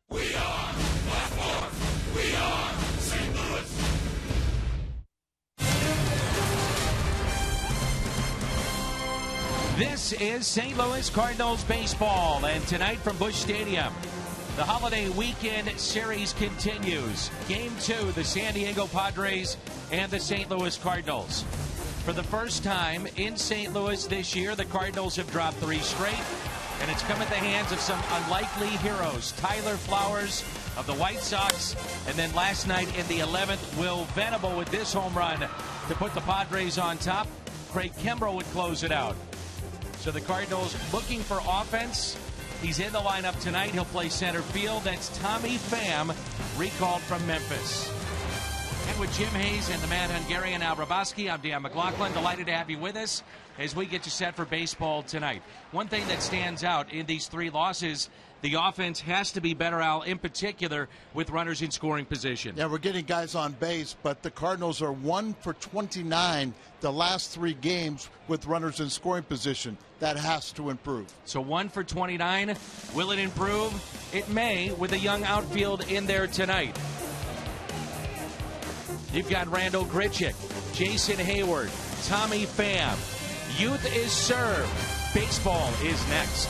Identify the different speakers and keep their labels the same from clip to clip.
Speaker 1: We are Baltimore. We are St. Louis.
Speaker 2: This is St. Louis Cardinals baseball, and tonight from Busch Stadium, the holiday weekend series continues. Game 2, the San Diego Padres and the St. Louis Cardinals. For the first time in St. Louis this year, the Cardinals have dropped 3 straight, and it's come at the hands of some unlikely heroes. Tyler Flowers of the White Sox, and then last night in the 11th, Will Venable with this home run to put the Padres on top. Craig Kimbrell would close it out. So the Cardinals looking for offense. He's in the lineup tonight. He'll play center field. That's Tommy Pham, recalled from Memphis. And with Jim Hayes and the man Hungarian Al Raboski, I'm Dan McLaughlin. Delighted to have you with us as we get you set for baseball tonight. One thing that stands out in these 3 losses, the offense has to be better, Al, in particular with runners in scoring position.
Speaker 3: Yeah, we're getting guys on base, but the Cardinals are 1 for 29 the last 3 games with runners in scoring position. That has to improve.
Speaker 2: So 1 for 29. Will it improve? It may, with a young outfield in there tonight. You've got Randall Grichuk, Jason Hayward, Tommy Pham. Youth is served. Baseball is next.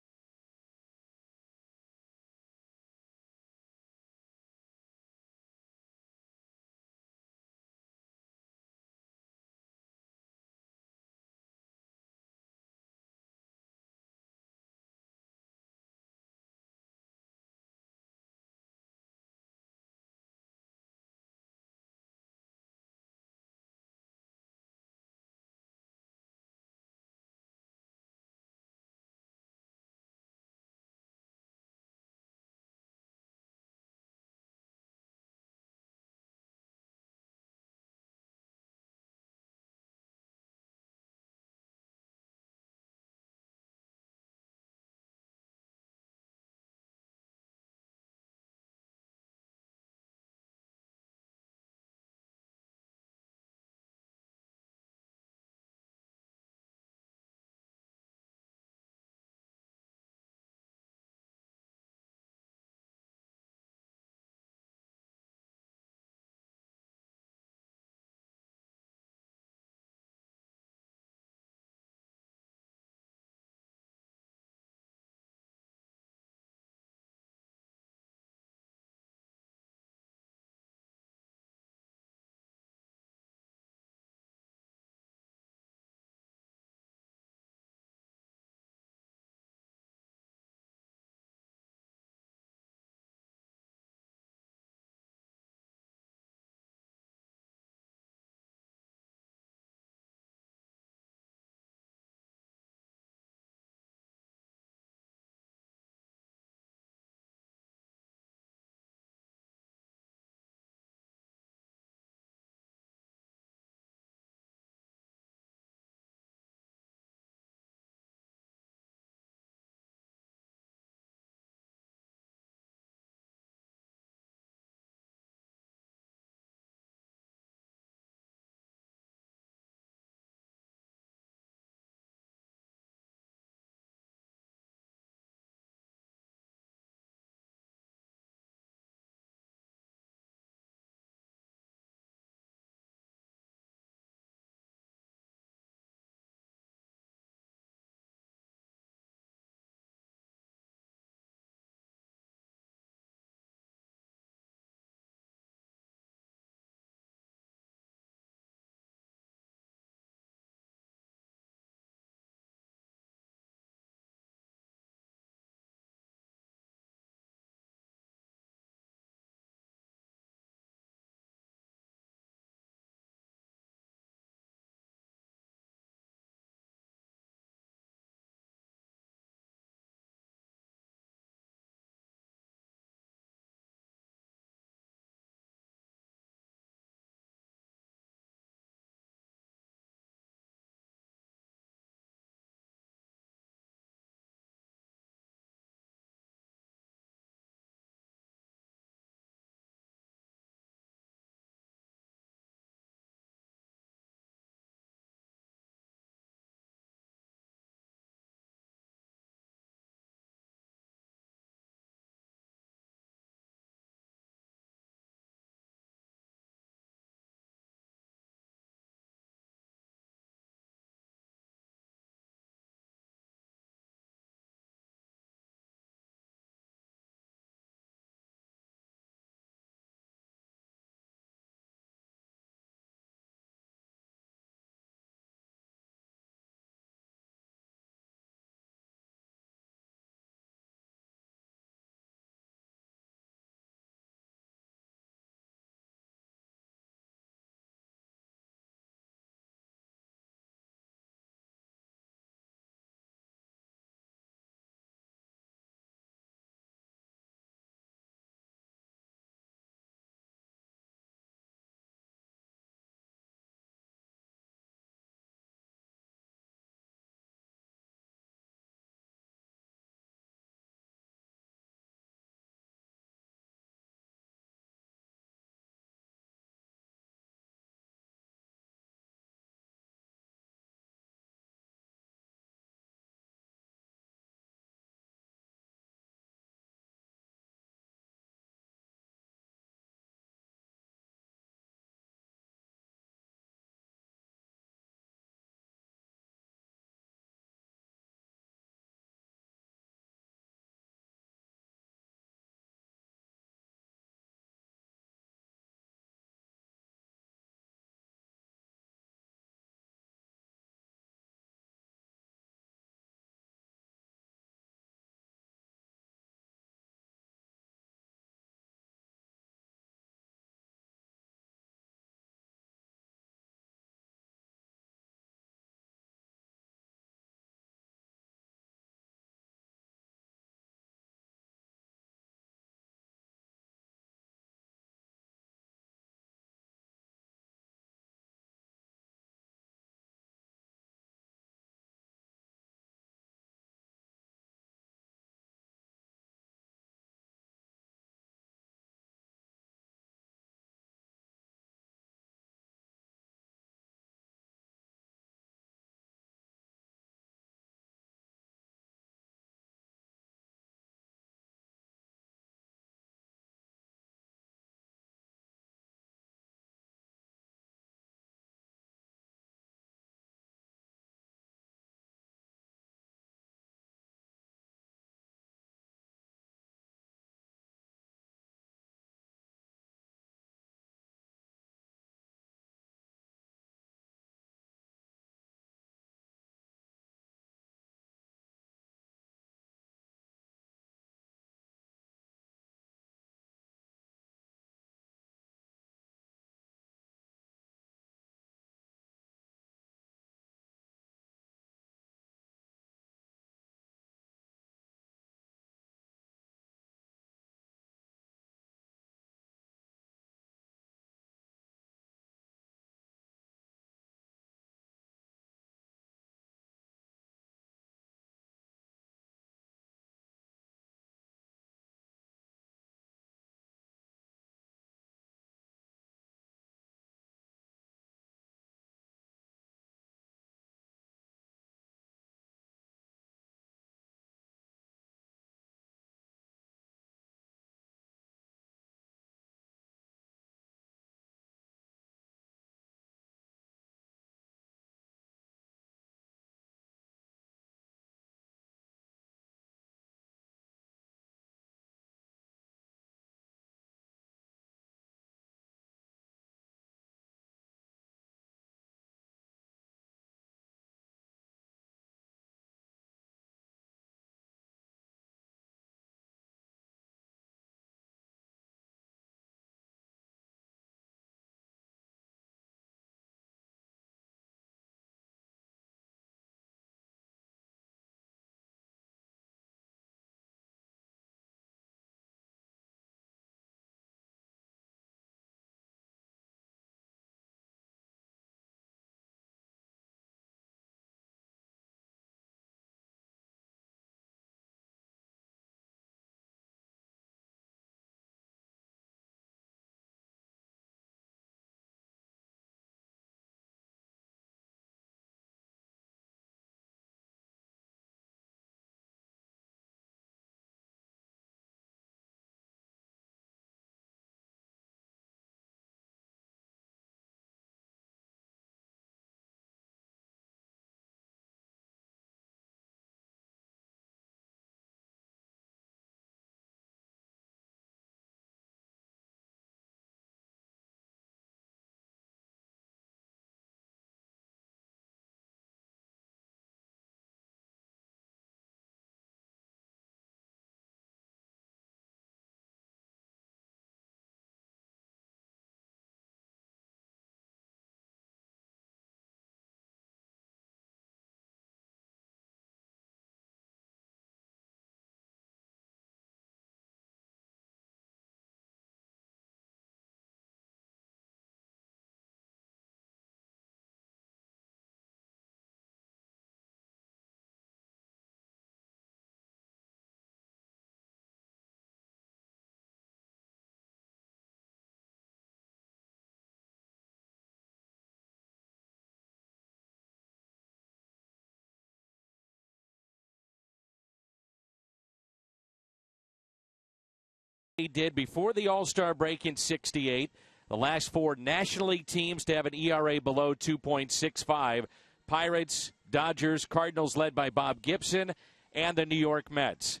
Speaker 2: They did before the All-Star break in '68. The last 4 National League teams to have an ERA below 2.65. Pirates, Dodgers, Cardinals led by Bob Gibson, and the New York Mets.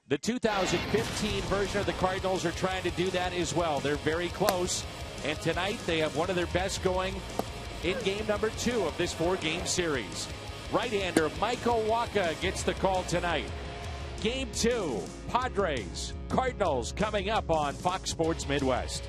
Speaker 2: The 2015 version of the Cardinals are trying to do that as well. They're very close, and tonight they have one of their best going in game number 2 of this 4-game series. Right-hander Michael Wacha gets the call tonight. Game 2, Padres, Cardinals coming up on Fox Sports Midwest.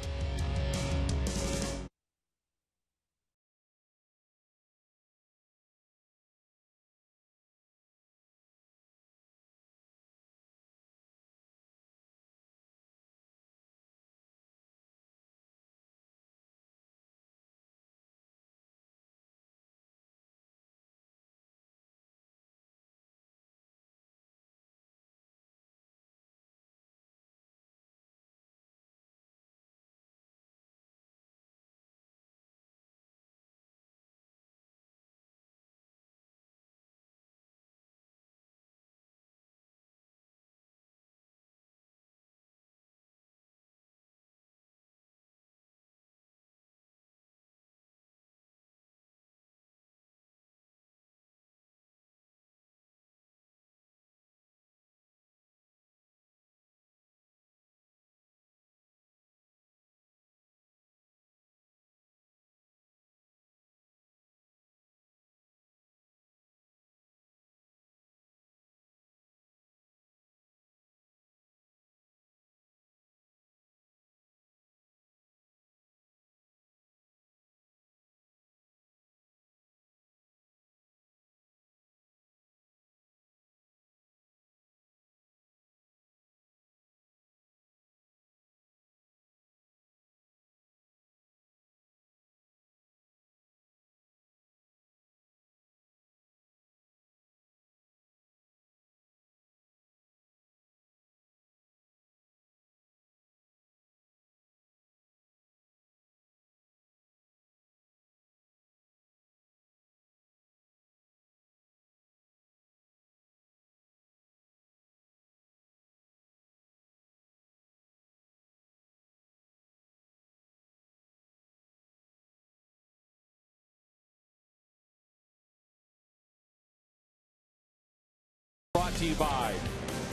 Speaker 2: Brought to you by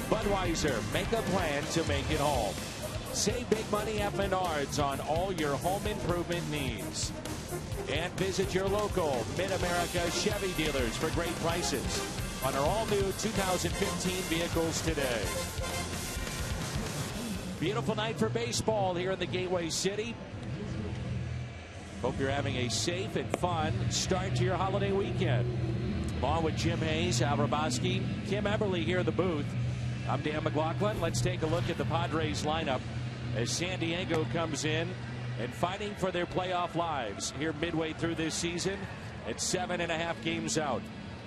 Speaker 2: Budweiser. Make a plan to make it home. Save big money at Menards on all your home improvement needs. And visit your local Mid-America Chevy dealers for great prices on our all-new 2015 vehicles today. Beautiful night for baseball here in the Gateway City. Hope you're having a safe and fun start to your holiday weekend. On with Jim Hayes, Al Raboski, Kim Eberly here in the booth. I'm Dan McLaughlin. Let's take a look at the Padres lineup as San Diego comes in and fighting for their playoff lives here midway through this season at 7.5 games out.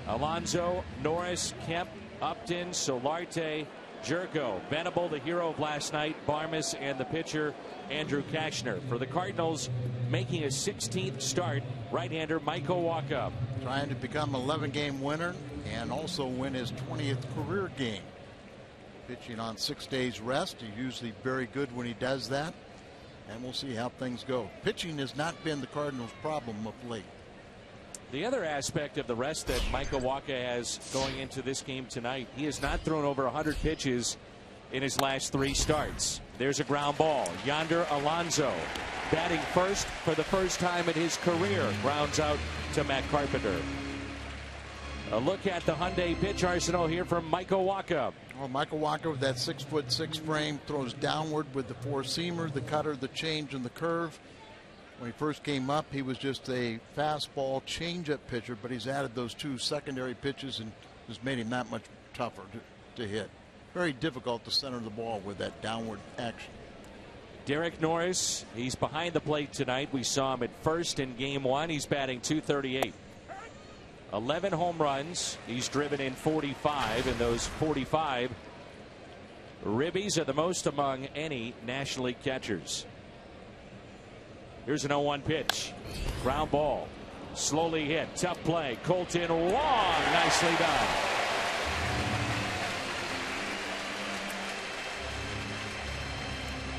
Speaker 2: Alonso, Norris, Kemp, Upton, Solarte, Jerko, Venable, the hero of last night, Barmes, and the pitcher Andrew Kashner. For the Cardinals, making a 16th start, right-hander Michael Wacha.
Speaker 3: Trying to become an 11-game winner and also win his 20th career game. Pitching on 6 days rest. He's usually very good when he does that. And we'll see how things go. Pitching has not been the Cardinals' problem of late.
Speaker 2: The other aspect of the rest that Michael Wacha has going into this game tonight, he has not thrown over 100 pitches in his last 3 starts. There's a ground ball. Yonder Alonso batting first for the first time in his career. Grounds out to Matt Carpenter. A look at the Hyundai pitch arsenal here from Michael Wacha.
Speaker 3: Well, Michael Wacha with that 6'6" frame throws downward with the 4-seamer, the cutter, the change, and the curve. When he first came up, he was just a fastball changeup pitcher, but he's added those 2 secondary pitches and has made him that much tougher to hit. Very difficult to center the ball with that downward action.
Speaker 2: Derek Norris, he's behind the plate tonight. We saw him at first in game 1. He's batting .238. 11 home runs. He's driven in 45, and those 45 ribbies are the most among any National League catchers. Here's an 0-1 pitch. Ground ball. Slowly hit. Tough play. Colton Wong. Nicely done.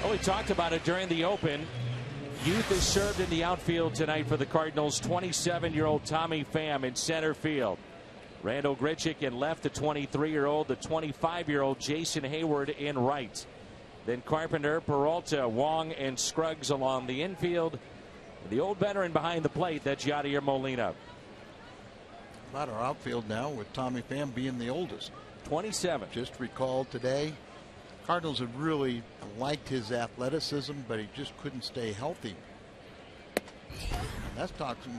Speaker 2: Oh, we talked about it during the open. Youth is served in the outfield tonight for the Cardinals. 27-year-old Tommy Pham in center field. Randall Grichuk in left, the 23-year-old, the 25-year-old Jason Hayward in right. Then Carpenter, Peralta, Wong, and Scruggs along the infield. The old veteran behind the plate, that's Yadier Molina.
Speaker 3: About our outfield now with Tommy Pham being the oldest.
Speaker 2: 27.
Speaker 3: Just recalled today, Cardinals have really liked his athleticism, but he just couldn't stay healthy. And that's talking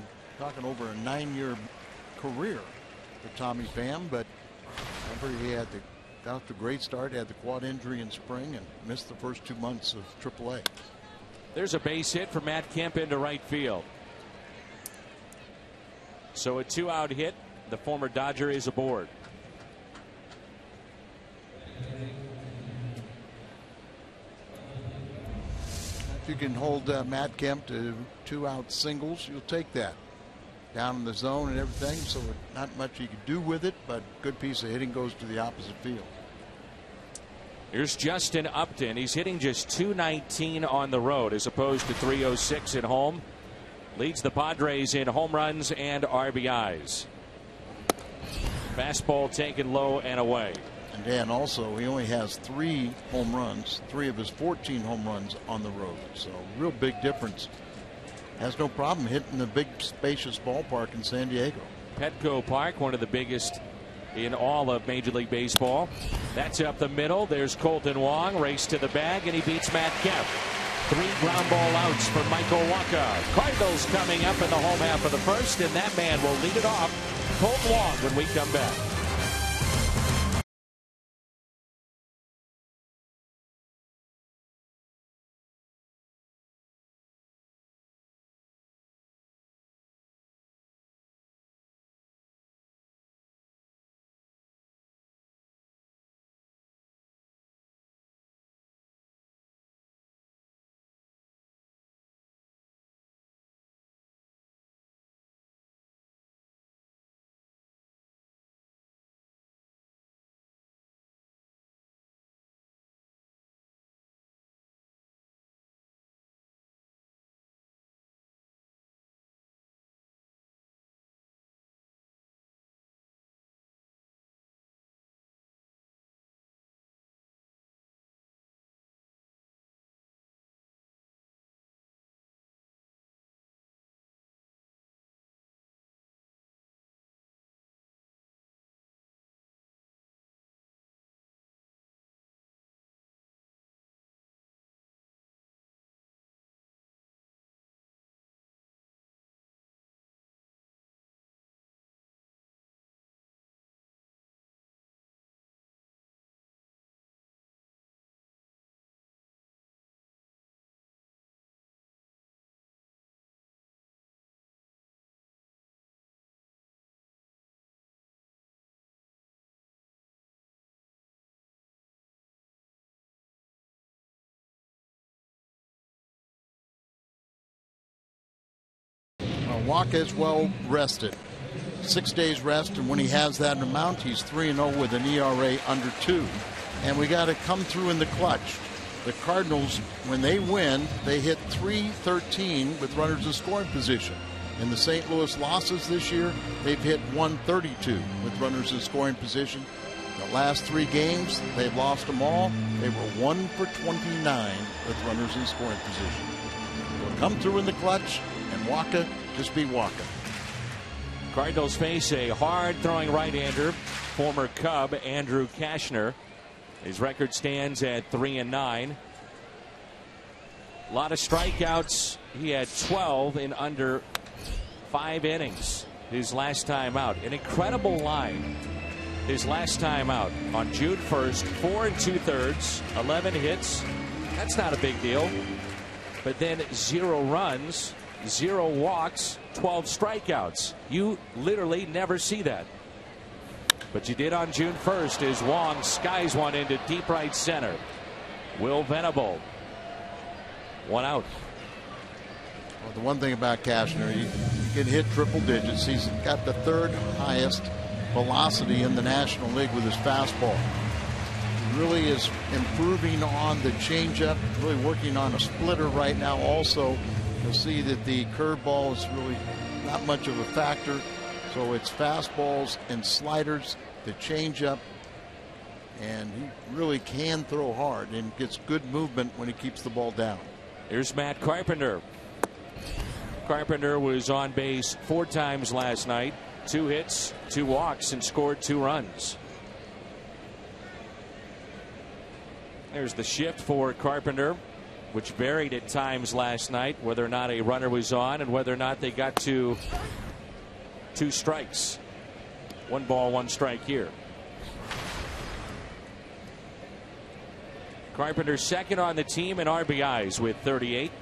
Speaker 3: over a 9-year career for Tommy Pham, but remember he got off to a great start, had the quad injury in spring and missed the first 2 months of AAA.
Speaker 2: There's a base hit for Matt Kemp into right field. So a 2-out hit. The former Dodger is aboard.
Speaker 3: If you can hold Matt Kemp to 2-out singles, you'll take that. Down in the zone and everything, so not much you can do with it, but good piece of hitting goes to the opposite field.
Speaker 2: Here's Justin Upton. He's hitting just .219 on the road as opposed to .306 at home. Leads the Padres in home runs and RBIs. Fastball taken low and away.
Speaker 3: And Dan, also, he only has 3 home runs, 3 of his 14 home runs on the road. So real big difference. Has no problem hitting the big spacious ballpark in San Diego.
Speaker 2: Petco Park, one of the biggest in all of Major League Baseball. That's up the middle. There's Colton Wong, race to the bag, and he beats Matt Kemp. 3 ground ball outs for Michael Wacha. Cardinals coming up in the home half of the first, and that man will lead it off. Colton Wong when we come back.
Speaker 3: Wacha is well rested. 6 days rest, and when he has that amount, he's 3-0 with an ERA under 2. And we got to come through in the clutch. The Cardinals, when they win, they hit .313 with runners in scoring position. In the St. Louis losses this year, they've hit .132 with runners in scoring position. The last 3 games, they've lost them all. They were 1 for 29 with runners in scoring position. They'll come through in the clutch, and Wacha just be Wacha.
Speaker 2: Cardinals face a hard-throwing right-hander, former Cub Andrew Kashner. His record stands at 3-9. A lot of strikeouts. He had 12 in under 5 innings his last time out. An incredible line his last time out on June 1st. 4 2/3, 11 hits. That's not a big deal. But then 0 runs, 0 walks, 12 strikeouts. You literally never see that. But you did on June 1st as Wong skies one into deep right center. Will Venable, 1 out.
Speaker 3: Well, the one thing about Kashner, he can hit triple digits. He's got the 3rd highest velocity in the National League with his fastball. really is improving on the changeup, really working on a splitter right now also. You'll see that the curveball is really not much of a factor. So it's fastballs and sliders, the changeup, and he really can throw hard and gets good movement when he keeps the ball down.
Speaker 2: Here's Matt Carpenter. Carpenter was on base 4 times last night, 2 hits, 2 walks, and scored 2 runs. There's the shift for Carpenter, which varied at times last night, whether or not a runner was on and whether or not they got to 2 strikes. 1 ball, 1 strike here. Carpenter second on the team in RBIs with 38.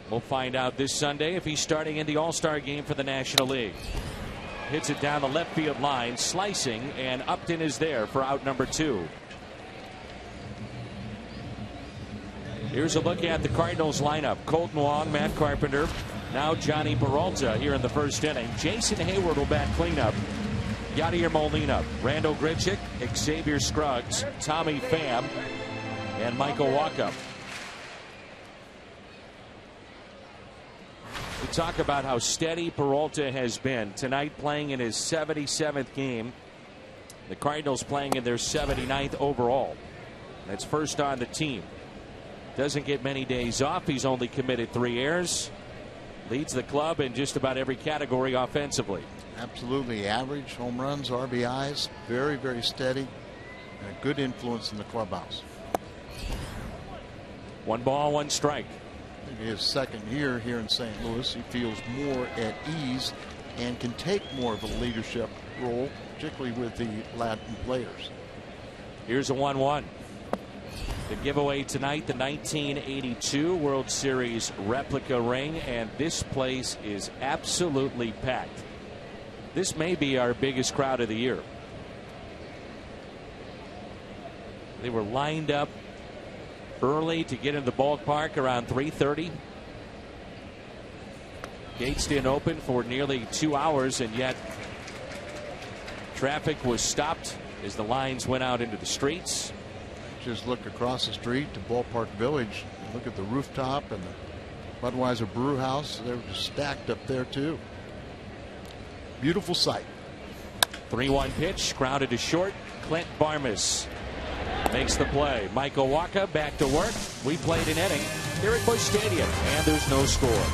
Speaker 2: We'll find out this Sunday if he's starting in the All-Star game for the National League. Hits it down the left field line, slicing, and Upton is there for out number 2. Here's a look at the Cardinals lineup. Colton Wong, Matt Carpenter, now Johnny Peralta here in the first inning. Jason Hayward will bat cleanup. Yadier Molina, Randall Grichuk, Xavier Scruggs, Tommy Pham, and Michael Walkup. We talk about how steady Peralta has been. Tonight playing in his 77th game. The Cardinals playing in their 79th overall. That's first on the team. Doesn't get many days off. He's only committed 3 errors. Leads the club in just about every category offensively.
Speaker 3: Absolutely. Average, home runs, RBIs, very, very steady, and a good influence in the clubhouse.
Speaker 2: 1 ball, 1 strike.
Speaker 3: His second year here in St. Louis, he feels more at ease and can take more of a leadership role, particularly with the Latin players.
Speaker 2: Here's a 1-1. The giveaway tonight, the 1982 World Series replica ring, and this place is absolutely packed. This may be our biggest crowd of the year. They were lined up early to get in the ballpark around 3:30. Gates didn't open for nearly 2 hours, and yet traffic was stopped as the lines went out into the streets.
Speaker 3: Just look across the street to Ballpark Village. Look at the rooftop and the Budweiser Brew House. They were just stacked up there too. Beautiful sight.
Speaker 2: 3-1 pitch, grounded to short. Clint Barmas makes the play. Michael Walkup back to work. We played an inning here at Busch Stadium, and there's no score.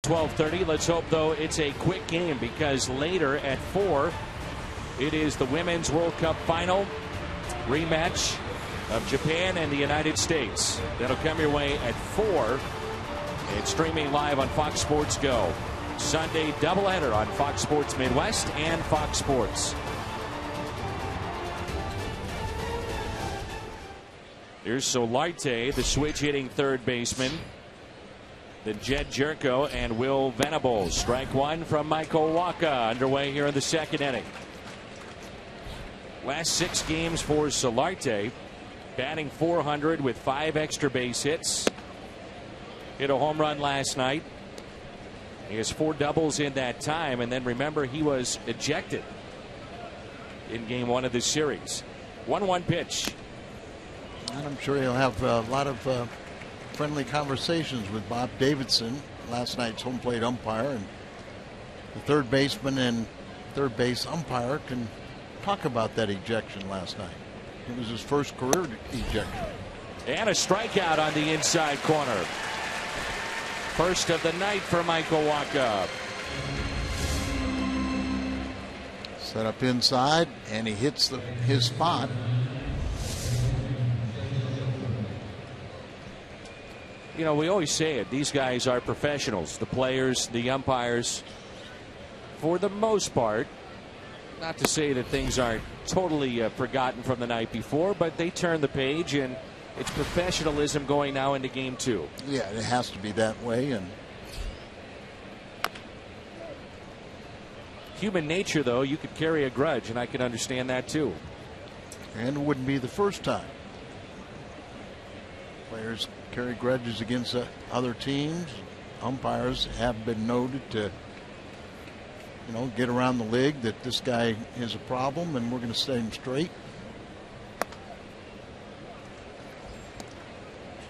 Speaker 2: .12:30. Let's hope, though, it's a quick game, because later at 4, it is the Women's World Cup final rematch of Japan and the United States. That'll come your way at 4 It's streaming live on Fox Sports Go. Sunday doubleheader on Fox Sports Midwest and Fox Sports. Here's Solarte, the switch hitting third baseman. Then Jed Jerko and Will Venables. Strike one from Michael Wacha. Underway here in the second inning. Last 6 games for Solarte. Batting .400 with 5 extra base hits. Hit a home run last night. He has 4 doubles in that time. And then remember, he was ejected in game 1 of this series. 1-1 pitch.
Speaker 3: And I'm sure he'll have a lot of friendly conversations with Bob Davidson, last night's home plate umpire, and the third baseman and third base umpire can talk about that ejection last night. It was his first career ejection.
Speaker 2: And a strikeout on the inside corner. First of the night for Michael Wacha.
Speaker 3: Set up inside, and he hits his spot.
Speaker 2: You know, we always say it. These guys are professionals. The players, the umpires, for the most part. Not to say that things aren't totally forgotten from the night before, but they turn the page, and it's professionalism going now into game 2.
Speaker 3: Yeah, it has to be that way. And
Speaker 2: human nature, though, you could carry a grudge, and I can understand that too.
Speaker 3: And it wouldn't be the first time. Players carry grudges against other teams. Umpires have been noted to, get around the league that this guy is a problem and we're going to set him straight.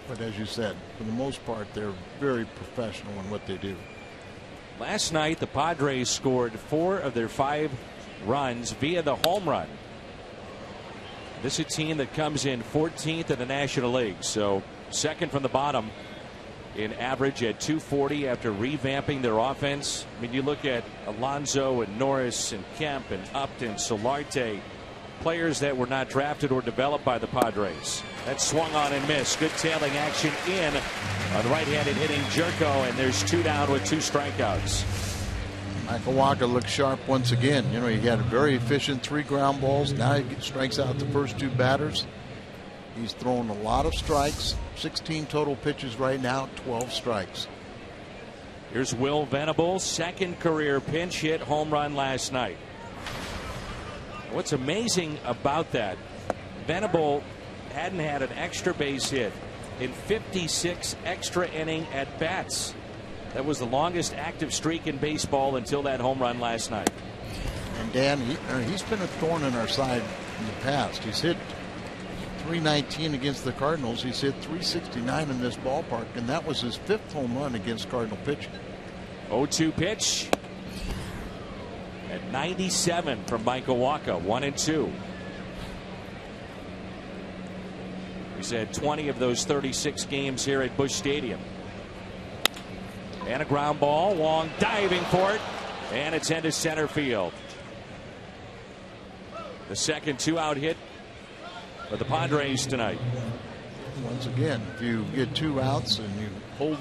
Speaker 3: But as you said, for the most part, they're very professional in what they do.
Speaker 2: Last night, the Padres scored 4 of their 5 runs via the home run. This is a team that comes in 14th in the National League, so second from the bottom in average at .240 after revamping their offense. I mean, you look at Alonso and Norris and Kemp and Upton, Solarte, players that were not drafted or developed by the Padres. That swung on and missed. Good tailing action in on the right-handed hitting Jerko, and there's 2 down with 2 strikeouts.
Speaker 3: Michael Wacha looks sharp once again. He had a very efficient 3 ground balls. Now he strikes out the first 2 batters. He's thrown a lot of strikes. 16 total pitches right now, 12 strikes.
Speaker 2: Here's Will Venables, second career pinch hit home run last night. What's amazing about that, Venable hadn't had an extra base hit in 56 extra inning at bats. That was the longest active streak in baseball until that home run last night.
Speaker 3: And Dan, he's been a thorn in our side in the past. He's hit .319 against the Cardinals. He's hit .369 in this ballpark, and that was his 5th home run against Cardinal pitching.
Speaker 2: 0-2 pitch at 97 from Michael Wacha. 1-2. He's had 20 of those 36 games here at Busch Stadium. And a ground ball. Wong diving for it, and it's into center field. The second 2-out hit for the Padres tonight.
Speaker 3: Once again, if you get 2 outs and you hold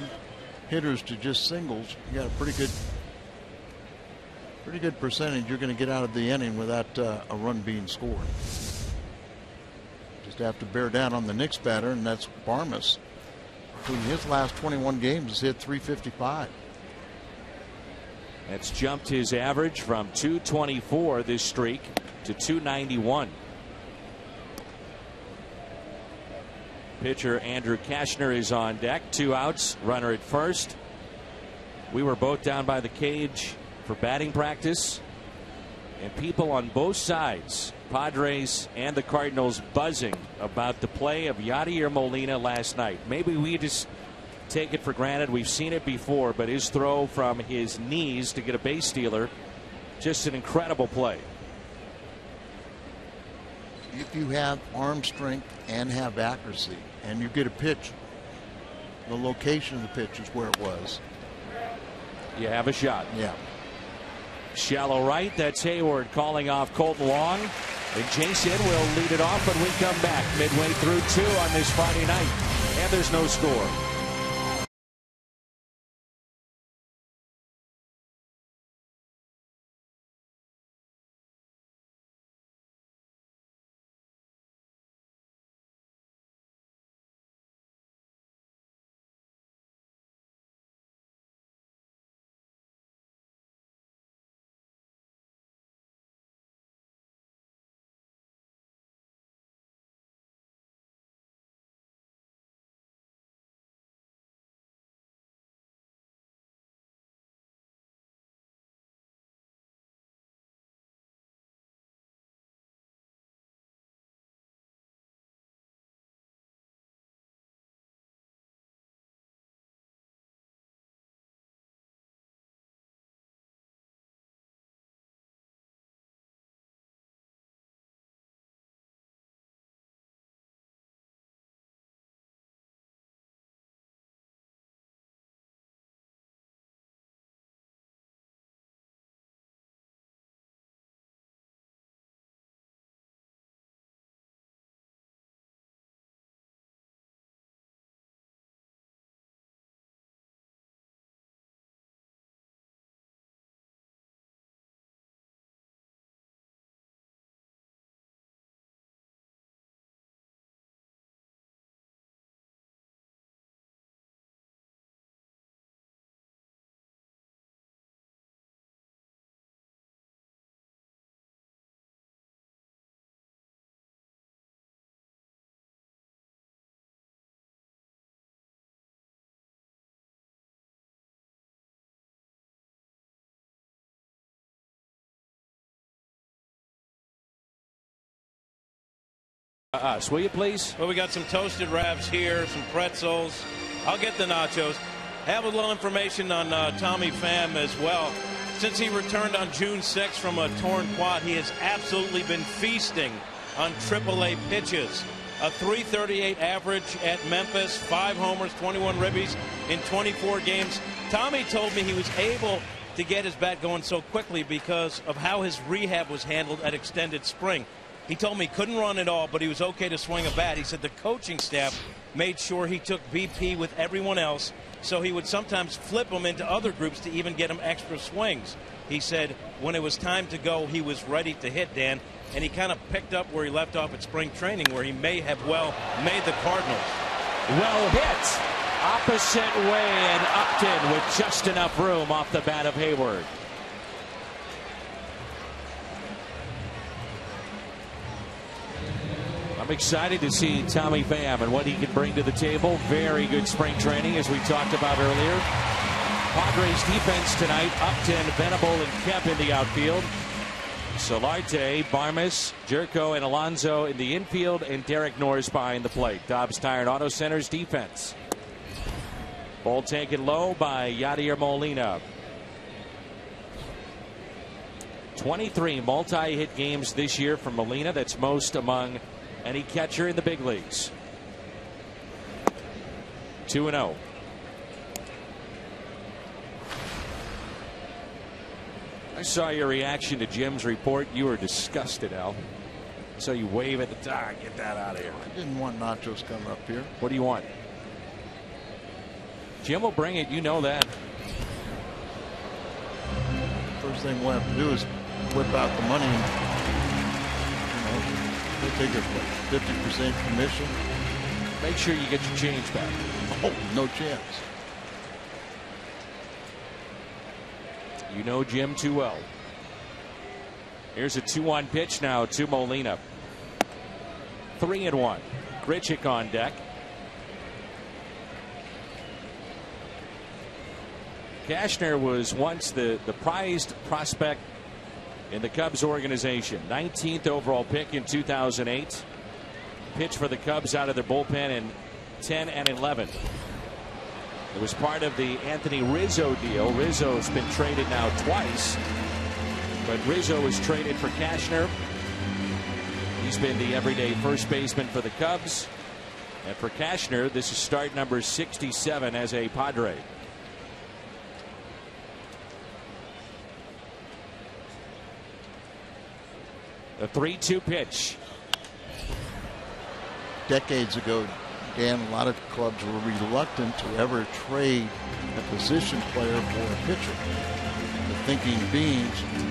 Speaker 3: hitters to just singles, you got a pretty good percentage you're going to get out of the inning without a run being scored. Just have to bear down on the next batter, and that's Barmas, who in his last 21 games has hit .355.
Speaker 2: That's jumped his average from .224 this streak to .291. Pitcher Andrew Kashner is on deck. 2 outs, runner at first. We were both down by the cage for batting practice, and people on both sides, Padres and the Cardinals, buzzing about the play of Yadier Molina last night. Maybe we just take it for granted. We've seen it before, but his throw from his knees to get a base stealer, just an incredible play.
Speaker 3: If you have arm strength and have accuracy and you get a pitch, the location of the pitch is where it was.
Speaker 2: You have a shot.
Speaker 3: Yeah.
Speaker 2: Shallow right. That's Hayward calling off Colton Wong. And Jason will lead it off when we come back midway through 2 on this Friday night. And there's no score. us, will you please?
Speaker 4: Well, we got some toasted wraps here, some pretzels. I'll get the nachos. Have a little information on Tommy Pham as well. Since he returned on June 6th from a torn quad, he has absolutely been feasting on AAA pitches. A .338 average at Memphis, 5 homers, 21 ribbies in 24 games. Tommy told me he was able to get his bat going so quickly because of how his rehab was handled at extended spring. He told me he couldn't run at all, but he was okay to swing a bat. He said the coaching staff made sure he took BP with everyone else, so he would sometimes flip him into other groups to even get him extra swings. He said when it was time to go, he was ready to hit, Dan, and he kind of picked up where he left off at spring training, where he may have well made the Cardinals.
Speaker 2: Well hit. Opposite way, and Upton with just enough room off the bat of Hayward. I'm excited to see Tommy Pham and what he can bring to the table. Very good spring training, as we talked about earlier. Padres defense tonight: Upton, Venable, and Kemp in the outfield. Solarte, Barmes, Jerko, and Alonso in the infield, and Derek Norris behind the plate. Dobbs Tire Auto Center's defense. Ball taken low by Yadier Molina. 23 multi-hit games this year for Molina. That's most among any catcher in the big leagues. 2-0. I saw your reaction to Jim's report. You were disgusted, Al. So you wave at the top. Get that out of here.
Speaker 3: I didn't want nachos coming up here.
Speaker 2: What do you want? Jim will bring it. You know that.
Speaker 3: First thing we'll have to do is whip out the money. We'll take a 50% commission.
Speaker 2: Make sure you get your change back.
Speaker 3: Oh, no chance.
Speaker 2: You know Jim too well. Here's a 2-1 pitch now to Molina. 3-1. Grichuk on deck. Cashner was once the prized prospect in the Cubs organization. 19th overall pick in 2008. Pitched for the Cubs out of their bullpen in 10 and 11. It was part of the Anthony Rizzo deal. Rizzo's been traded now twice, but Rizzo was traded for Cashner. He's been the everyday first baseman for the Cubs. And for Cashner, this is start number 67 as a Padre. The 3-2 pitch.
Speaker 3: Decades ago, Dan, a lot of clubs were reluctant to ever trade a position player for a pitcher. The thinking being,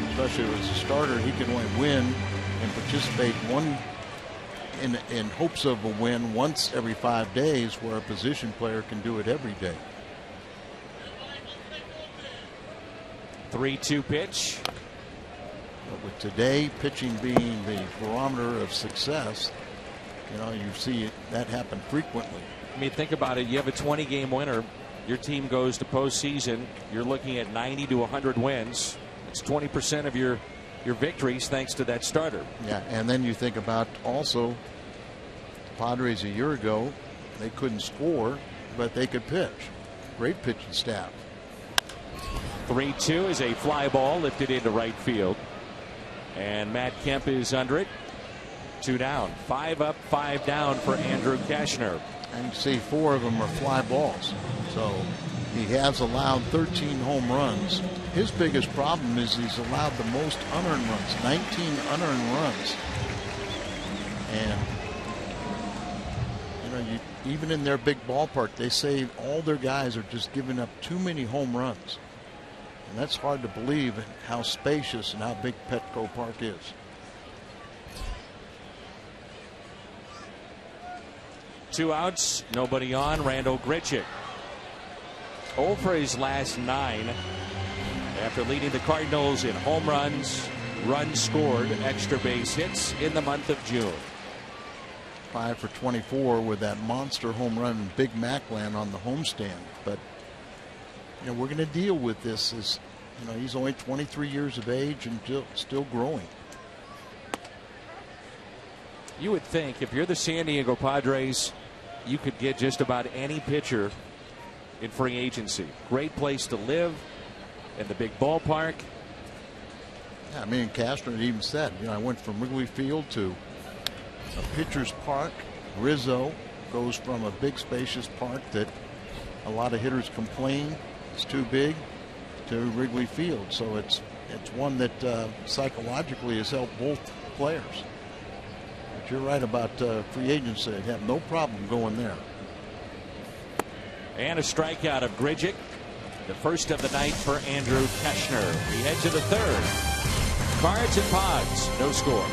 Speaker 3: especially as a starter, he can only win and participate in hopes of a win once every 5 days, where a position player can do it every day.
Speaker 2: 3-2 pitch.
Speaker 3: But with today, pitching being the barometer of success, you know, you see that happen frequently.
Speaker 2: I mean, think about it. You have a 20-game winner. Your team goes to postseason. You're looking at 90 to 100 wins. It's 20% of your victories thanks to that starter.
Speaker 3: Yeah, and then you think about also the Padres a year ago. They couldn't score, but they could pitch. Great pitching staff.
Speaker 2: 3-2 is a fly ball lifted into right field. And Matt Kemp is under it. 2 down. 5 up, 5 down for Andrew Cashner.
Speaker 3: And you see 4 of them are fly balls. So he has allowed 13 home runs. His biggest problem is he's allowed the most unearned runs, 19 unearned runs. And you know, even in their big ballpark, they say all their guys are just giving up too many home runs. And that's hard to believe in how spacious and how big Petco Park is.
Speaker 2: Two outs, nobody on. Randall Grichuk 0 for his last 9 after leading the Cardinals in home runs, runs scored, extra base hits in the month of June.
Speaker 3: 5 for 24 with that monster home run in Big Mac land on the homestand. But you know, we're going to deal with this. As you know, he's only 23 years of age and still growing.
Speaker 2: You would think if you're the San Diego Padres, you could get just about any pitcher in free agency. Great place to live, and the big ballpark.
Speaker 3: Yeah, I mean, Castro had even said, I went from Wrigley Field to a pitcher's park. Rizzo goes from a big spacious park that a lot of hitters complain it's too big to Wrigley Field. So it's one that psychologically has helped both players. But you're right about free agency. They'd have no problem going there.
Speaker 2: And a strikeout of Grigic. The first of the night for Andrew Keshner. We head to the third. Cards and Pods, no score.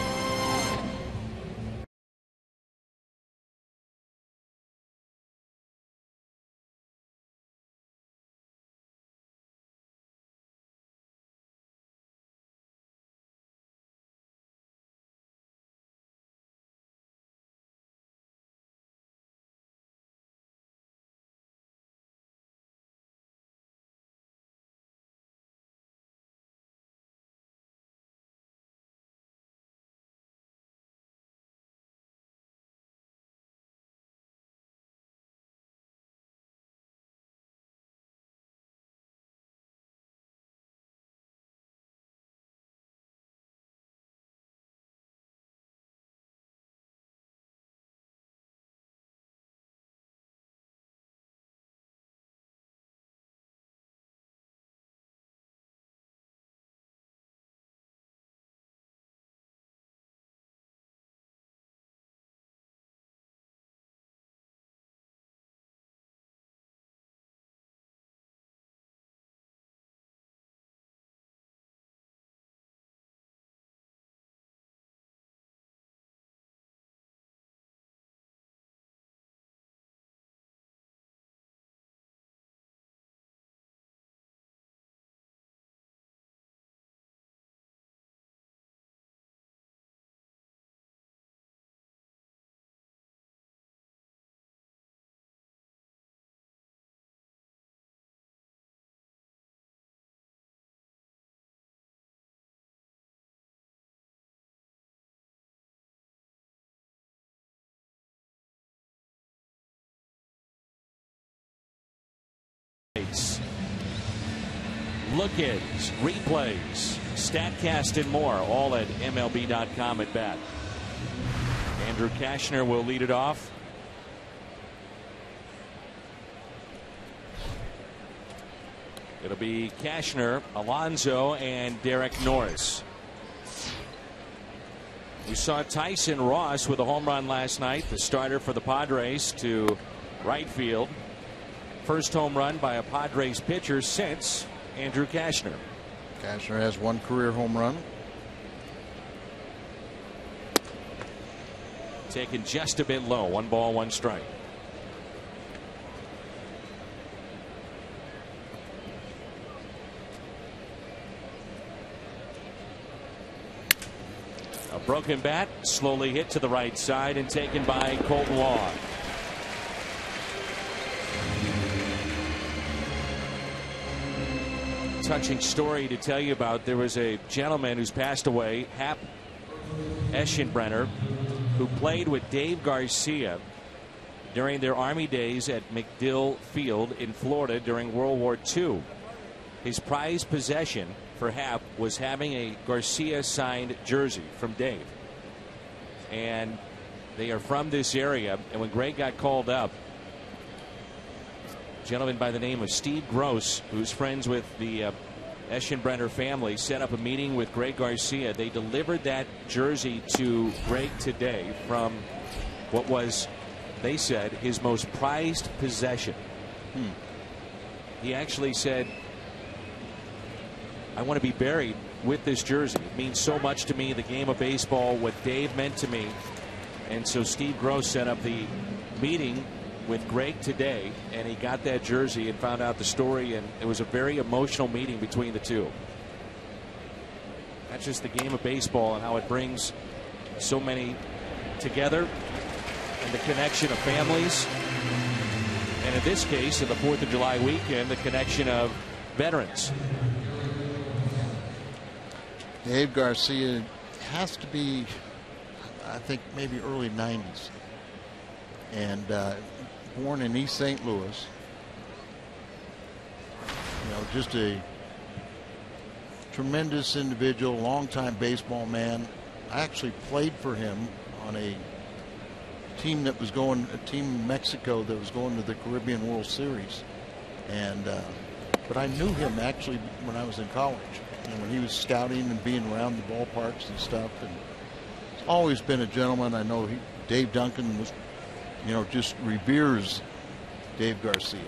Speaker 2: Look-ins, replays, StatCast, and more, all at MLB.com at bat. Andrew Keshner will lead it off. It'll be Keshner, Alonso, and Derek Norris. We saw Tyson Ross with a home run last night, the starter for the Padres, to right field. First home run by a Padres pitcher since Andrew Keshner.
Speaker 3: Keshner has one career home run.
Speaker 2: Taken just a bit low. 1 ball, 1 strike. A broken bat, slowly hit to the right side and taken by Colton Law. Touching story to tell you about. There was a gentleman who's passed away, Hap Eschenbrenner, who played with Dave Garcia during their Army days at MacDill Field in Florida during World War II. His prized possession for Hap was having a Garcia signed jersey from Dave. And they are from this area. And when Greg got called up, a gentleman by the name of Steve Gross, who's friends with the Eschenbrenner family, set up a meeting with Greg Garcia. They delivered that jersey to Greg today from what was, they said, his most prized possession. He actually said, I want to be buried with this jersey. It means so much to me, the game of baseball, what Dave meant to me. And so Steve Gross set up the meeting with Greg today, and he got that jersey and found out the story, and it was a very emotional meeting between the two. That's just the game of baseball and how it brings so many together, and the connection of families, and in this case, in the 4th of July weekend, the connection of veterans.
Speaker 3: Dave Garcia has to be, I think maybe early 90s. And born in East St. Louis. You know, just a tremendous individual, longtime baseball man. I actually played for him on a team that was going, a team in Mexico that was going to the Caribbean World Series. And but I knew him actually when I was in college, and when he was scouting and being around the ballparks and stuff. And he's always been a gentleman. I know Dave Duncan was, you know, just reveres Dave Garcia.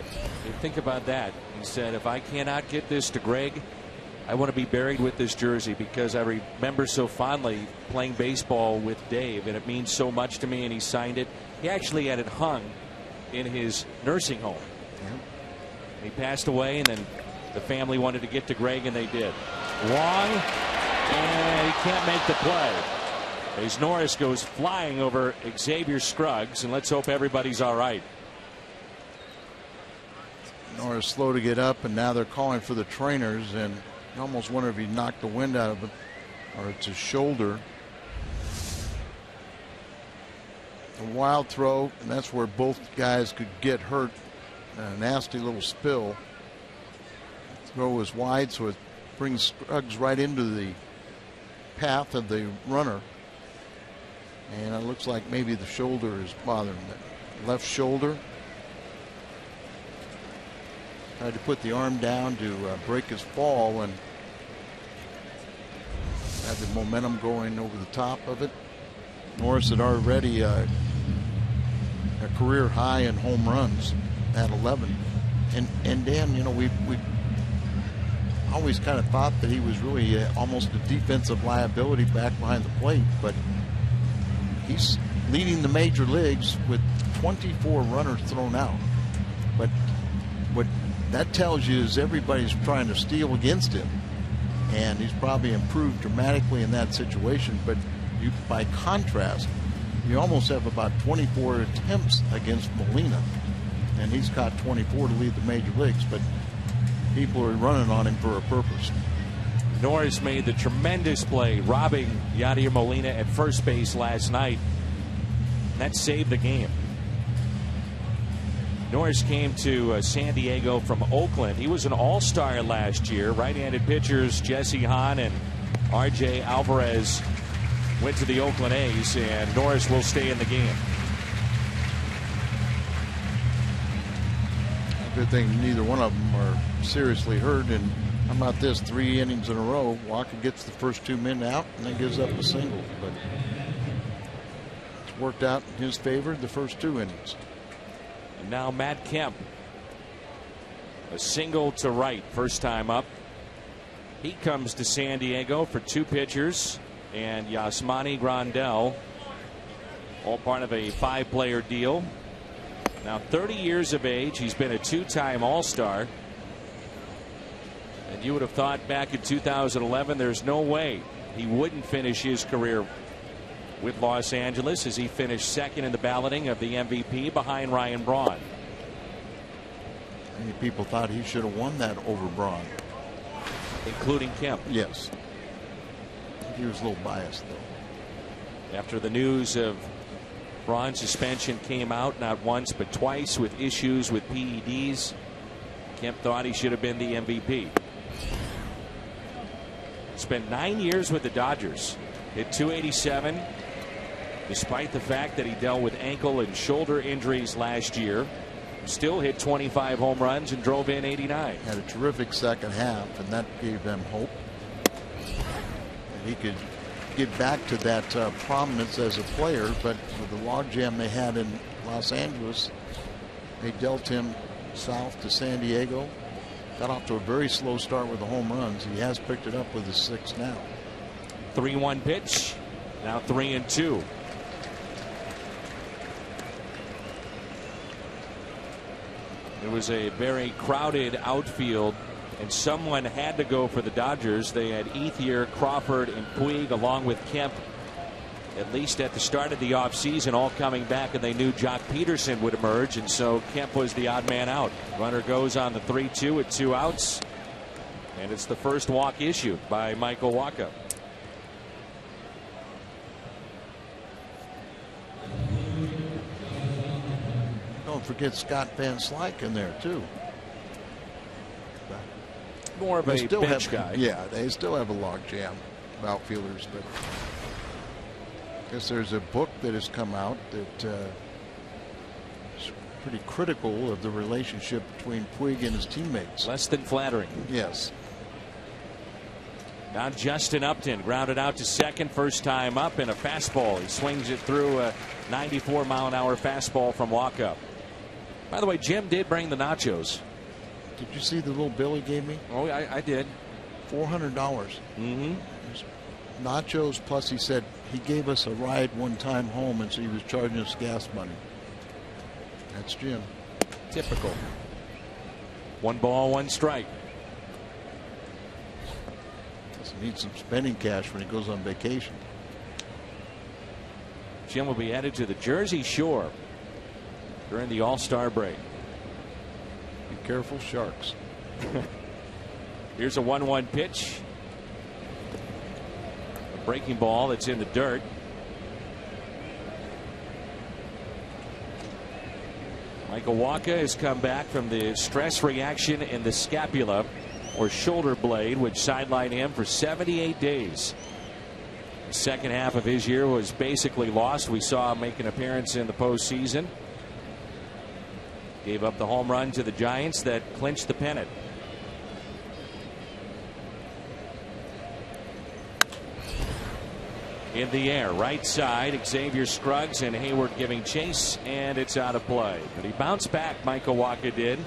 Speaker 2: You think about that. He said, if I cannot get this to Greg, I want to be buried with this jersey, because I remember so fondly playing baseball with Dave, and it means so much to me. And he signed it. He actually had it hung in his nursing home.
Speaker 3: Yeah.
Speaker 2: He passed away, and then the family wanted to get to Greg, and they did. Long, and he can't make the play. As Norris goes flying over Xavier Scruggs, and let's hope everybody's all right.
Speaker 3: Norris slow to get up, and now they're calling for the trainers, and you almost wonder if he knocked the wind out of it, or it's his shoulder. A wild throw, and that's where both guys could get hurt. A nasty little spill. The throw was wide, so it brings Scruggs right into the path of the runner. And it looks like maybe the shoulder is bothering the left shoulder. Tried to put the arm down to break his fall and have the momentum going over the top of it. Norris had already a career high in home runs at 11. And Dan, you know, we always kind of thought that he was really almost a defensive liability back behind the plate, but he's leading the major leagues with 24 runners thrown out. But what that tells you is everybody's trying to steal against him, and he's probably improved dramatically in that situation. But you, by contrast, you almost have about 24 attempts against Molina, and he's caught 24 to lead the major leagues. But people are running on him for a purpose.
Speaker 2: Norris made the tremendous play robbing Yadier Molina at first base last night. That saved the game. Norris came to San Diego from Oakland. He was an all-star last year. Right-handed pitchers Jesse Hahn and R.J. Alvarez went to the Oakland A's, and Norris will stay in the game.
Speaker 3: Good thing neither one of them are seriously hurt. And how about this? 3 innings in a row. Walker gets the first 2 men out and then gives up a single. But it's worked out in his favor the first 2 innings.
Speaker 2: And now Matt Kemp. A single to right, first time up. He comes to San Diego for 2 pitchers and Yasmani Grandal, all part of a 5-player deal. Now 30 years of age. He's been a 2-time All-Star. And you would have thought back in 2011 there's no way he wouldn't finish his career with Los Angeles, as he finished second in the balloting of the MVP behind Ryan Braun.
Speaker 3: Many people thought he should have won that over Braun,
Speaker 2: including Kemp.
Speaker 3: Yes. He was a little biased, though.
Speaker 2: After the news of Braun's suspension came out, not once but twice, with issues with PEDs, Kemp thought he should have been the MVP. Spent 9 years with the Dodgers. Hit .287, despite the fact that he dealt with ankle and shoulder injuries last year. Still hit 25 home runs and drove in 89.
Speaker 3: Had a terrific second half, and that gave them hope. And he could get back to that prominence as a player, but with the logjam they had in Los Angeles, they dealt him south to San Diego. Got off to a very slow start with the home runs. He has picked it up with his 6 now.
Speaker 2: 3-1 pitch. Now 3-2. It was a very crowded outfield, and someone had to go for the Dodgers. They had Ethier, Crawford, and Puig, along with Kemp, at least at the start of the offseason, all coming back, and they knew Jock Peterson would emerge, and so Kemp was the odd man out. Runner goes on the 3-2 with 2 outs, and it's the first walk issued by Michael Wacha.
Speaker 3: don't forget Scott Van Slyke in there too.
Speaker 5: More of a bench guy.
Speaker 3: Yeah, they still have a logjam of outfielders, but I guess there's a book that has come out that is pretty critical of the relationship between Puig and his teammates.
Speaker 5: Less than flattering.
Speaker 3: Yes.
Speaker 5: Now Justin Upton grounded out to second, first time up, in a fastball. He swings it through a 94-mile-an-hour fastball from walk-up. By the way, Jim did bring the nachos.
Speaker 3: Did you see the little bill he gave me?
Speaker 5: Oh, I did.
Speaker 3: $400.
Speaker 5: Mm-hmm.
Speaker 3: Nachos, plus he said he gave us a ride one time home, and so he was charging us gas money. That's Jim.
Speaker 5: Typical. 1 ball, 1 strike.
Speaker 3: Doesn't need some spending cash when he goes on vacation.
Speaker 5: Jim will be headed to the Jersey Shore during the All-Star break.
Speaker 3: Be careful, sharks.
Speaker 5: Here's a 1-1 pitch. A breaking ball that's in the dirt. Michael Wacha has come back from the stress reaction in the scapula or shoulder blade, which sidelined him for 78 days. The second half of his year was basically lost. We saw him make an appearance in the postseason. Gave up the home run to the Giants that clinched the pennant. In the air, right side, Xavier Scruggs and Hayward giving chase, and it's out of play. But he bounced back, Michael Wacha did.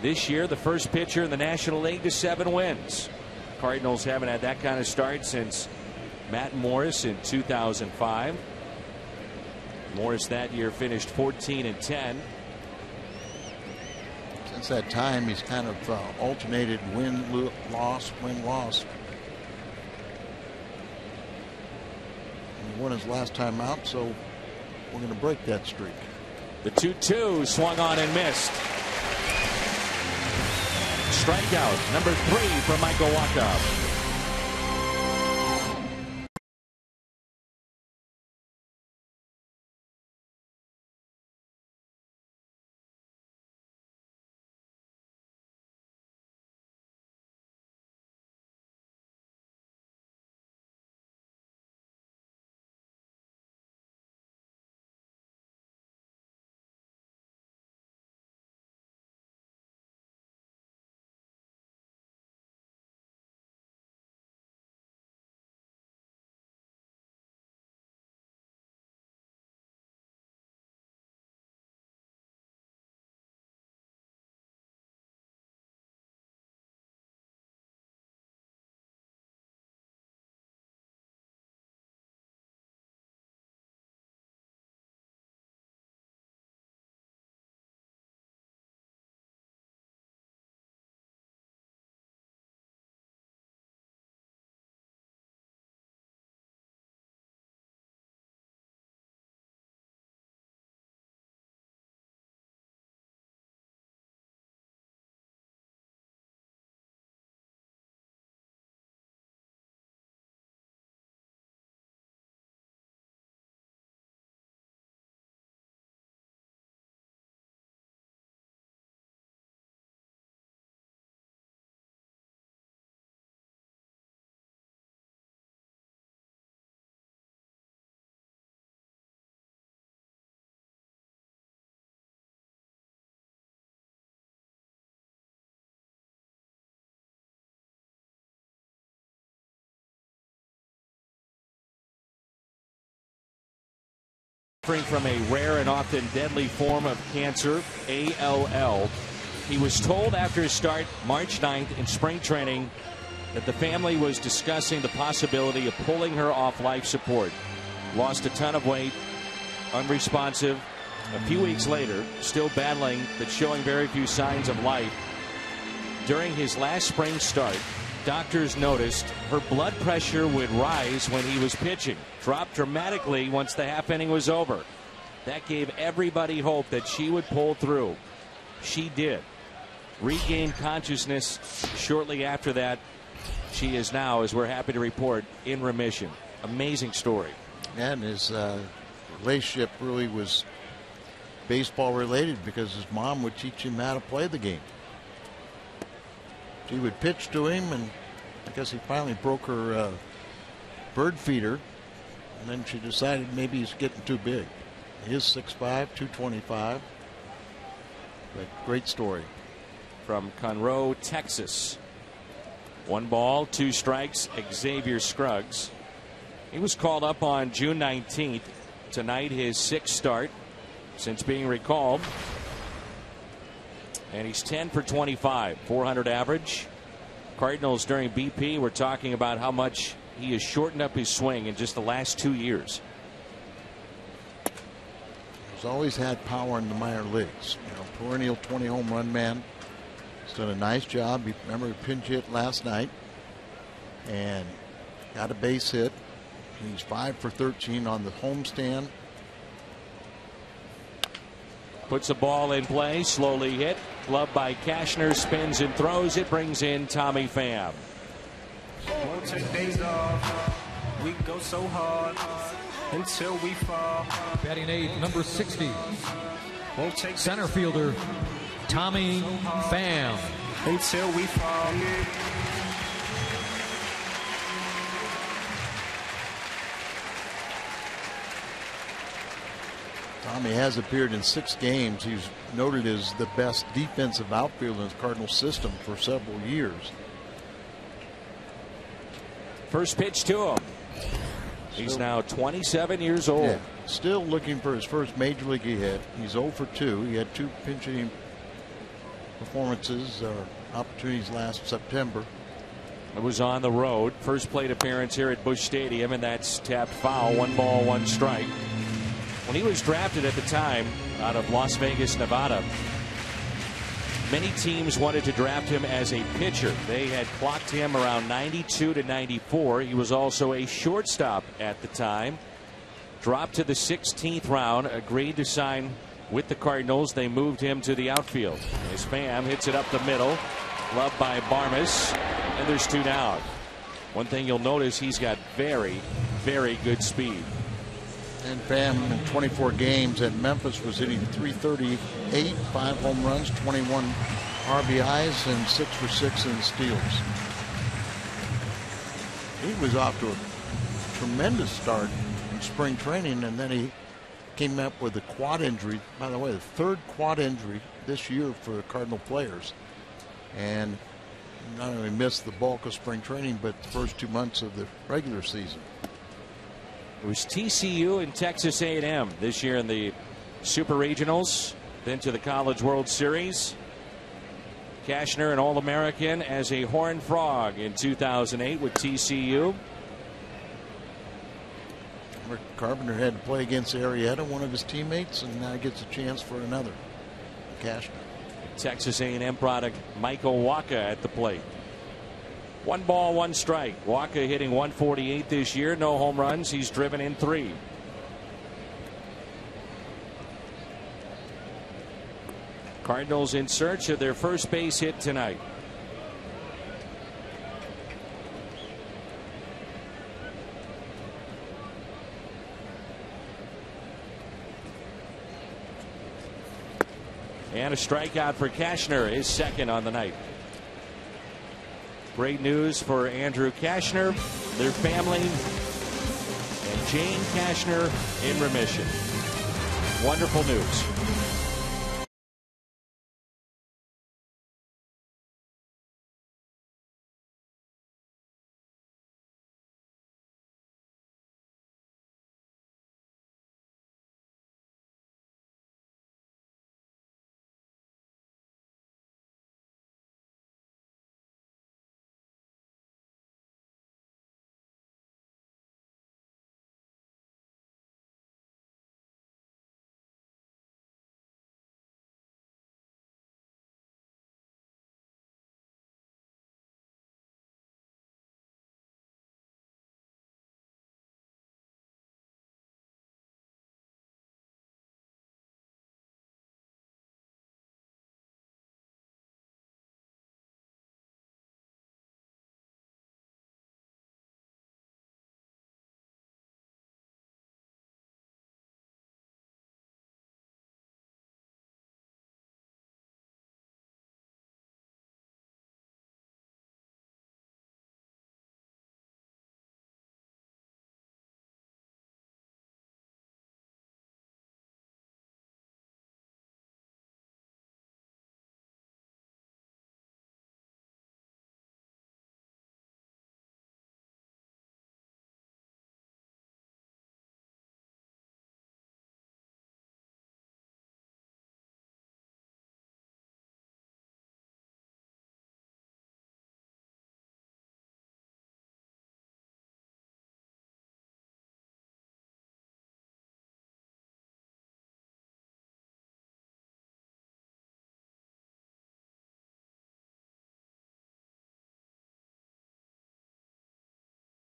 Speaker 5: This year, the first pitcher in the National League to 7 wins. Cardinals haven't had that kind of start since Matt Morris in 2005. Morris that year finished 14-10.
Speaker 3: Since that time, he's kind of alternated win-loss, win-loss. He won his last time out, so we're going to break that streak.
Speaker 5: The 2-2 swung on and missed. Strikeout number 3 for Michael Wacha. Suffering from a rare and often deadly form of cancer, ALL. He was told after his start March 9th in spring training that the family was discussing the possibility of pulling her off life support. Lost a ton of weight, unresponsive. A few weeks later, still battling but showing very few signs of life. During his last spring start, doctors noticed her blood pressure would rise when he was pitching, dropped dramatically once the half inning was over. That gave everybody hope that she would pull through. She did. Regained consciousness shortly after that. She is now, as we're happy to report, in remission. Amazing story.
Speaker 3: And his relationship really was baseball related because his mom would teach him how to play the game. She would pitch to him, and I guess he finally broke her bird feeder, and then she decided maybe he's getting too big. He is 6'5", 225. But great story.
Speaker 5: From Conroe, Texas. 1 ball, 2 strikes, Xavier Scruggs. He was called up on June 19th. Tonight, his 6th start since being recalled. And he's 10 for 25, 400 average. Cardinals during BP were talking about how much he has shortened up his swing in just the last 2 years.
Speaker 3: He's always had power in the minor leagues. You know, perennial 20 home run man. He's done a nice job. Remember, he pinch hit last night and got a base hit. He's 5 for 13 on the homestand.
Speaker 5: Puts the ball in play, slowly hit. Glove by Cashner, spins and throws. It brings in Tommy Pham.
Speaker 6: Won't take days off. We go so hard until we fall.
Speaker 7: Batting 8, number 60.
Speaker 6: Won't take
Speaker 7: Center fielder Tommy Pham.
Speaker 6: until we fall.
Speaker 3: Tommy has appeared in 6 games. He's noted as the best defensive outfielder in the Cardinals system for several years.
Speaker 5: First pitch to him. He's now 27 years old.
Speaker 3: Yeah, still looking for his first major league hit. He's 0 for 2. He had 2 pinch hitting performances or opportunities last September.
Speaker 5: It was on the road. First plate appearance here at Busch Stadium, and that's tapped foul. 1 ball, 1 strike. When he was drafted at the time out of Las Vegas, Nevada, many teams wanted to draft him as a pitcher. They had clocked him around 92 to 94. He was also a shortstop at the time. Dropped to the 16th round, agreed to sign with the Cardinals. They moved him to the outfield. As Pham hits it up the middle, gloved by Barmes, and there's 2 down. One thing you'll notice, he's got very, very good speed.
Speaker 3: And Pham in 24 games at Memphis was hitting .338, 5 home runs, 21 RBIs, and 6 for 6 in steals. He was off to a tremendous start in spring training, and then he came up with a quad injury. By the way, the 3rd quad injury this year for Cardinal players, and not only missed the bulk of spring training, but the first 2 months of the regular season.
Speaker 5: It was TCU and Texas A&M this year in the Super Regionals, then to the College World Series. Cashner, an All-American as a Horned Frog in 2008 with TCU.
Speaker 3: Rick Carpenter had to play against Arrieta, one of his teammates, and now gets a chance for another. Cashner.
Speaker 5: Texas A&M product Michael Waka at the plate. 1 ball, 1 strike. Waka hitting .148 this year. No home runs. He's driven in 3. Cardinals in search of their first base hit tonight. And a strikeout for Cashner, his 2nd on the night. Great news for Andrew Cashner, their family, and Jane Cashner in remission. Wonderful news.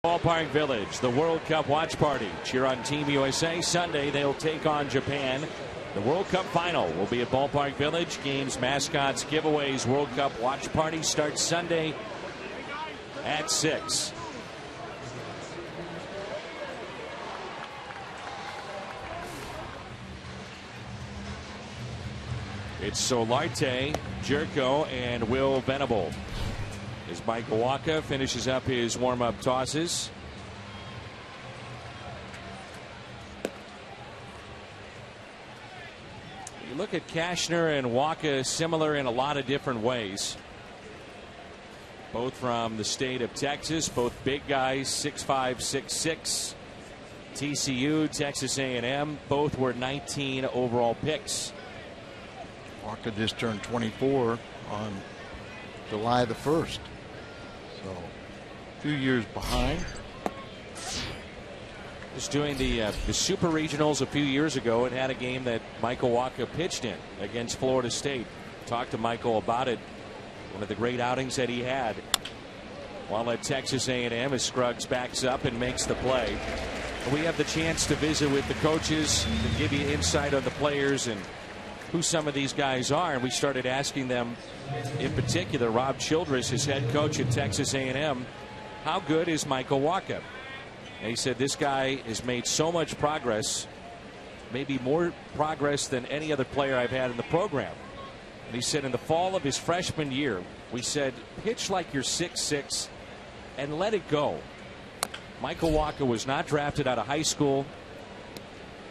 Speaker 5: Ballpark Village, the World Cup watch party. Cheer on Team USA. Sunday, they'll take on Japan. The World Cup final will be at Ballpark Village. Games, mascots, giveaways, World Cup watch party starts Sunday at 6. It's Solarte, Jerko, and Will Venable. As Mike Milwaukee finishes up his warm-up tosses. You look at Cashner and Waka, similar in a lot of different ways. Both from the state of Texas, both big guys, 6'5", 6'6". TCU, Texas A&M, both were 19 overall picks.
Speaker 3: Waka just turned 24 on July the 1st. So a few years behind.
Speaker 5: Was doing the Super Regionals a few years ago and had a game that Michael Waka pitched in against Florida State. Talked to Michael about it. One of the great outings that he had. While at Texas A&M, as Scruggs backs up and makes the play. We have the chance to visit with the coaches and give you insight on the players and who some of these guys are. And we started asking them, in particular, Rob Childress, his head coach at Texas A&M, how good is Michael Waka? And he said this guy has made so much progress, maybe more progress than any other player I've had in the program. And he said in the fall of his freshman year, we said, pitch like you're 6'6" and let it go. Michael Waka was not drafted out of high school,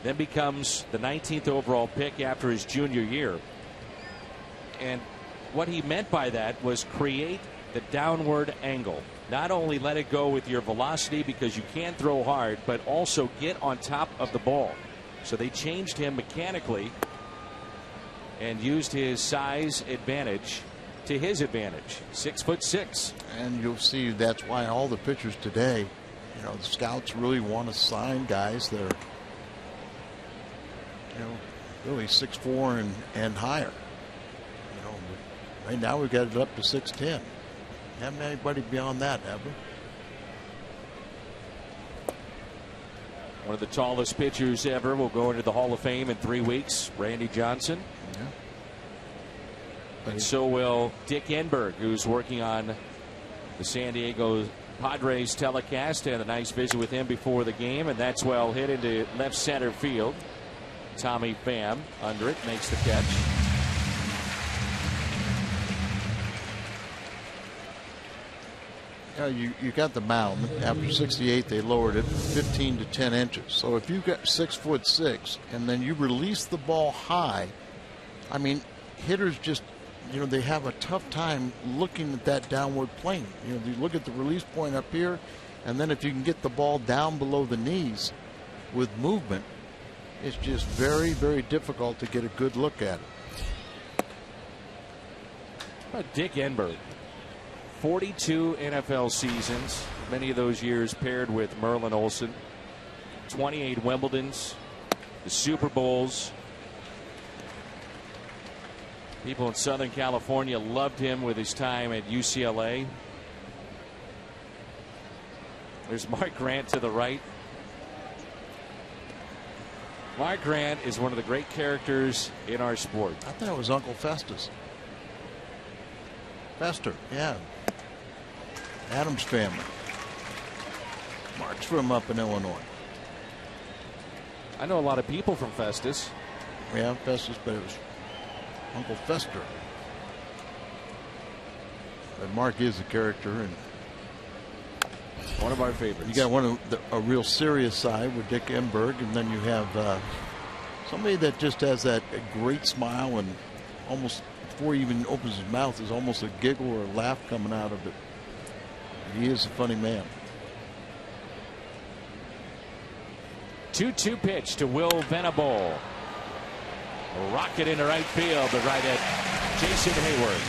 Speaker 5: then becomes the 19th overall pick after his junior year. And what he meant by that was create the downward angle. Not only let it go with your velocity because you can throw hard, but also get on top of the ball. So they changed him mechanically and used his size advantage to his advantage. 6'6".
Speaker 3: And you'll see that's why all the pitchers today, you know, the scouts really want to sign guys that are, you know, really 6'4" and higher. You know, but right now we've got it up to 6'10". Haven't anybody beyond that, have we?
Speaker 5: One of the tallest pitchers ever will go into the Hall of Fame in 3 weeks, Randy Johnson.
Speaker 3: Yeah.
Speaker 5: And so will Dick Enberg, who's working on the San Diego Padres telecast. And a nice visit with him before the game, and that's well hit into left center field. Tommy Pham under it, makes the catch.
Speaker 3: You got the mound. After 68, they lowered it 15 to 10 inches. So if you've got 6'6" and then you release the ball high, I mean, hitters just, you know, they have a tough time looking at that downward plane. You know, you look at the release point up here, and then if you can get the ball down below the knees with movement, it's just very, very difficult to get a good look at it.
Speaker 5: How about Dick Enberg? 42 NFL seasons, many of those years paired with Merlin Olsen. 28 Wimbledons, the Super Bowls. People in Southern California loved him with his time at UCLA. There's Mark Grant to the right. Mark Grant is one of the great characters in our sport.
Speaker 3: I thought it was Uncle Festus. Fester, yeah. Adams family. Mark's from up in Illinois.
Speaker 5: I know a lot of people from Festus.
Speaker 3: Yeah, Festus, but it was Uncle Fester. But Mark is a character, and
Speaker 5: one of our favorites.
Speaker 3: You got one of a real serious side with Dick Enberg, and then you have somebody that just has that great smile, and almost before he even opens his mouth, there's almost a giggle or a laugh coming out of it. He is a funny man.
Speaker 5: 2-2 pitch to Will Venable. A rocket into right field, but right at Jason Hayward.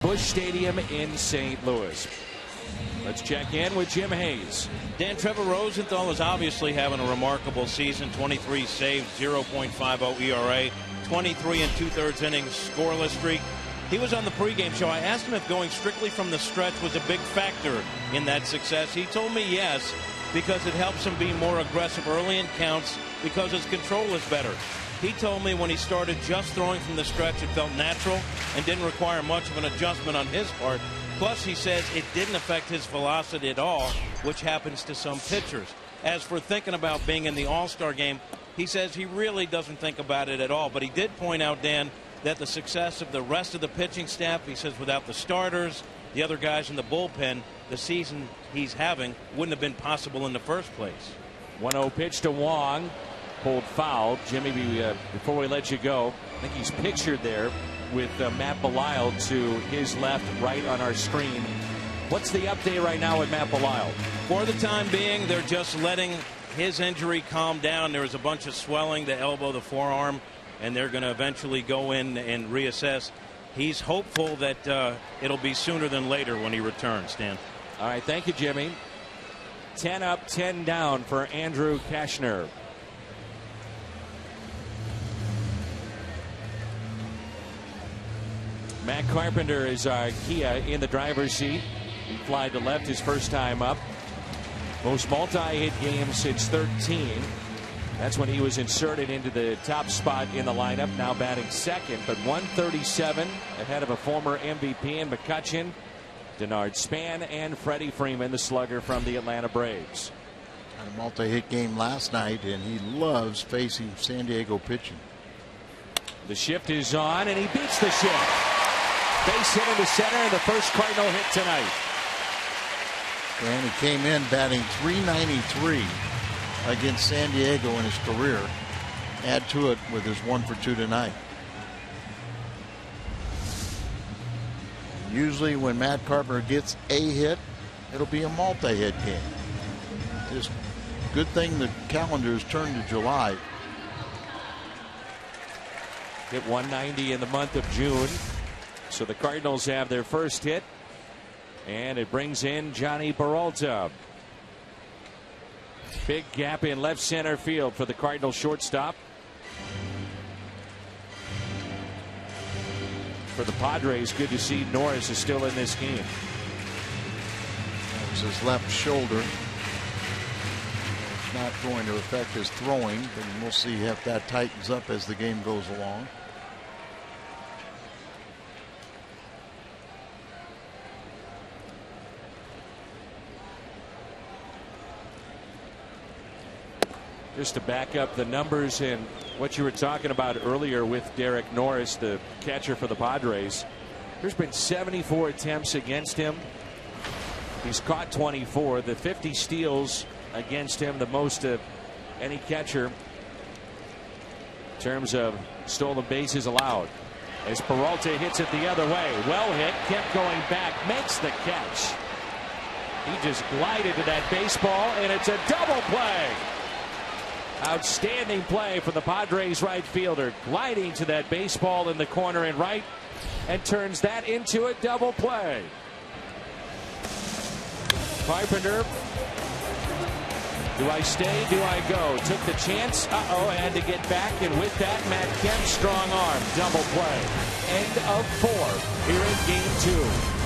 Speaker 5: Busch Stadium in St. Louis. Let's check in with Jim Hayes.
Speaker 4: Dan, Trevor Rosenthal is obviously having a remarkable season. 23 saves, 0.50 ERA, 23 and 2/3 innings scoreless streak. He was on the pregame show. I asked him if going strictly from the stretch was a big factor in that success. He told me yes, because it helps him be more aggressive early in counts because his control is better. He told me when he started just throwing from the stretch, it felt natural and didn't require much of an adjustment on his part. Plus, he says it didn't affect his velocity at all, which happens to some pitchers. As for thinking about being in the All-Star game, he says he really doesn't think about it at all. But he did point out, Dan, that the success of the rest of the pitching staff, he says without the starters, the other guys in the bullpen, the season he's having wouldn't have been possible in the first place.
Speaker 5: 1-0 pitch to Wong. Pulled foul. Jimmy, before we let you go, I think he's pictured there with Matt Belisle to his left, right on our screen. What's the update right now with Matt Belisle?
Speaker 4: For the time being, they're just letting his injury calm down. There was a bunch of swelling, the elbow, the forearm, and they're going to eventually go in and reassess. He's hopeful that it'll be sooner than later when he returns, Dan.
Speaker 5: All right, thank you, Jimmy. 10 up, 10 down for Andrew Kashner. Matt Carpenter is our Kia in the driver's seat. He fly to left his first time up. Most multi-hit games since 13. That's when he was inserted into the top spot in the lineup. Now batting second, but 137 ahead of a former MVP in McCutchen, Denard Span, and Freddie Freeman, the slugger from the Atlanta Braves.
Speaker 3: Had a multi-hit game last night, and he loves facing San Diego pitching.
Speaker 5: The shift is on, and he beats the shift. Base hit into center, and the first Cardinal hit tonight.
Speaker 3: And he came in batting .393 against San Diego in his career. Add to it with his 1 for 2 tonight. Usually when Matt Carpenter gets a hit, it'll be a multi-hit game. Just good thing the calendar's turned to July.
Speaker 5: Hit 190 in the month of June. So the Cardinals have their first hit, and it brings in Johnny Peralta. Big gap in left center field for the Cardinals shortstop. For the Padres, good to see Norris is still in this game.
Speaker 3: That was his left shoulder. It's not going to affect his throwing, but we'll see if that tightens up as the game goes along.
Speaker 5: Just to back up the numbers and what you were talking about earlier with Derek Norris, the catcher for the Padres. There's been 74 attempts against him. He's caught 24. The 50 steals against him, the most of any catcher in terms of stolen bases allowed. As Peralta hits it the other way. Well hit, kept going back, makes the catch. He just glided to that baseball, and it's a double play. Outstanding play for the Padres right fielder, gliding to that baseball in the corner and right, and turns that into a double play. Carpenter, do I stay, do I go? Took the chance, had to get back, and with that, Matt Kemp, strong arm, double play. End of 4 here in Game 2.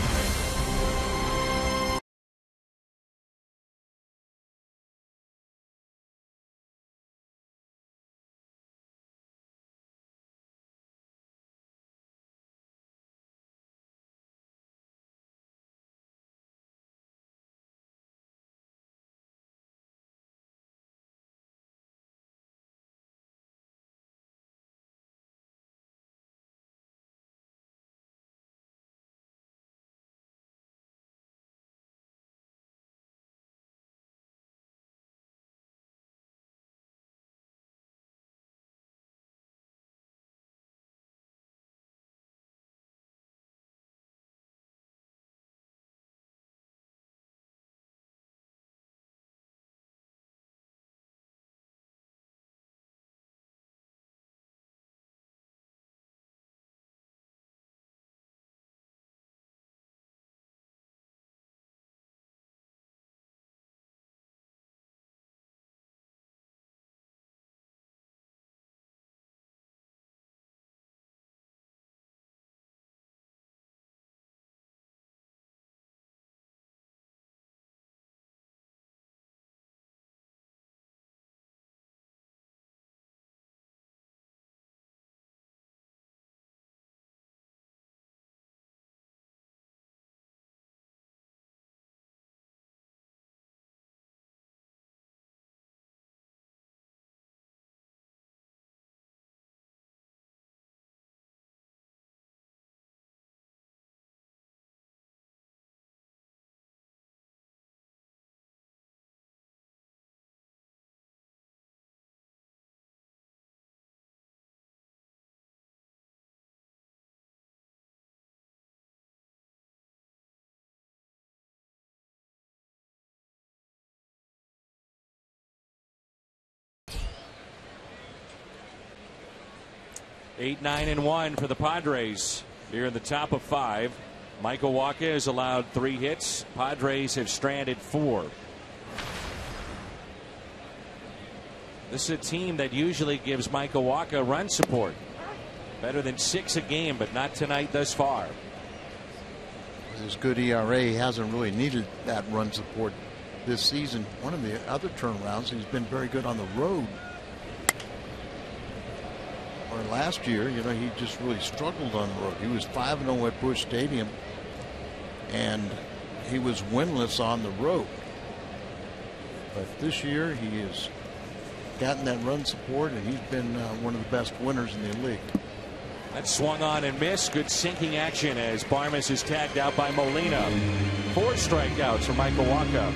Speaker 5: 8-9-1 for the Padres here in the top of 5. Michael Wacha has allowed 3 hits. Padres have stranded 4. This is a team that usually gives Michael Wacha run support. Better than 6 a game, but not tonight thus far.
Speaker 3: With his good ERA, he hasn't really needed that run support this season. One of the other turnarounds, he's been very good on the road. Or last year, he just really struggled on the road. He was 5-0 at Busch Stadium, and he was winless on the road. But this year, he has gotten that run support, and he's been one of the best winners in the league.
Speaker 5: That swung on and missed. Good sinking action as Barmes is tagged out by Molina. 4 strikeouts for Michael Wacha.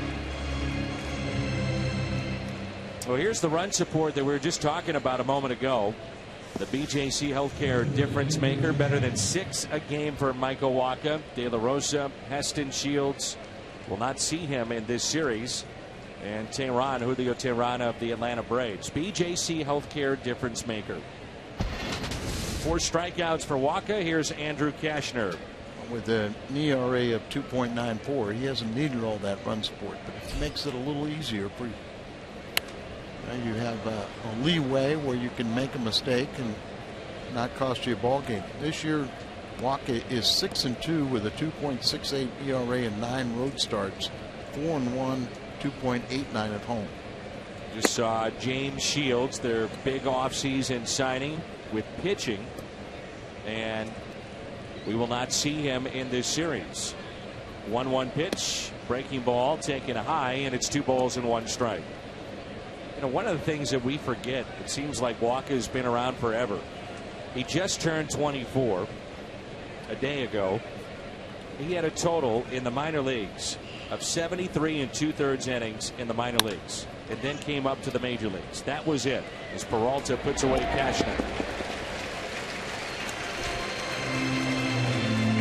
Speaker 5: Well, here's the run support that we were just talking about a moment ago. The BJC Healthcare difference maker, better than 6 a game for Michael Wacha. De La Rosa, Heston, Shields will not see him in this series. And Julio Tehran of the Atlanta Braves. BJC Healthcare difference maker. 4 strikeouts for Wacha. Here's Andrew Kashner.
Speaker 3: With an ERA of 2.94, he hasn't needed all that run support, but it makes it a little easier for you. You have a leeway where you can make a mistake and not cost you a ball game. This year, Wacha is 6-2 with a 2.68 ERA and 9 road starts. 4-1, 2.89 at home.
Speaker 5: Just saw James Shields, their big offseason signing, with pitching, and we will not see him in this series. 1-1 pitch, breaking ball, taken high, and it's 2 balls and 1 strike. One of the things that we forget, it seems like Wacha has been around forever. He just turned 24 a day ago. He had a total in the minor leagues of 73 2/3 innings in the minor leagues, and then came up to the major leagues. That was it, as Peralta puts away Kashner.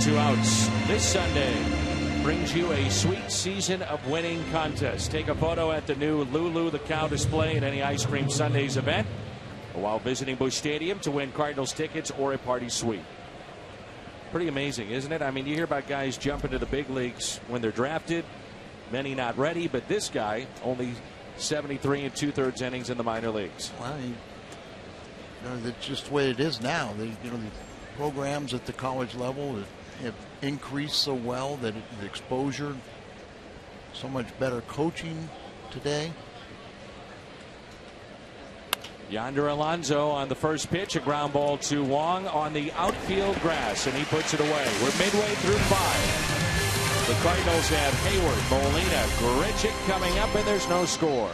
Speaker 5: 2 outs this Sunday brings you a sweet season of winning contests. Take a photo at the new Lulu the Cow display at any Ice Cream Sundays event, while visiting Busch Stadium to win Cardinals tickets or a party suite. Pretty amazing, isn't it? I mean, you hear about guys jumping to the big leagues when they're drafted, many not ready, but this guy only 73 2/3 innings in the minor leagues.
Speaker 3: Well, that's just the way it is now. The programs at the college level have increased so well that the exposure, so much better coaching today.
Speaker 5: Yonder Alonso on the first pitch, a ground ball to Wong on the outfield grass, and he puts it away. We're midway through 5. The Cardinals have Hayward, Molina, Grichuk coming up, and there's no score.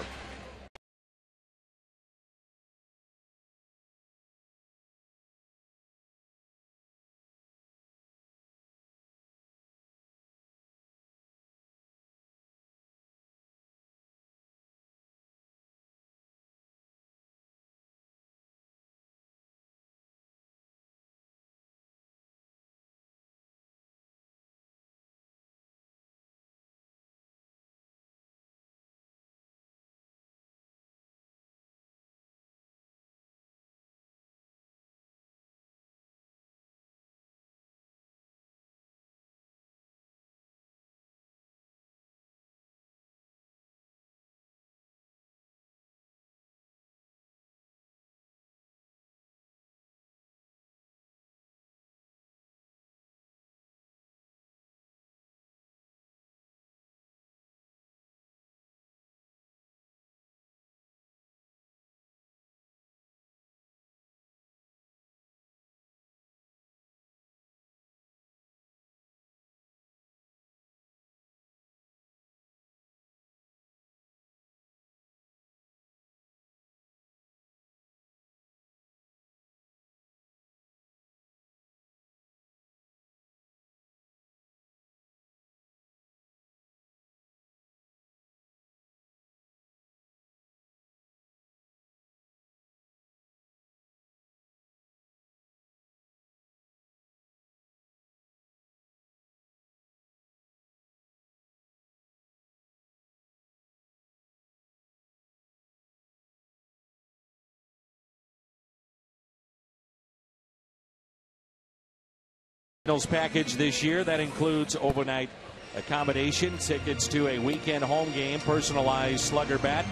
Speaker 5: Cardinals package this year that includes overnight accommodation, tickets to a weekend home game, personalized slugger bat,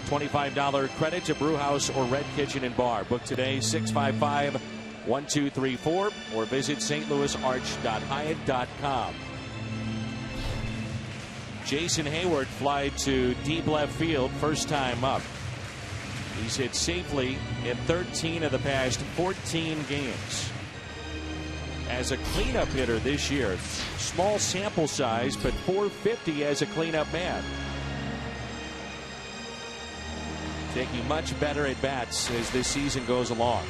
Speaker 5: $25 credit to Brewhouse or Red Kitchen and Bar. Book today 655-1234 or visit stlouisarch.hyatt.com. Jason Hayward flied to deep left field first time up. He's hit safely in 13 of the past 14 games. As a cleanup hitter this year, small sample size, but .450 as a cleanup man. Taking much better at bats as this season goes along.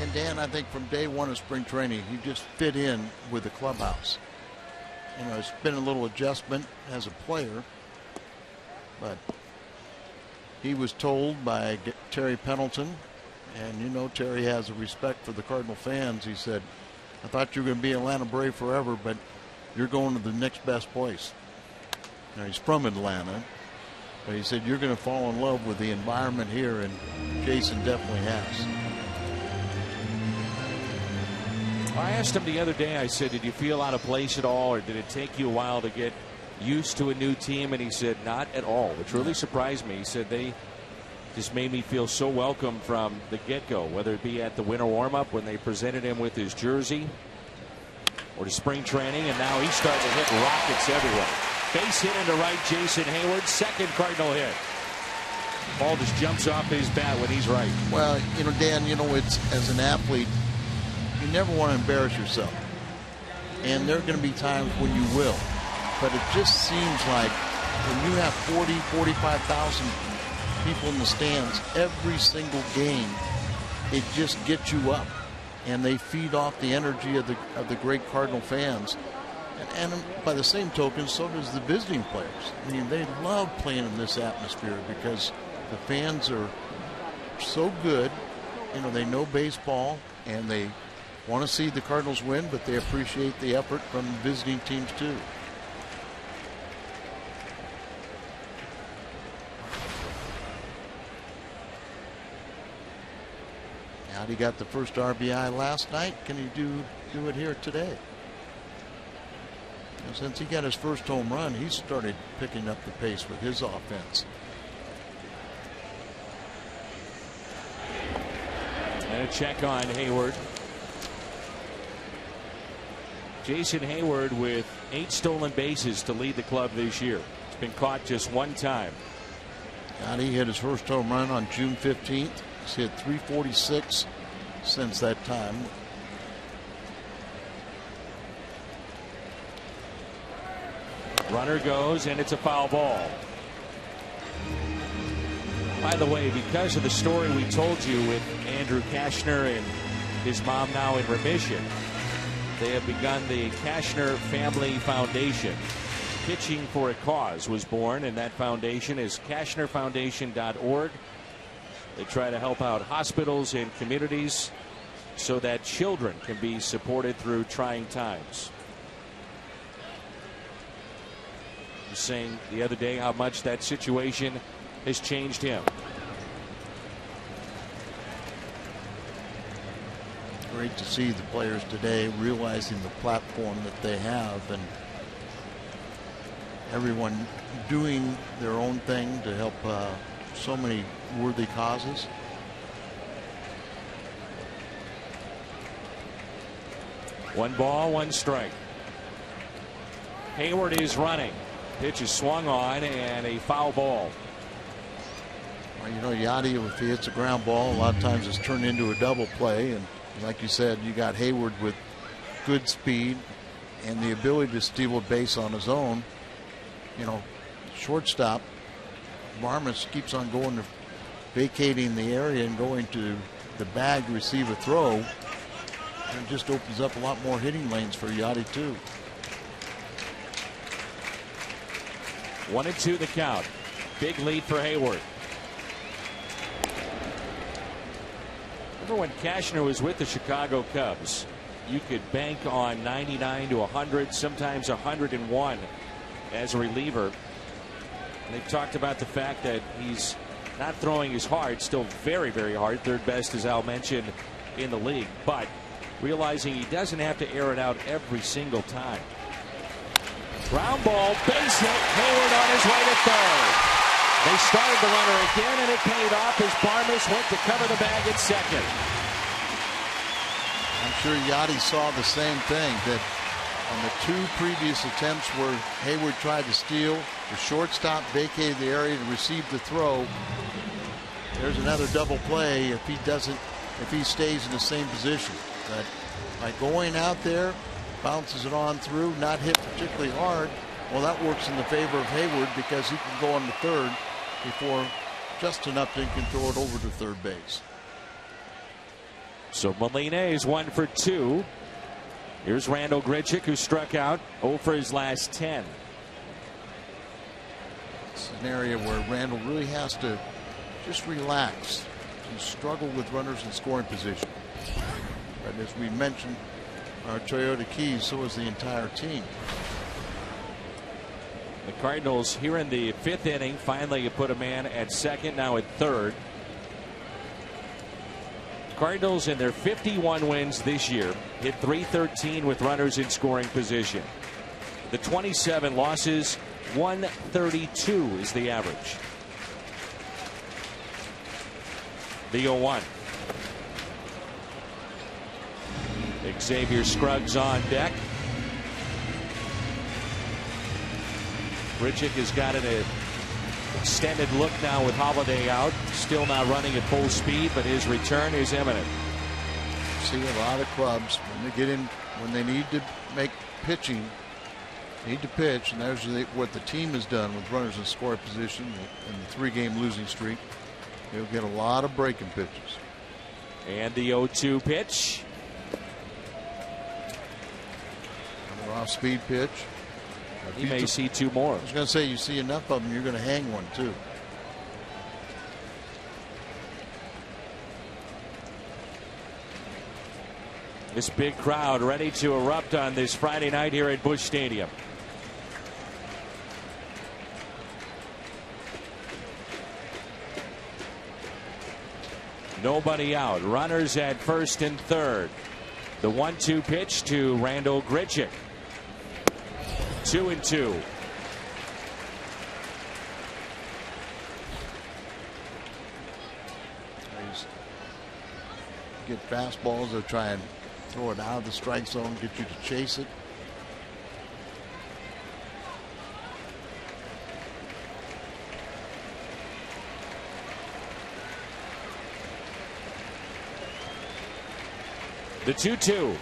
Speaker 3: And Dan, I think from day one of spring training, he just fit in with the clubhouse. You know, it's been a little adjustment as a player, but he was told by Terry Pendleton, and you know Terry has a respect for the Cardinal fans. He said, I thought you were going to be Atlanta Brave forever, but you're going to the next best place. Now, he's from Atlanta, but he said you're going to fall in love with the environment here, and Jason definitely has.
Speaker 5: I asked him the other day, I said, did you feel out of place at all, or did it take you a while to get used to a new team? And he said, not at all, which really surprised me. He said they just made me feel so welcome from the get-go, whether it be at the winter warm-up when they presented him with his jersey or to spring training, and now he's starting to hit rockets everywhere. Base hit into right, Jason Hayward, second Cardinal hit. Ball just jumps off his bat when he's right.
Speaker 3: Well, you know, Dan, you know, it's as an athlete, you never want to embarrass yourself. And there are going to be times when you will. But it just seems like when you have 40, 45,000 people in the stands every single game, it just gets you up. And they feed off the energy of the great Cardinal fans. And by the same token, so does the visiting players. I mean, they love playing in this atmosphere because the fans are so good. You know, they know baseball and they want to see the Cardinals win, but they appreciate the effort from visiting teams too. He got the first RBI last night. Can he do it here today? And since he got his first home run, he started picking up the pace with his offense.
Speaker 5: And a check on Hayward. Jason Hayward with 8 stolen bases to lead the club this year. It's been caught just one time.
Speaker 3: And he hit his first home run on June 15th. He's hit .346 since that time.
Speaker 5: Runner goes, and it's a foul ball. By the way, because of the story we told you with Andrew Kashner and his mom now in remission, they have begun the Kashner Family Foundation. Pitching for a Cause was born, and that foundation is KashnerFoundation.org. They try to help out hospitals and communities so that children can be supported through trying times. I was saying the other day how much that situation has changed him.
Speaker 3: Great to see the players today realizing the platform that they have, and everyone doing their own thing to help so many worthy causes.
Speaker 5: One ball, one strike. Hayward is running. Pitch is swung on, and a foul ball.
Speaker 3: Well, you know, Yachty, if he hits a ground ball, a lot of times it's turned into a double play. And like you said, you got Hayward with good speed and the ability to steal a base on his own. You know, shortstop Marmos keeps on going to vacating the area and going to the bag to receive a throw. And it just opens up a lot more hitting lanes for Yachty too.
Speaker 5: 1-2 the count. Big lead for Hayward. Remember when Kashner was with the Chicago Cubs, you could bank on 99 to 100, sometimes 101 as a reliever. And they've talked about the fact that he's not throwing as hard, still very, very hard. Third best, as Al mentioned, in the league. But realizing he doesn't have to air it out every single time. Ground ball, base hit, Hayward on his way to third. They started the runner again, and it paid off as Barmes went to cover the bag at second.
Speaker 3: I'm sure Yachty saw the same thing, that on the two previous attempts where Hayward tried to steal, the shortstop vacated the area to receive the throw. There's another double play if he stays in the same position. But by going out there, bounces it on through, not hit particularly hard, well, that works in the favor of Hayward because he can go on the third before Justin Upton can throw it over to third base.
Speaker 5: So Molina is 1 for 2. Here's Randal Grichuk, who struck out 0 for his last 10.
Speaker 3: It's an area where Randal really has to just relax and struggle with runners in scoring position. But as we mentioned, our Toyota Keys, so is the entire team.
Speaker 5: The Cardinals here in the 5th inning finally put a man at second, now at third. Cardinals in their 51 wins this year hit .313 with runners in scoring position. The 27 losses, 132 is the average. The 0-1. Xavier Scruggs on deck. Grichuk has got an extended look now with Holiday out. Still not running at full speed, but his return is imminent.
Speaker 3: See a lot of clubs when they get in, when they need to make pitching, need to pitch, and that's what the team has done with runners in scoring position in the 3-game losing streak. They'll get a lot of breaking pitches.
Speaker 5: And the 0-2 pitch.
Speaker 3: An off-speed pitch.
Speaker 5: He may see 2 more.
Speaker 3: I was going to say, you see enough of them, you're going to hang one too.
Speaker 5: This big crowd ready to erupt on this Friday night here at Busch Stadium. Nobody out. Runners at first and third. The 1-2 pitch to Randal Grichuk. 2-2.
Speaker 3: Get fastballs, they'll try and throw it out of the strike zone, get you to chase it.
Speaker 5: The 2-2.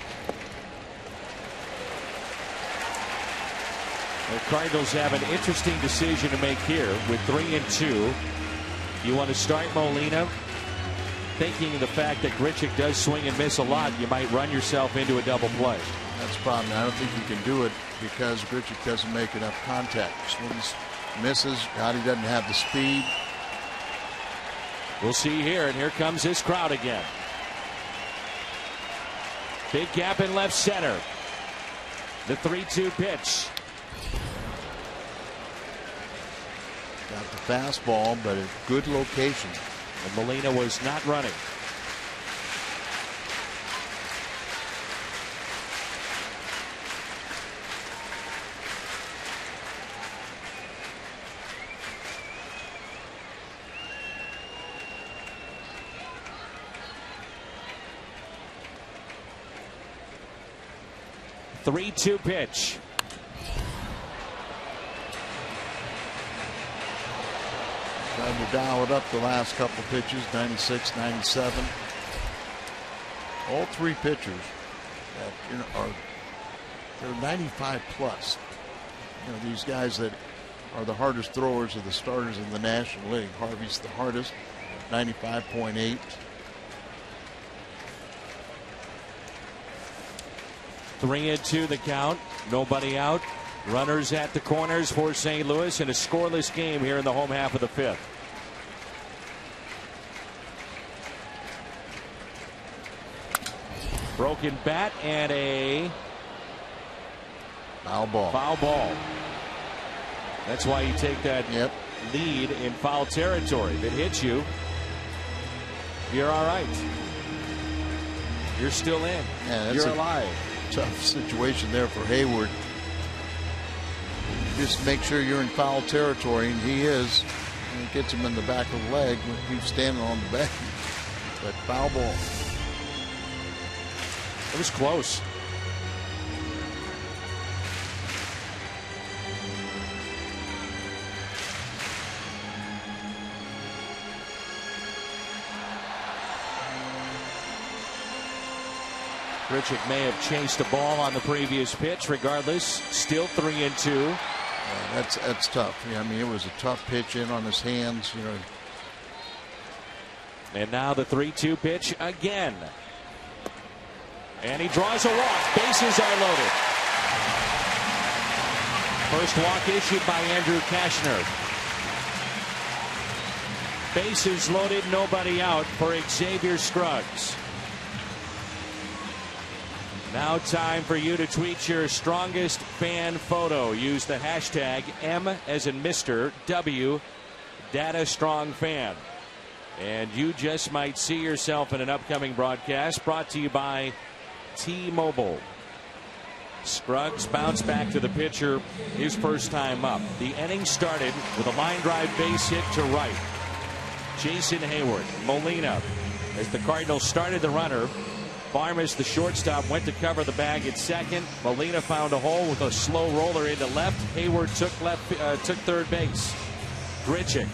Speaker 5: The Cardinals have an interesting decision to make here with 3-2. You want to start Molina, thinking of the fact that Grichuk does swing and miss a lot. You might run yourself into a double play.
Speaker 3: That's the problem. I don't think you can do it because Grichuk doesn't make enough contact. Swings, misses. Gotti doesn't have the speed.
Speaker 5: We'll see here, and here comes this crowd again. Big gap in left center. The 3-2 pitch.
Speaker 3: Got the fastball, but a good location.
Speaker 5: And Molina was not running. The 3-2 pitch.
Speaker 3: Tried to dial it up the last couple of pitches, 96, 97. All 3 pitchers that they're 95 plus. These guys that are the hardest throwers of the starters in the National League. Harvey's the hardest, 95.8.
Speaker 5: 3-2 the count. Nobody out. Runners at the corners for St. Louis in a scoreless game here in the home half of the 5th. Broken bat and a
Speaker 3: foul ball.
Speaker 5: Foul ball. That's why you take that lead in foul territory. That hits you, you're all right. You're still in.
Speaker 3: Yeah,
Speaker 5: You're alive.
Speaker 3: Tough situation there for Hayward. Just make sure you're in foul territory, and he is. And it gets him in the back of the leg when he's standing on the back. But foul ball.
Speaker 5: It was close. Grichuk may have chased a ball on the previous pitch. Regardless, still 3-2.
Speaker 3: That's tough. Yeah, I mean, it was a tough pitch in on his hands. You know.
Speaker 5: And now the 3-2 pitch again. And he draws a walk. Bases are loaded. First walk issued by Andrew Kashner. Bases loaded, nobody out for Xavier Scruggs. Now time for you to tweet your strongest fan photo. Use the hashtag M as in Mr. W Data Strong Fan. And you just might see yourself in an upcoming broadcast brought to you by T-Mobile. Scruggs bounced back to the pitcher his first time up. The inning started with a line drive base hit to right. Jason Hayward, Molina, as the Cardinals started the runner. Farmas, the shortstop, went to cover the bag at second. Molina found a hole with a slow roller into left. Hayward took third base. Grichuk,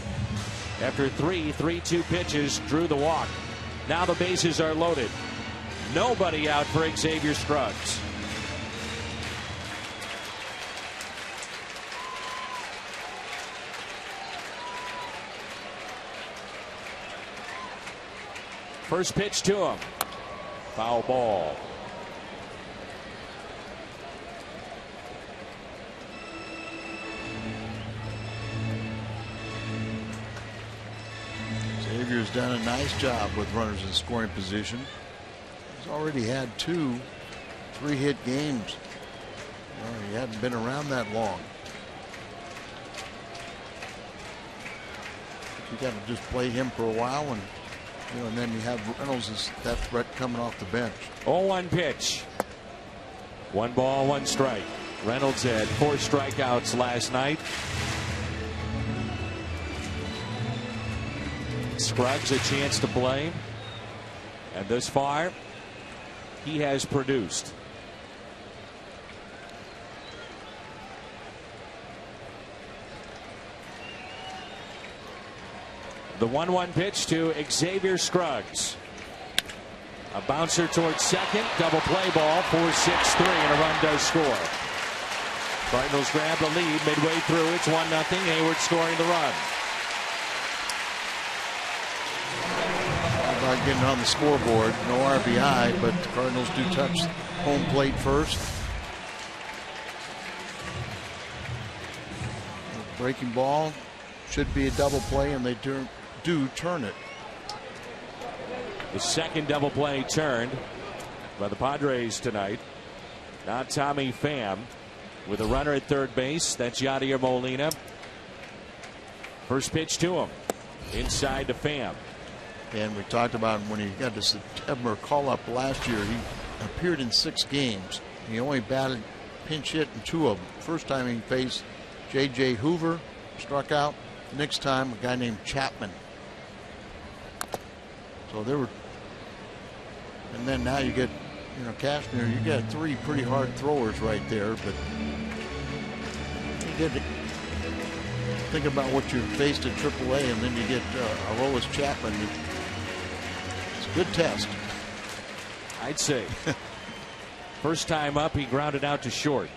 Speaker 5: after 3-2 pitches, drew the walk. Now the bases are loaded. Nobody out for Xavier Scruggs. First pitch to him. Foul ball.
Speaker 3: Xavier's done a nice job with runners in scoring position. He's already had 2 3-hit games. Well, he hadn't been around that long. You got to just play him for a while, and and then you have Reynolds as that threat coming off the bench.
Speaker 5: 0-1 pitch. 1 ball, 1 strike. Reynolds had 4 strikeouts last night. Scruggs a chance to play. And thus far, he has produced. The 1-1 pitch to Xavier Scruggs. A bouncer towards second. Double play ball. 4-6-3, and a run does score. Cardinals grab the lead midway through. It's 1-0. Hayward scoring the run.
Speaker 3: Not getting on the scoreboard. No RBI, but the Cardinals do touch home plate first. Breaking ball should be a double play, and they do turn it.
Speaker 5: The second double play turned by the Padres tonight. Now Tommy Pham with a runner at third base. That's Yadier Molina. First pitch to him. Inside to Pham.
Speaker 3: And we talked about when he got the September call-up last year, he appeared in 6 games. He only batted pinch hit in 2 of them. First time he faced J.J. Hoover, struck out. Next time, a guy named Chapman. So there were, and then now you get, Cashmere. You got 3 pretty hard throwers right there, but you get to think about what you faced at AAA, and then you get Aroldis Chapman. It's a good test,
Speaker 5: I'd say. First time up, he grounded out to short.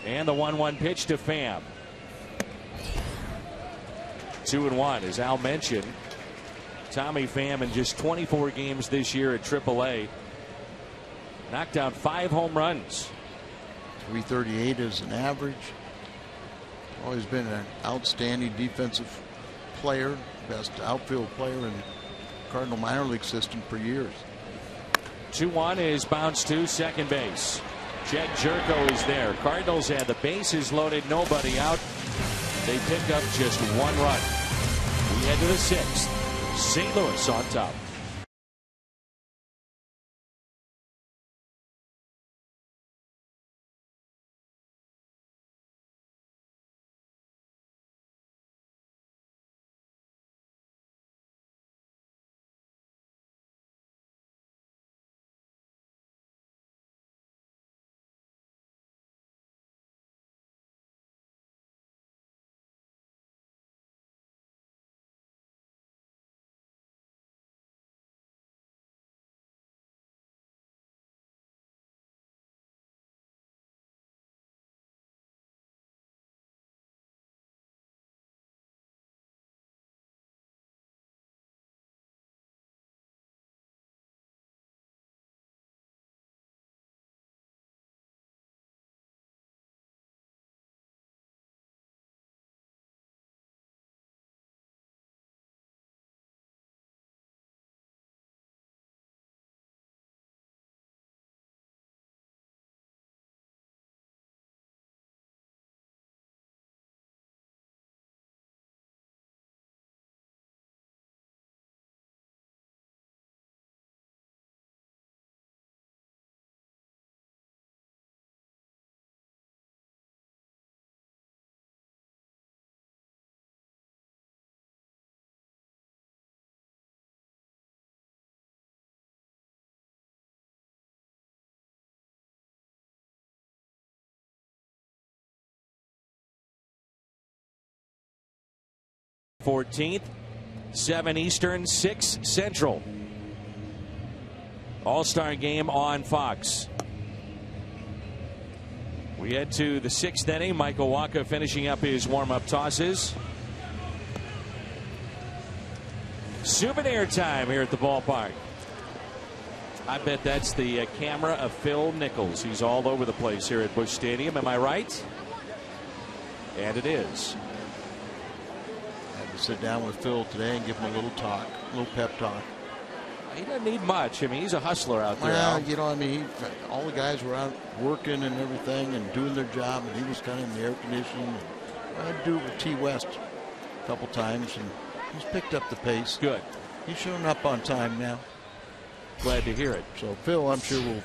Speaker 5: And the 1-1 pitch to Pham. 2-1, as Al mentioned. Tommy Pham in just 24 games this year at AAA. Knocked down 5 home runs.
Speaker 3: 338 is an average. Always been an outstanding defensive player, best outfield player in the Cardinal minor league system for years.
Speaker 5: 2-1 is bounced to second base. Jed Jerko is there. Cardinals had the bases loaded, nobody out. They pick up just 1 run. We head to the 6th. St. Louis on top. .14th, 7 Eastern, 6 Central. All-Star game on Fox. We head to the 6th inning. Michael Wacha finishing up his warm-up tosses. Souvenir time here at the ballpark. I bet that's the camera of Phil Nichols. He's all over the place here at Busch Stadium. Am I right? And it is.
Speaker 3: Sit down with Phil today and give him a little talk, a little pep talk.
Speaker 5: He doesn't need much. I mean, he's a hustler out there.
Speaker 3: Well, you know, I mean, all the guys were out working and everything and doing their job, and he was kind of in the air conditioning. I had to do it with T West a couple times, and he's picked up the pace.
Speaker 5: Good.
Speaker 3: He's showing up on time now.
Speaker 5: Glad to hear it.
Speaker 3: So Phil, I'm sure will,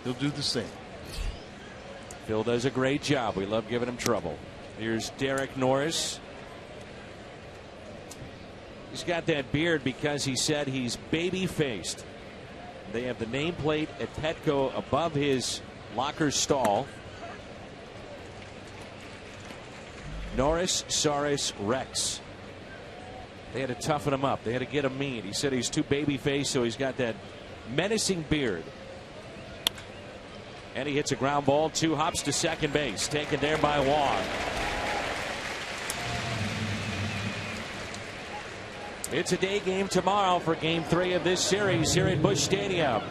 Speaker 3: he'll do the same.
Speaker 5: Phil does a great job. We love giving him trouble. Here's Derek Norris. He's got that beard because he said he's baby-faced. They have the nameplate at Petco above his locker stall. Norris Saris Rex. They had to toughen him up. They had to get him mean. He said he's too baby-faced, so he's got that menacing beard. And he hits a ground ball, 2 hops to second base, taken there by Wong. It's a day game tomorrow for Game 3 of this series here at Busch Stadium.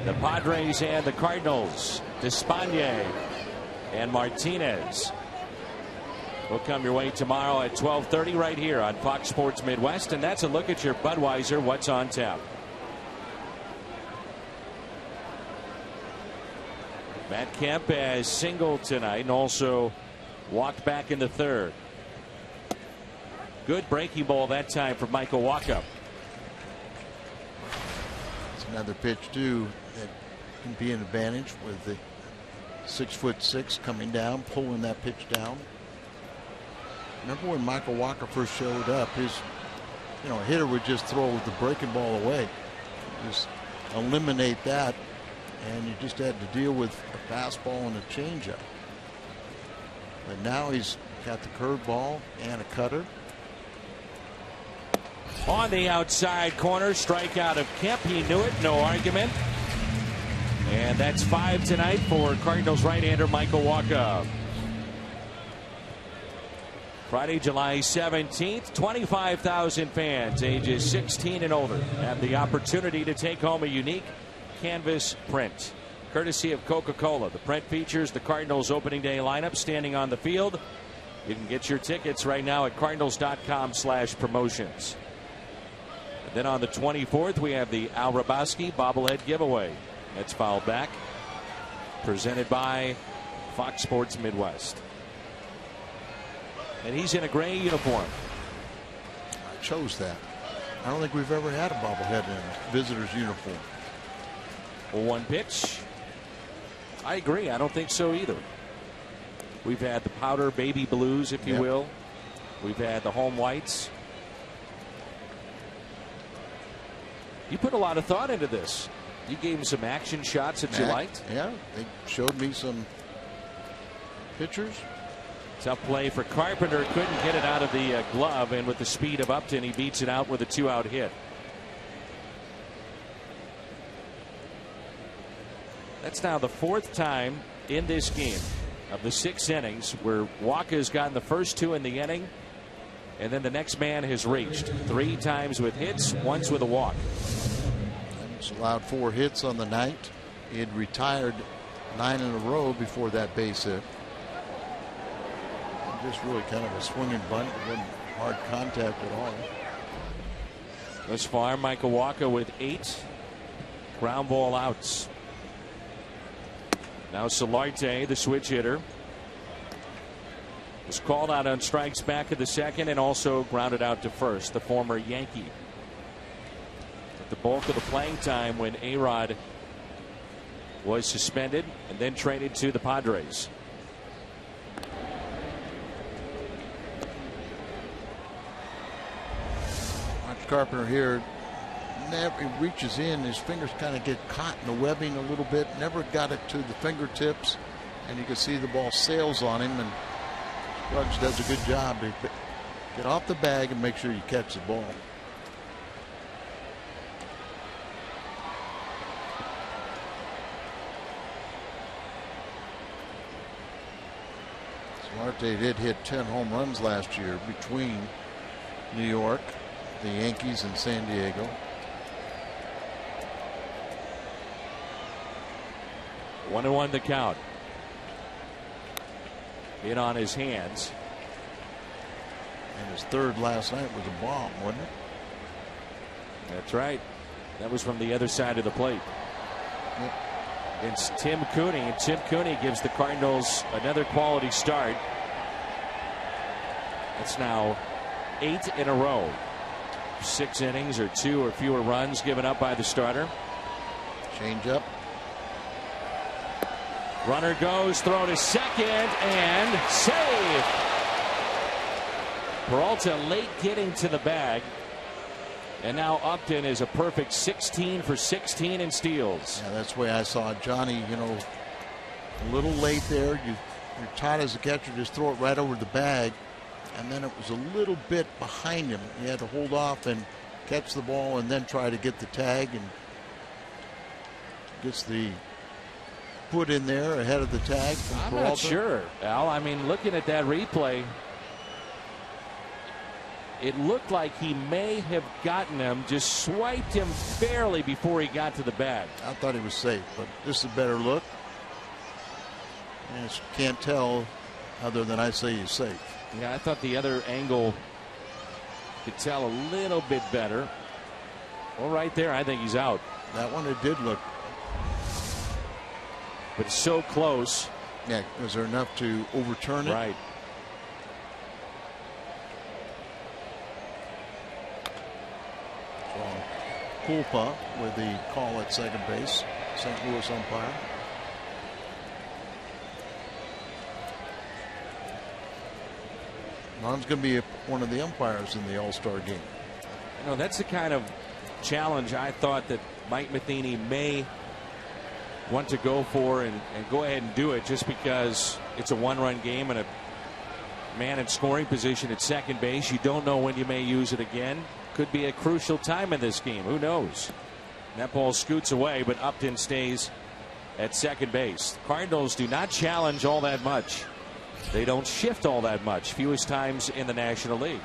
Speaker 5: The Padres and the Cardinals, Despaigne and Martinez, will come your way tomorrow at 12:30 right here on Fox Sports Midwest. And that's a look at your Budweiser What's on Tap. Matt Kemp has singled tonight and also walked back in the 3rd. Good breaking ball that time for Michael Wacha.
Speaker 3: It's another pitch too that can be an advantage with the 6'6" coming down, pulling that pitch down. Remember when Michael Wacha first showed up, his a hitter would just throw the breaking ball away, just eliminate that, and you just had to deal with a fastball and a changeup. But now he's got the curveball and a cutter.
Speaker 5: On the outside corner, strikeout of Kemp. He knew it, no argument. And that's 5 tonight for Cardinals right-hander Michael Wacha. Friday, July 17th, 25,000 fans ages 16 and older have the opportunity to take home a unique canvas print, courtesy of Coca-Cola. The print features the Cardinals opening day lineup standing on the field. You can get your tickets right now at cardinals.com/promotions. Then on the 24th, we have the Al Rabowski bobblehead giveaway. That's fouled back. Presented by Fox Sports Midwest. And he's in a gray uniform.
Speaker 3: chose that. I don't think we've ever had a bobblehead in a visitor's uniform.
Speaker 5: 1 pitch. I agree. I don't think so either. We've had the powder baby blues, if you will. We've had the home whites. You put a lot of thought into this. You gave him some action shots that you liked.
Speaker 3: Yeah, they showed me some pictures.
Speaker 5: Tough play for Carpenter. Couldn't get it out of the glove, and with the speed of Upton, he beats it out with a 2-out hit. That's now the 4th time in this game of the 6 innings where Walker has gotten the first 2 in the inning, and then the next man has reached 3 times with hits, once with a walk.
Speaker 3: He's allowed 4 hits on the night. He had retired 9 in a row before that base hit. Just really kind of a swinging bunt. It wasn't hard contact at all.
Speaker 5: Thus far, Michael Walker with 8 ground ball outs. Now Solarte, the switch hitter, was called out on strikes back in the 2nd and also grounded out to first, the former Yankee. But the bulk of the playing time when A-Rod was suspended and then traded to the Padres.
Speaker 3: Watch Carpenter here. Never reaches in, his fingers kind of get caught in the webbing a little bit, never got it to the fingertips, and you can see the ball sails on him, and Scruggs does a good job to get off the bag and make sure you catch the ball. Solarte did hit 10 home runs last year between New York, the Yankees, and San Diego.
Speaker 5: 1-1 the count. In on his hands.
Speaker 3: And his 3rd last night was a bomb, wasn't it?
Speaker 5: That's right. That was from the other side of the plate.
Speaker 3: Yep.
Speaker 5: It's Tim Cooney, and Tim Cooney gives the Cardinals another quality start. It's now 8 in a row. 6 innings or 2 or fewer runs given up by the starter.
Speaker 3: Change up.
Speaker 5: Runner goes, throw to second, and save. Peralta late getting to the bag. And now Upton is a perfect 16 for 16 in steals.
Speaker 3: Yeah, that's the way I saw it. Johnny, you know, a little late there. You're taught as a catcher, just throw it right over the bag. And then it was a little bit behind him. He had to hold off and catch the ball and then try to get the tag, and gets the foot in there ahead of the tag from
Speaker 5: I'm
Speaker 3: Peralta.
Speaker 5: not sure, Al. I mean, looking at that replay, it looked like he may have gotten him, just swiped him barely before he got to the bag.
Speaker 3: I thought he was safe, but this is a better look. And can't tell other than I say he's safe.
Speaker 5: Yeah, I thought the other angle could tell a little bit better. Well, right there, I think he's out.
Speaker 3: That one, it did look.
Speaker 5: But so close.
Speaker 3: Yeah, was there enough to overturn it?
Speaker 5: Right.
Speaker 3: So, Culpa with the call at second base, St. Louis umpire. Ron's going to be one of the umpires in the All-Star game.
Speaker 5: You know, that's the kind of challenge I thought that Mike Matheny may want to go for and go ahead and do it, just because it's a 1-run game and a man in scoring position at second base. You don't know when you may use it again. Could be a crucial time in this game. Who knows? That ball scoots away, but Upton stays at second base. Cardinals do not challenge all that much. They don't shift all that much, fewest times in the National League.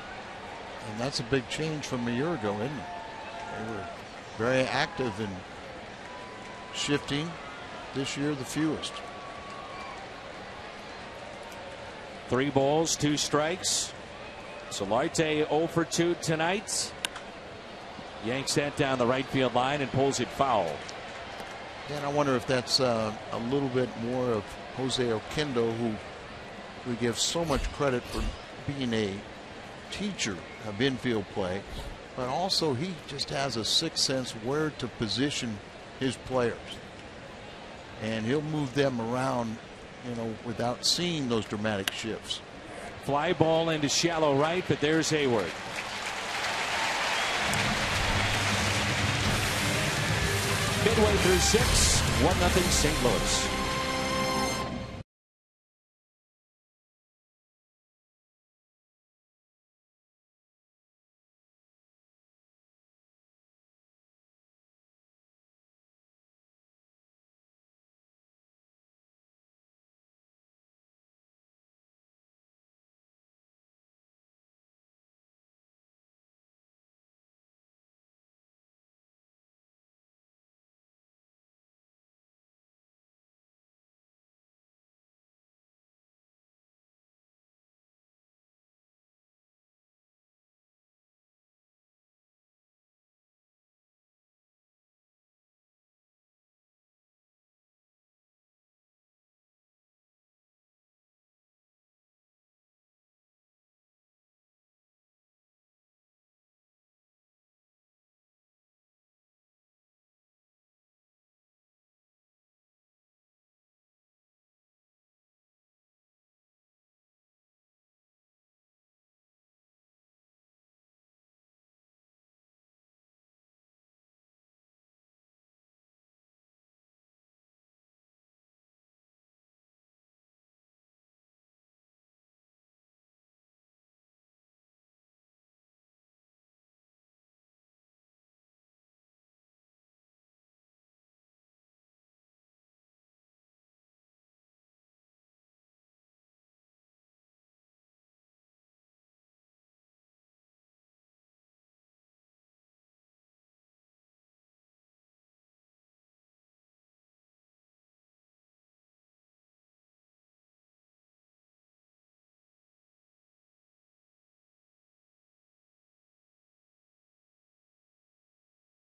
Speaker 3: And that's a big change from a year ago, isn't it? They were very active in shifting. This year, the fewest.
Speaker 5: 3 balls, 2 strikes. Solarte 0 for 2 tonight. Yanks that down the right field line and pulls it foul.
Speaker 3: And I wonder if that's a little bit more of Jose Oquendo, who we give so much credit for being a teacher of infield play, but also he just has a sixth sense where to position his players, and he'll move them around, you know, without seeing those dramatic shifts.
Speaker 5: Fly ball into shallow right, but there's Hayward. Midway through 6, 1-0 St. Louis.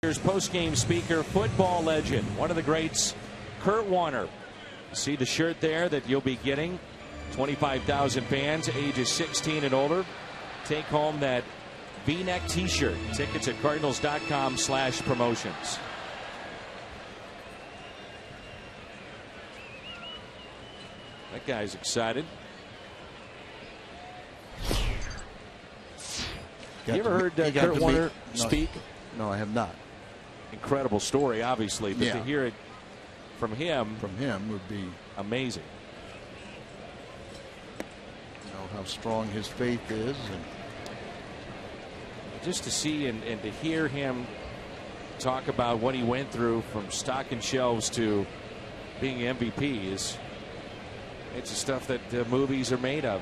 Speaker 5: Here's post-game speaker, football legend, one of the greats, Kurt Warner. See the shirt there that you'll be getting. 25,000 fans, ages 16 and older. Take home that V-neck T-shirt. Tickets at Cardinals.com/promotions. That guy's excited. You ever heard Kurt Warner speak?
Speaker 3: No, I have not.
Speaker 5: Incredible story, obviously, but
Speaker 3: yeah,
Speaker 5: to hear it from him
Speaker 3: would be
Speaker 5: amazing.
Speaker 3: You know how strong his faith is, and
Speaker 5: just to see and to hear him talk about what he went through from stocking shelves to being MVP it's the stuff that movies are made of.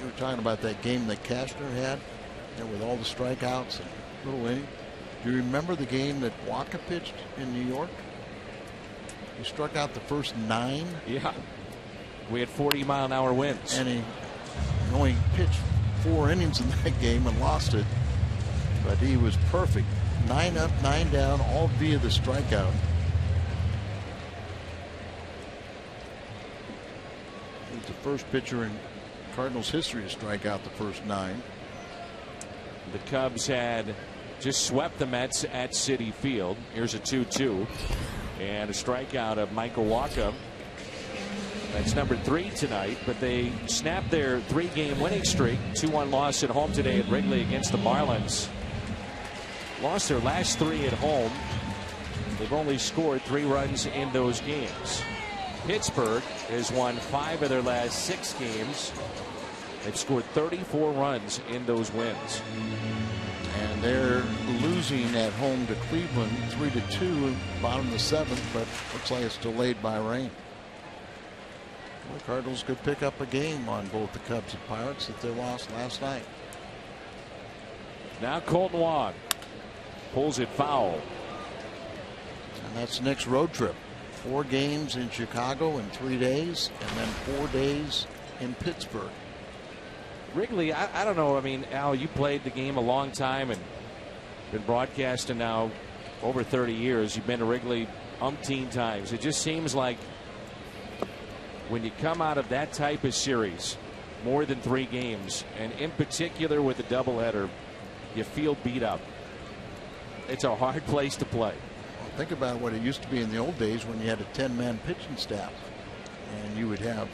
Speaker 3: You were talking about that game that Cashner had, with all the strikeouts and little inning. Do you remember the game that Waka pitched in New York? He struck out the first 9.
Speaker 5: Yeah. We had 40-mile-an-hour winds.
Speaker 3: And he only pitched 4 innings in that game and lost it. But he was perfect. 9 up, 9 down, all via the strikeout. He was the first pitcher in Cardinals history to strike out the first 9.
Speaker 5: The Cubs had just swept the Mets at Citi Field. Here's a 2-2 and a strikeout of Michael Wacha. That's number 3 tonight, but they snapped their 3-game winning streak. 2-1 loss at home today at Wrigley against the Marlins. Lost their last 3 at home. They've only scored 3 runs in those games. Pittsburgh has won 5 of their last 6 games. They've scored 34 runs in those wins.
Speaker 3: And they're losing at home to Cleveland 3-2, bottom of the 7th, but looks like it's delayed by rain. The Cardinals could pick up a game on both the Cubs and Pirates if they lost last night.
Speaker 5: Now Colton Wong pulls it foul.
Speaker 3: And that's the next road trip. 4 games in Chicago in 3 days, and then 4 days in Pittsburgh.
Speaker 5: Wrigley, I don't know. I mean, Al, you played the game a long time and been broadcasting now over 30 years. You've been to Wrigley umpteen times. It just seems like when you come out of that type of series, more than 3 games, and in particular with a doubleheader, you feel beat up. It's a hard place to play.
Speaker 3: Well, think about what it used to be in the old days when you had a 10-man pitching staff, and you would have,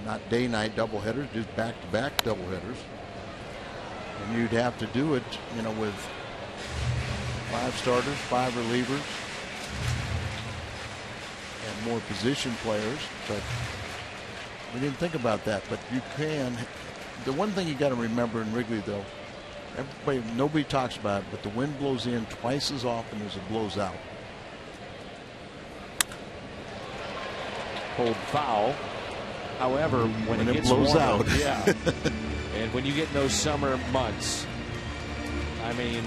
Speaker 3: not day-night doubleheaders, just back-to-back doubleheaders, and you'd have to do it, with 5 starters, 5 relievers, and more position players. But we didn't think about that. But you can. The one thing you got to remember in Wrigley, though, nobody talks about it, but the wind blows in twice as often as it blows out.
Speaker 5: Pulled foul. However, when it gets
Speaker 3: blows
Speaker 5: warmer,
Speaker 3: out,
Speaker 5: yeah, and when you get in those summer months, I mean,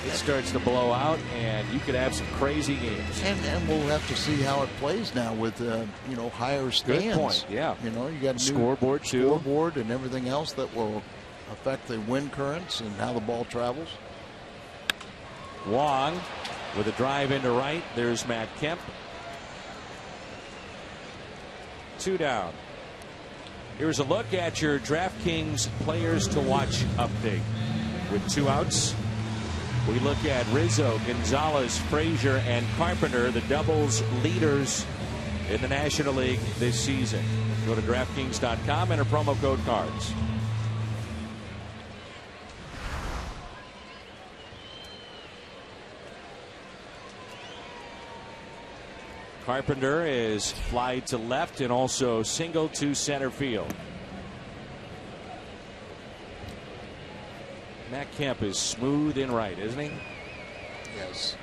Speaker 5: it starts to blow out, and you could have some crazy games.
Speaker 3: And we'll have to see how it plays now with higher stands.
Speaker 5: Good point. Yeah.
Speaker 3: You got a new
Speaker 5: scoreboard too.
Speaker 3: Scoreboard and everything else that will affect the wind currents and how the ball travels.
Speaker 5: Wong with a drive into right. There's Matt Kemp. 2 down. Here's a look at your DraftKings players to watch update. With 2 outs, we look at Rizzo, Gonzalez, Frazier, and Carpenter, the doubles leaders in the National League this season. Go to DraftKings.com, enter promo code CARDS. Carpenter is fly to left and also single to center field. Matt Kemp is smooth in right, isn't he?
Speaker 3: Yes.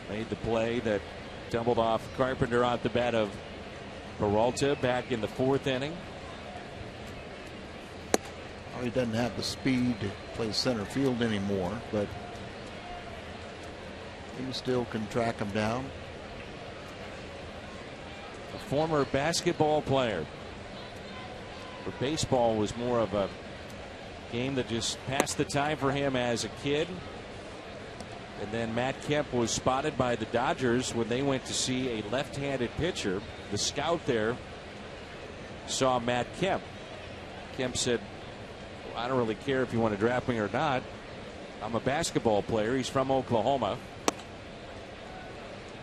Speaker 5: Made the play that doubled off Carpenter out the bat of Peralta back in the 4th inning.
Speaker 3: Well, he doesn't have the speed to play center field anymore, but he still can track him down.
Speaker 5: A former basketball player. But baseball was more of a game that just passed the time for him as a kid. And then Matt Kemp was spotted by the Dodgers when they went to see a left-handed pitcher. The scout there saw Matt Kemp. Kemp said, well, I don't really care if you want to draft me or not. I'm a basketball player. He's from Oklahoma.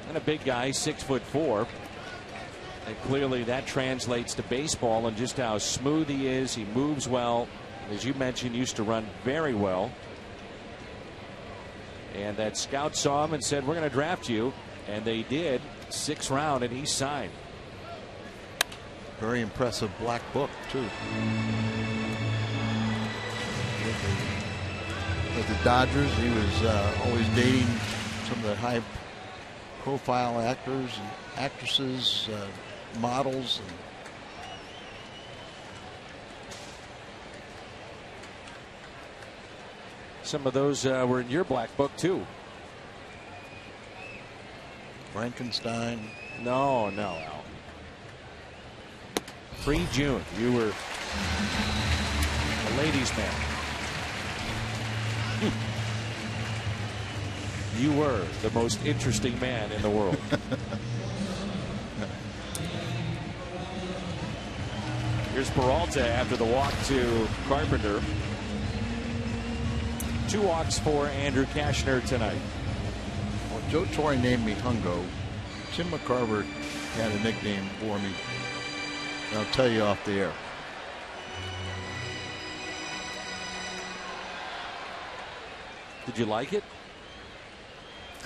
Speaker 5: And a big guy, 6'4". And clearly that translates to baseball and just how smooth he is. He moves well. As you mentioned, used to run very well. And that scout saw him and said, we're going to draft you. And they did. 6th round, and he signed.
Speaker 3: Very impressive black book, too. With the Dodgers, he was always dating some of the high-profile actors and actresses, models. And
Speaker 5: some of those were in your black book, too.
Speaker 3: Frankenstein.
Speaker 5: No, Al. Pre-June, you were a ladies' man. You were the most interesting man in the world. Here's Peralta after the walk to Carpenter. 2 walks for Andrew Cashner tonight.
Speaker 3: Well, Joe Torre named me Hungo. Jim McCarver had a nickname for me. I'll tell you off the air.
Speaker 5: Did you like it?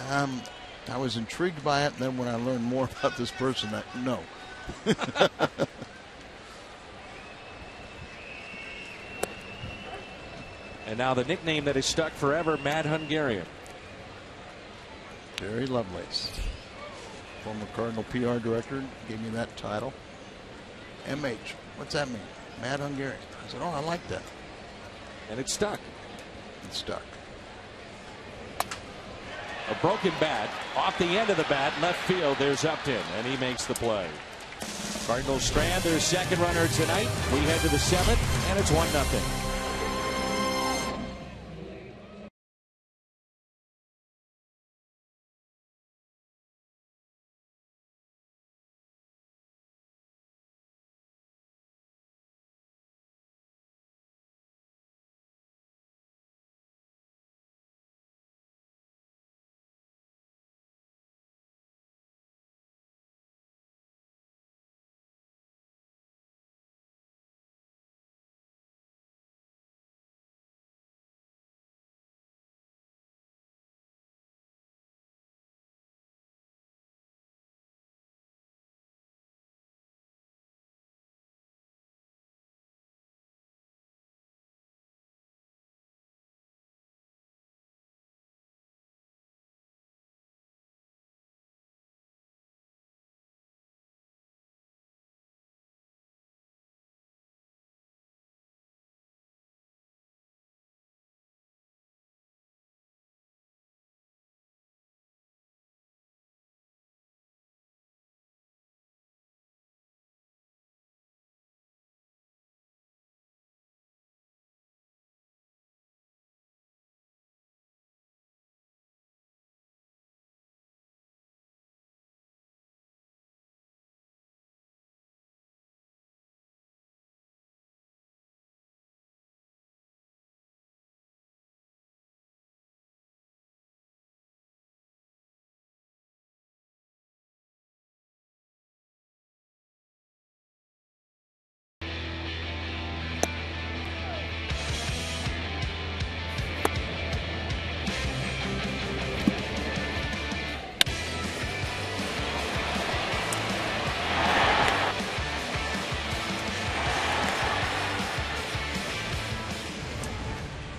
Speaker 3: I was intrigued by it, and then when I learned more about this person, no.
Speaker 5: And now the nickname that is stuck forever, Mad Hungarian.
Speaker 3: Jerry Lovelace, former Cardinal PR director, gave me that title. MH, what's that mean? Mad Hungarian. I said, oh, I like that.
Speaker 5: And it stuck.
Speaker 3: It stuck.
Speaker 5: A broken bat off the end of the bat, left field. There's Upton, and he makes the play. Cardinals strand their 2nd runner tonight. We head to the 7th, and it's 1-0.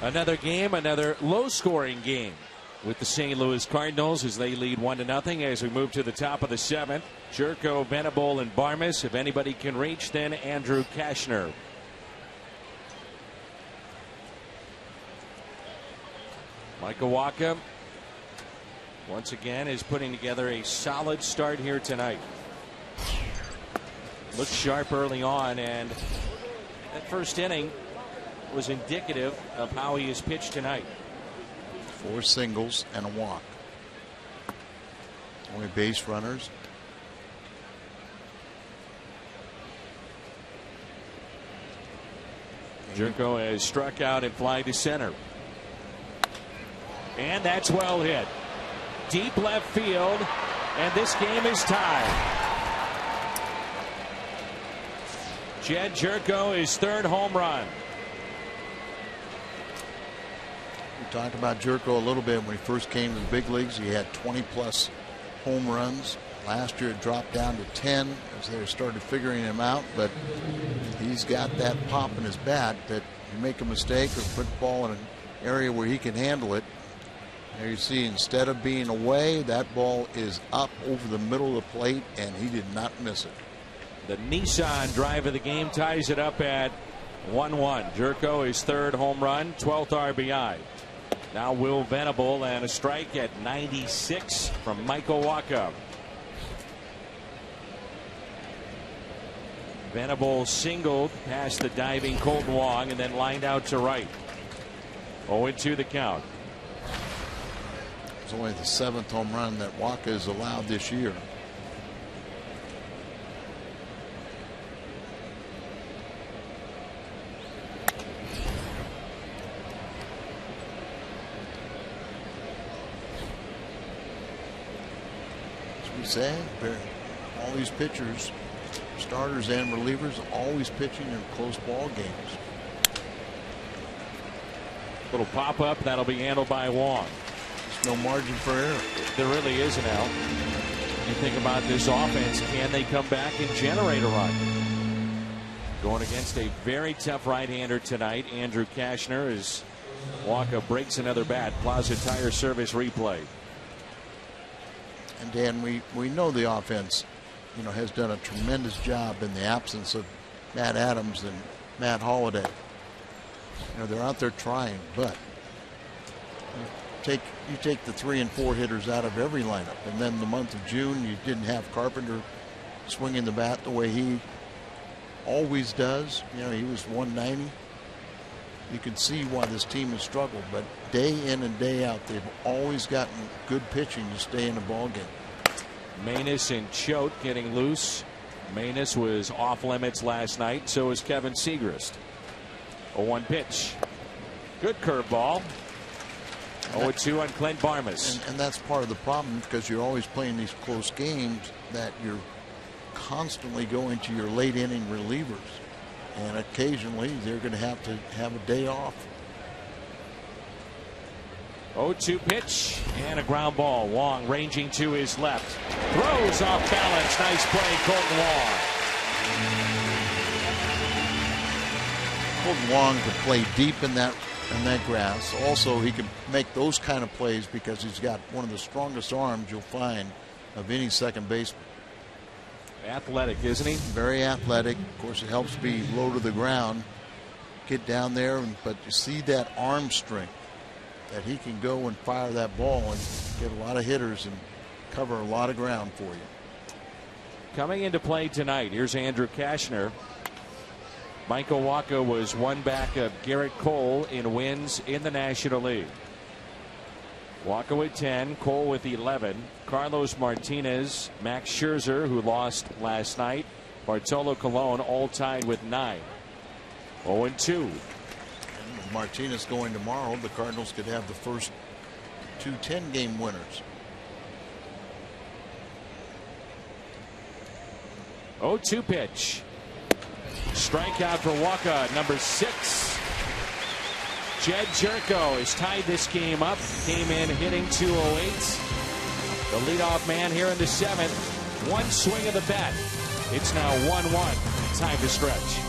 Speaker 5: Another game, another low-scoring game with the St. Louis Cardinals as they lead 1-0 as we move to the top of the 7th. Jerko, Venable, and Barmes. If anybody can reach, then Andrew Kashner. Michael Wacha once again is putting together a solid start here tonight. Looked sharp early on, and that first inning was indicative of how he has pitched tonight.
Speaker 3: 4 singles and a walk. Only base runners.
Speaker 5: Jerko has struck out and fly to center. And that's well hit. Deep left field, and this game is tied. Jed Jerko, his 3rd home run.
Speaker 3: We talked about Jerko a little bit when he first came to the big leagues. He had 20+ home runs. Last year it dropped down to 10 as they started figuring him out, but he's got that pop in his bat that you make a mistake or put the ball in an area where he can handle it. There you see, instead of being away, that ball is up over the middle of the plate, and he did not miss it.
Speaker 5: The Nissan drive of the game ties it up at 1-1. Jerko, his 3rd home run, 12th RBI. Now Will Venable, and a strike at 96 from Michael Wacha. Venable singled past the diving Colton Wong and then lined out to right. 0-2 the count.
Speaker 3: It's only the 7th home run that Wacha has allowed this year. As we say, all these pitchers, starters and relievers, always pitching in close ball games.
Speaker 5: Little pop up that'll be handled by Wong.
Speaker 3: There's no margin for error.
Speaker 5: There really isn't, Al. You think about this offense, can they come back and generate a run? Going against a very tough right-hander tonight, Andrew Kashner, as Wacha breaks another bat. Plaza Tire Service replay.
Speaker 3: And Dan, we know the offense, has done a tremendous job in the absence of Matt Adams and Matt Holliday. They're out there trying, but you take the 3 and 4 hitters out of every lineup, and then the month of June you didn't have Carpenter swinging the bat the way he always does. He was 190. You can see why this team has struggled, but day in and day out they've always gotten good pitching to stay in the ball game.
Speaker 5: Manus and Choate getting loose. Manus was off limits last night. So was Kevin Segrist. 0-1 pitch. Good curveball. 0-2 on Clint Barmes.
Speaker 3: And that's part of the problem, because you're always playing these close games that you're constantly going to your late inning relievers. And occasionally they're going to have a day off.
Speaker 5: 0-2 pitch and a ground ball. Wong ranging to his left. Throws off balance. Nice play, Colton Wong.
Speaker 3: Colton Wong can play deep in that grass. Also, he can make those kind of plays because he's got one of the strongest arms you'll find of any second baseman.
Speaker 5: Athletic, isn't he?
Speaker 3: Very athletic. Of course, it helps be low to the ground. Get down there, but you see that arm strength, that he can go and fire that ball and get a lot of hitters and cover a lot of ground for you.
Speaker 5: Coming into play tonight, here's Andrew Kashner. Michael Wacha was one back of Garrett Cole in wins in the National League. Wacha with 10, Cole with 11. Carlos Martinez, Max Scherzer, who lost last night, Bartolo Colon, all tied with 9. 0-2.
Speaker 3: And with Martinez going tomorrow, the Cardinals could have the first 2 10-game winners.
Speaker 5: 0-2 pitch. Strikeout for Wacha, number 6. Jed Jerko has tied this game up. Came in hitting 208. The leadoff man here in the 7th. One swing of the bat. It's now 1-1. Time to stretch.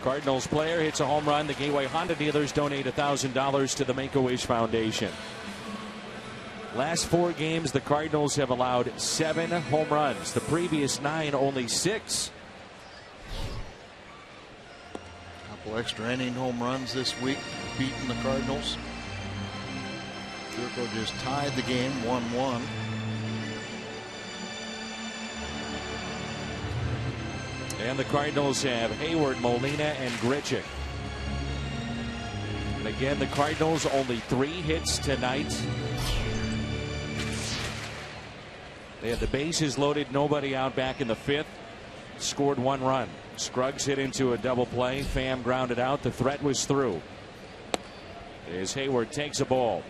Speaker 5: Cardinals player hits a home run. The Gateway Honda dealers donate $1,000 to the Make-A-Wish Foundation. Last 4 games, the Cardinals have allowed 7 home runs. The previous 9, only 6.
Speaker 3: Couple extra inning home runs this week, beating the Cardinals. Jerko just tied the game 1-1.
Speaker 5: And the Cardinals have Hayward, Molina, and Grichuk. And again, the Cardinals only 3 hits tonight. They had the bases loaded, nobody out back in the 5th. Scored 1 run. Scruggs hit into a double play. Pham grounded out. The threat was through. As Hayward takes a ball.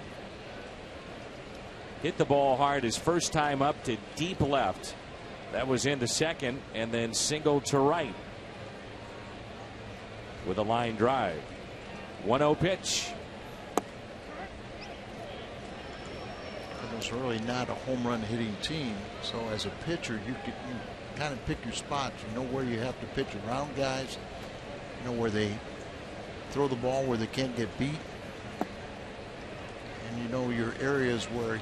Speaker 5: Hit the ball hard his first time up to deep left. That was into second, and then singled to right with a line drive. 1-0 pitch.
Speaker 3: Cardinals are really not a home run hitting team, so as a pitcher you kind of pick your spots. You know where you have to pitch around guys. You know where they throw the ball where they can't get beat, and you know your areas where,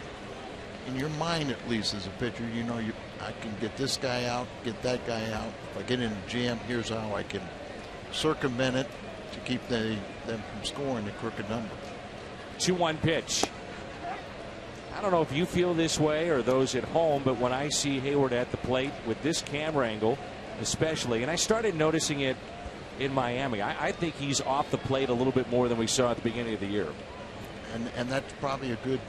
Speaker 3: in your mind at least as a pitcher, you know I can get this guy out, get that guy out. If I get in a jam, here's how I can circumvent it to keep them from scoring a crooked number.
Speaker 5: 2-1 pitch. I don't know if you feel this way or those at home, but when I see Hayward at the plate with this camera angle especially, and I started noticing it in Miami, I think he's off the plate a little bit more than we saw at the beginning of the year.
Speaker 3: And that's probably a good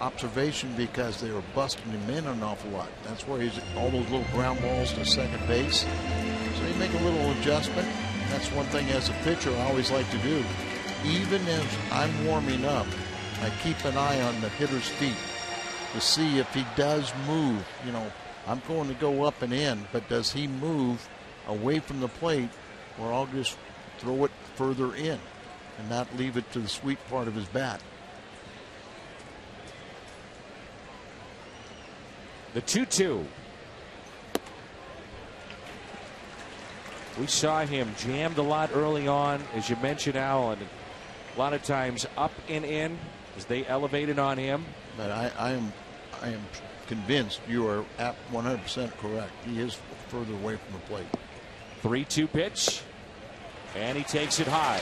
Speaker 3: observation, because they were busting him in an awful lot. That's where he's all those little ground balls to second base. So you make a little adjustment. That's one thing as a pitcher I always like to do. Even as I'm warming up, I keep an eye on the hitter's feet to see if he does move. You know, I'm going to go up and in, but does he move away from the plate, or I'll just throw it further in and not leave it to the sweet part of his bat.
Speaker 5: The 2-2. We saw him jammed a lot early on, as you mentioned, Al, and a lot of times up and in as they elevated on him.
Speaker 3: But I am convinced you are at 100% correct. He is further away from the plate.
Speaker 5: 3-2 pitch, and he takes it high.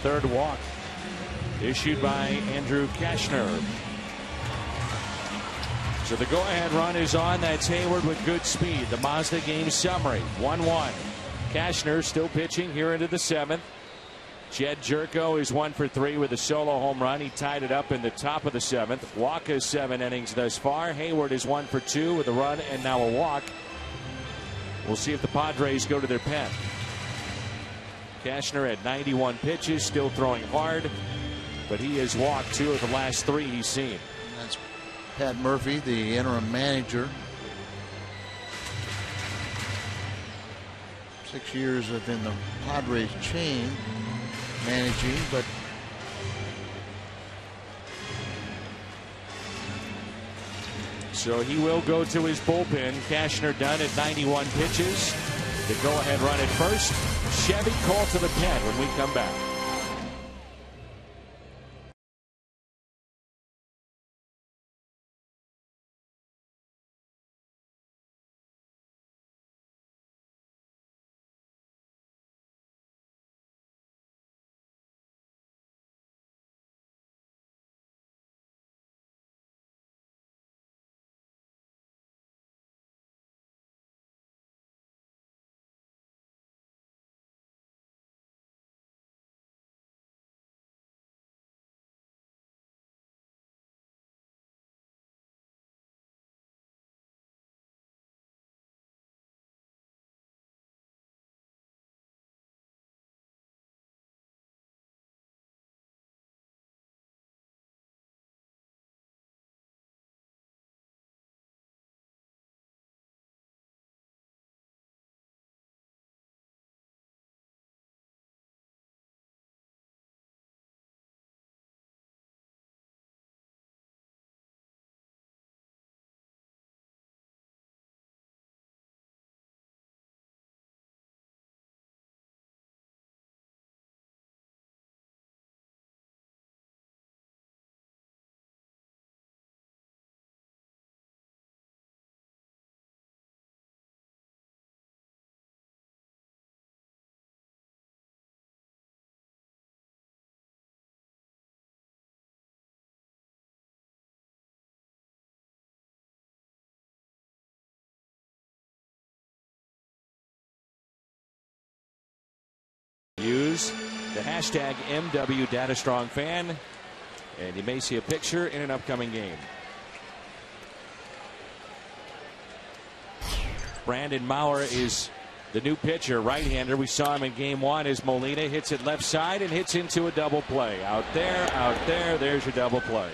Speaker 5: Third walk issued by Andrew Cashner. So the go-ahead run is on. That's Hayward with good speed. The Mazda game summary, 1-1. Cashner still pitching here into the 7th. Jed Jerko is 1 for 3 with a solo home run. He tied it up in the top of the 7th. Walker's 7 innings thus far. Hayward is 1 for 2 with a run and now a walk. We'll see if the Padres go to their pen. Cashner at 91 pitches, still throwing hard, but he has walked 2 of the last 3 he's seen.
Speaker 3: That's Pat Murphy, the interim manager. 6 years within the Padres chain managing, but
Speaker 5: so he will go to his bullpen. Cashner done at 91 pitches. The go-ahead run at first. Chevy call to the pen when we come back. the hashtag MW DataStrongFan, and you may see a picture in an upcoming game. Brandon Maurer is the new pitcher, right-hander. We saw him in game 1 as Molina hits it left side and hits into a double play. Out there, there's your double play.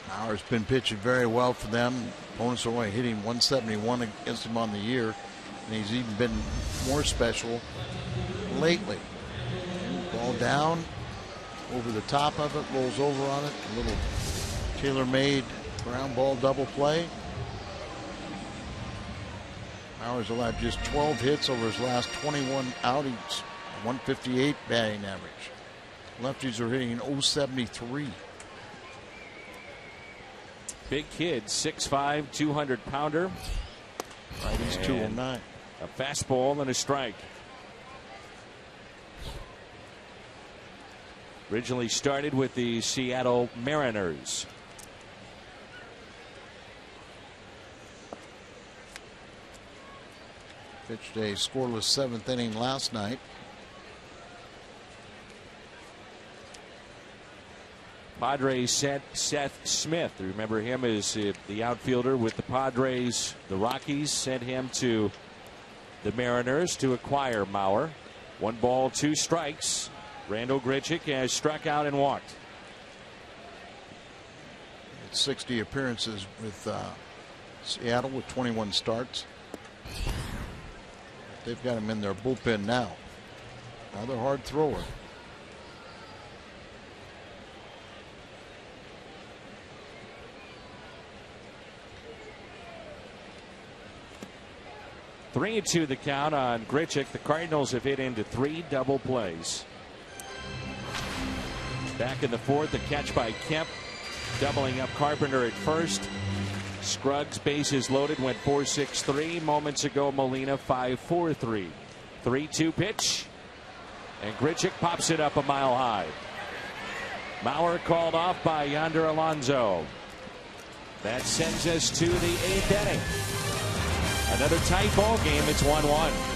Speaker 3: Maurer's been pitching very well for them. Opponents are only hitting 171 against him on the year, and he's even been more special lately. Ball down, over the top of it, rolls over on it. A little tailor-made ground ball double play. Maurer's allowed just 12 hits over his last 21 outings, 158 batting average. Lefties are hitting 073.
Speaker 5: Big kid, 6'5", 200-pounder.
Speaker 3: Righty's 209.
Speaker 5: A fastball and a strike. Originally started with the Seattle Mariners.
Speaker 3: Pitched a scoreless 7th inning last night.
Speaker 5: Padres sent Seth Smith. Remember him as the outfielder with the Padres. The Rockies sent him to the Mariners to acquire Maurer. 1 ball, 2 strikes. Randal Grichuk has struck out and walked.
Speaker 3: 60 appearances with Seattle with 21 starts. They've got him in their bullpen now. Another hard thrower.
Speaker 5: Three and 2 the count on Grichuk. The Cardinals have hit into 3 double plays. Back in the 4th, a catch by Kemp, doubling up Carpenter at first. Scruggs, bases loaded, went 4-6-3. Moments ago, Molina 5-4-3. 3-2 pitch, and Grichuk pops it up a mile high. Maurer called off by Yonder Alonso. That sends us to the 8th inning. Another tight ball game. It's 1-1.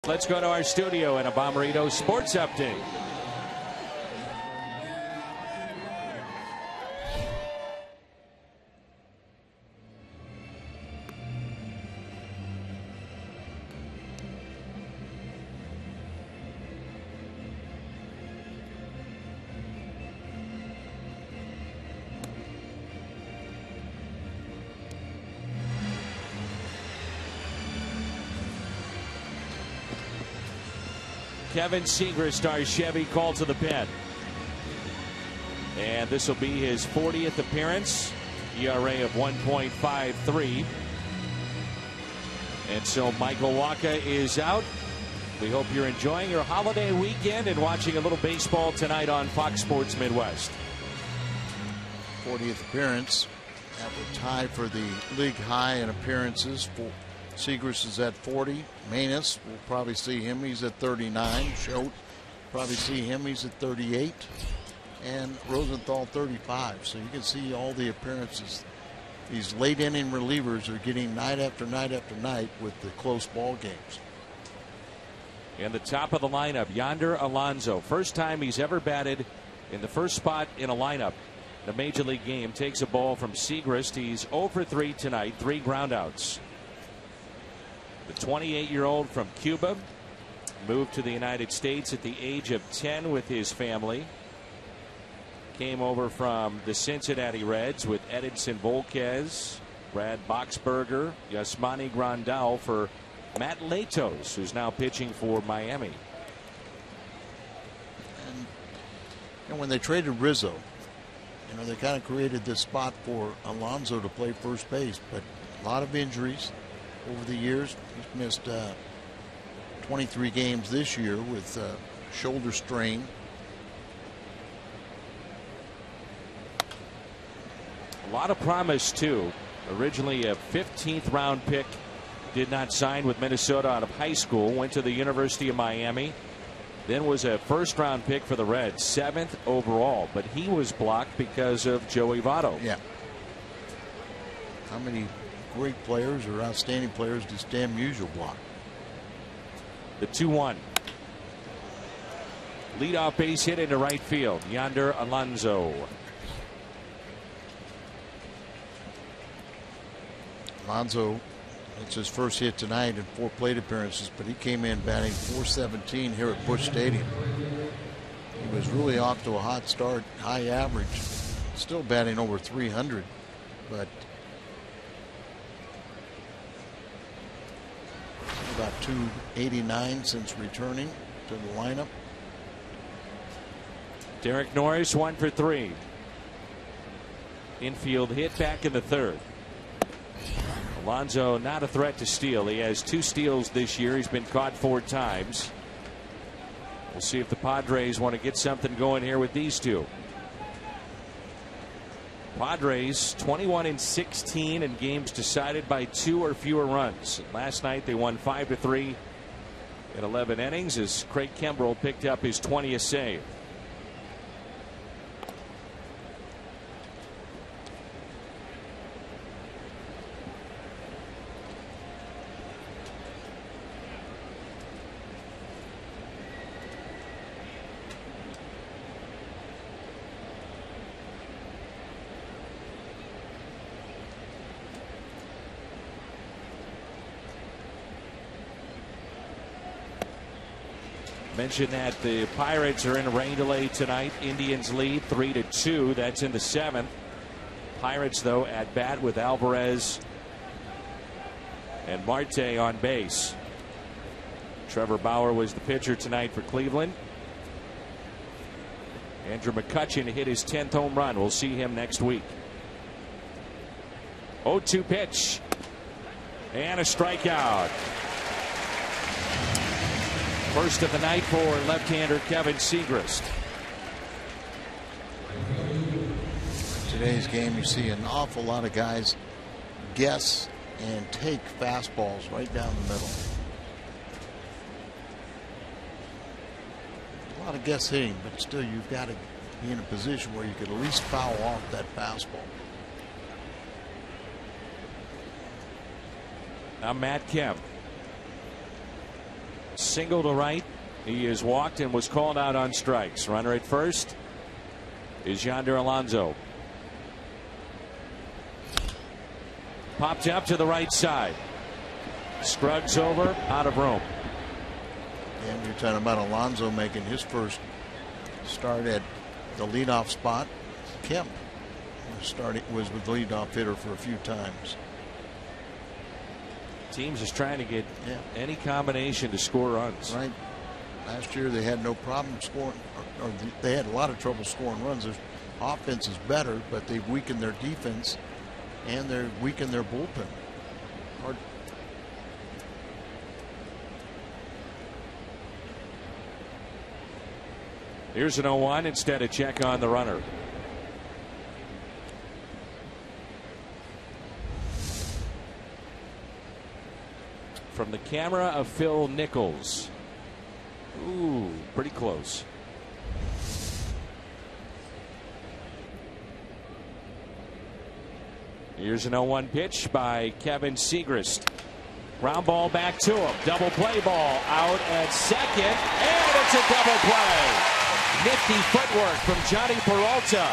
Speaker 5: Let's go to our studio and a Bomberito Sports Update. Kevin Segrist, our Chevy, called to the pen. And this will be his 40th appearance. ERA of 1.53. And so Michael Wacha is out. We hope you're enjoying your holiday weekend and watching a little baseball tonight on Fox Sports Midwest.
Speaker 3: 40th appearance. That would tie for the league high in appearances. Seagrass is at 40. Manus, we'll probably see him. He's at 39. Schultz, probably see him. He's at 38. And Rosenthal 35. So you can see all the appearances. These late inning relievers are getting night after night after night with the close ball games.
Speaker 5: In the top of the lineup, Yonder Alonso. First time he's ever batted in the first spot in a lineup in a major league game. Takes a ball from Seagrass. He's 0 for 3 tonight, 3 groundouts. The 28-year-old from Cuba moved to the United States at the age of 10 with his family. Came over from the Cincinnati Reds with Edinson Volquez, Brad Boxberger, Yasmani Grandal for Matt Latos, who's now pitching for Miami.
Speaker 3: And when they traded Rizzo, you know, they kind of created this spot for Alonso to play first base, but a lot of injuries over the years. He's missed 23 games this year with shoulder strain.
Speaker 5: A lot of promise, too. Originally a 15th round pick. Did not sign with Minnesota out of high school. Went to the University of Miami. Then was a first round pick for the Reds. 7th overall. But he was blocked because of Joey Votto.
Speaker 3: Yeah. How many great players or outstanding players does Dan Musial block?
Speaker 5: The 2-1. Leadoff base hit into right field. Yonder Alonso.
Speaker 3: Alonso, it's his first hit tonight in 4 plate appearances, but he came in batting .417 here at Busch Stadium. He was really off to a hot start, high average, still batting over 300, but about .289 since returning to the lineup.
Speaker 5: Derek Norris 1 for 3. Infield hit back in the 3rd. Alonso not a threat to steal. He has 2 steals this year. He's been caught 4 times. We'll see if the Padres want to get something going here with these two. Padres 21-16 in games decided by 2 or fewer runs. Last night they won 5-3 in 11 innings as Craig Kimbrell picked up his 20th save. Mentioned that the Pirates are in a rain delay tonight. Indians lead 3-2. That's in the 7th. Pirates, though, at bat with Alvarez and Marte on base. Trevor Bauer was the pitcher tonight for Cleveland. Andrew McCutchen hit his 10th home run. We'll see him next week. 0-2 pitch. And a strikeout. First of the night for left-hander Kevin Seagrass.
Speaker 3: Today's game, you see an awful lot of guys guess and take fastballs right down the middle. A lot of guess hitting, but still you've got to be in a position where you could at least foul off that fastball.
Speaker 5: Now Matt Kemp. Single to right. He is walked and was called out on strikes. Runner at first is Yonder Alonso. Popped up to the right side. Scruggs over, out of room.
Speaker 3: And you're talking about Alonso making his first start at the leadoff spot. Kemp was with the leadoff hitter for a few times.
Speaker 5: Teams is trying to get any combination to score runs.
Speaker 3: Right. Last year they had no problem scoring, or they had a lot of trouble scoring runs. Their offense is better, but they've weakened their defense and they're weakened their bullpen. Hard.
Speaker 5: Here's an 0-1 instead of check on the runner. from the camera of Phil Nichols. Ooh, pretty close. Here's an 0-1 pitch by Kevin Segrist. Ground ball back to him. Double play ball out at second. And it's a double play. Nifty footwork from Johnny Peralta.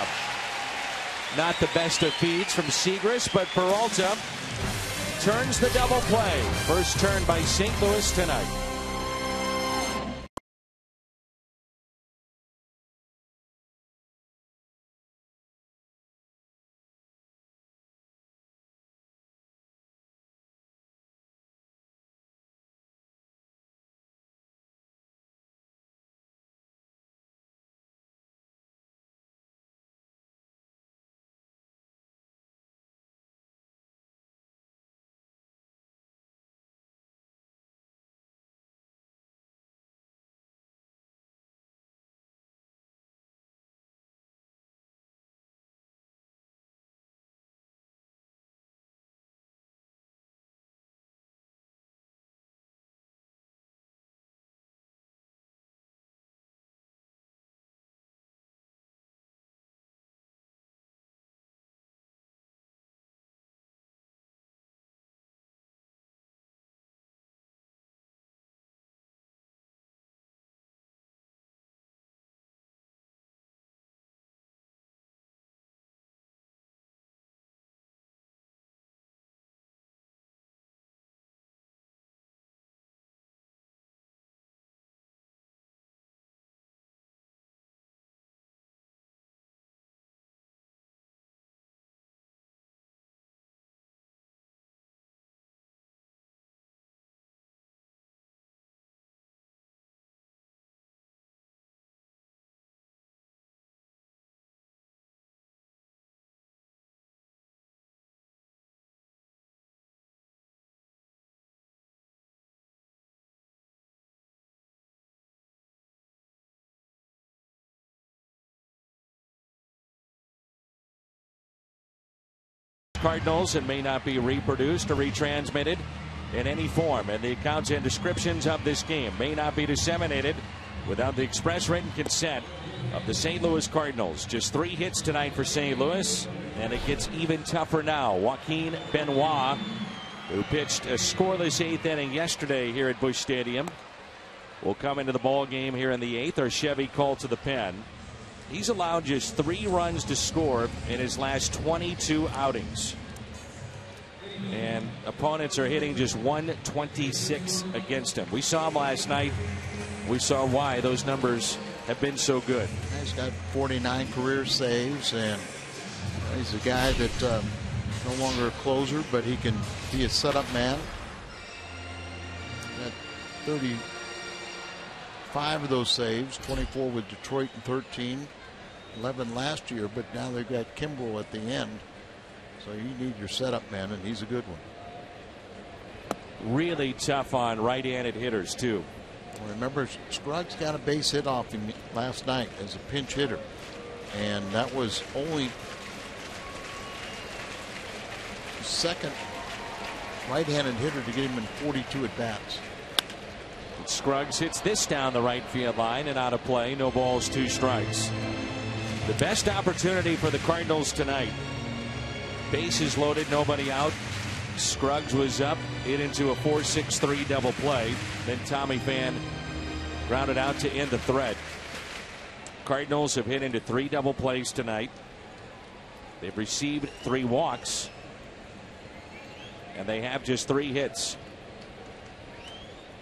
Speaker 5: Not the best of feeds from Segrist, but Peralta turns the double play. First turn by St. Louis tonight. Cardinals and may not be reproduced or retransmitted in any form, and the accounts and descriptions of this game may not be disseminated without the express written consent of the St. Louis Cardinals. Just 3 hits tonight for St. Louis, and it gets even tougher now. Joaquin Benoit, who pitched a scoreless 8th inning yesterday here at Busch Stadium, will come into the ball game here in the 8th. Or Chevy called to the pen. He's allowed just 3 runs to score in his last 22 outings. And opponents are hitting just 126 against him. We saw him last night. We saw why those numbers have been so good.
Speaker 3: He's got 49 career saves, and he's a guy that no longer a closer, but he can be a setup man. Got 35 of those saves, 24 with Detroit and 13. 11 last year, but now they've got Kimbrel at the end. So you need your setup man, and he's a good one.
Speaker 5: Really tough on right-handed hitters, too.
Speaker 3: Well, remember, Scruggs got a base hit off him last night as a pinch hitter, and that was only the second right-handed hitter to get him in 42 at-bats.
Speaker 5: Scruggs hits this down the right field line and out of play. No balls, 2 strikes. The best opportunity for the Cardinals tonight. Bases loaded, nobody out. Scruggs was up, hit into a 4-6-3 double play. Then Tommy Pham grounded out to end the threat. Cardinals have hit into 3 double plays tonight. They've received 3 walks, and they have just 3 hits.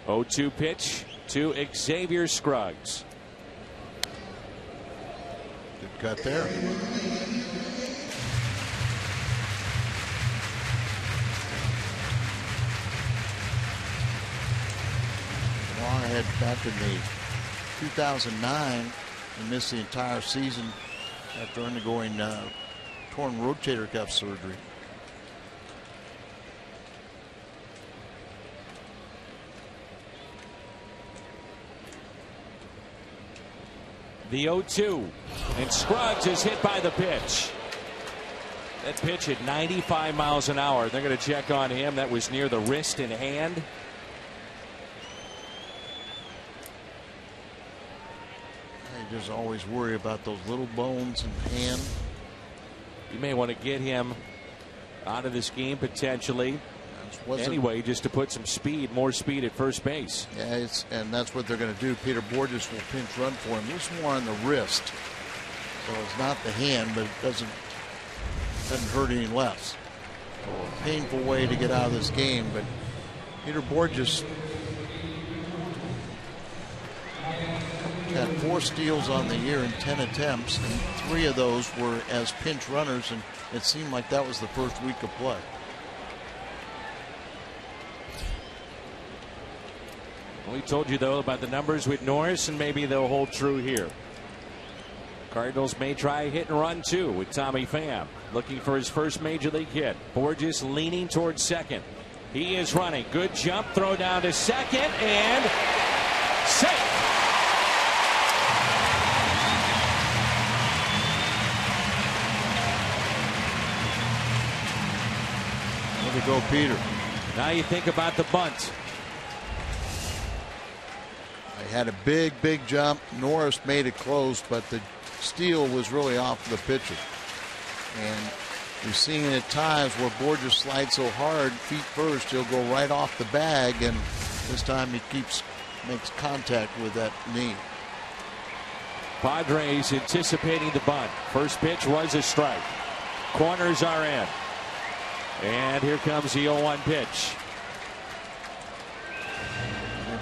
Speaker 5: 0-2 pitch to Xavier Scruggs.
Speaker 3: Good cut there. Well, I had back in the 2009, he missed the entire season after undergoing torn rotator cuff surgery.
Speaker 5: The 0-2, and Scruggs is hit by the pitch. That pitch at 95 miles an hour. They're going to check on him. That was near the wrist and hand.
Speaker 3: just always worry about those little bones in the hand.
Speaker 5: You may want to get him out of this game potentially. Anyway, just to put some speed, more speed at first base.
Speaker 3: Yeah, and that's what they're going to do. Peter Borges will pinch run for him. This more on the wrist, so it's not the hand, but it doesn't hurt any less. So a painful way to get out of this game, but Peter Borges had 4 steals on the year in 10 attempts, and 3 of those were as pinch runners, and it seemed like that was the first week of play.
Speaker 5: We told you, though, about the numbers with Norris, and maybe they'll hold true here. Cardinals may try a hit and run, too, with Tommy Pham looking for his first major league hit. Borges leaning towards second. He is running. Good jump. Throw down to second, and safe.
Speaker 3: There we go, Peter.
Speaker 5: Now you think about the bunt.
Speaker 3: Had a big jump. Norris made it close, but the steal was really off the pitcher. And you've seen it at times where Borges slides so hard, feet first, he'll go right off the bag, and this time he makes contact with that knee.
Speaker 5: Padres anticipating the bunt. First pitch was a strike. Corners are in. And here comes the 0-1 pitch.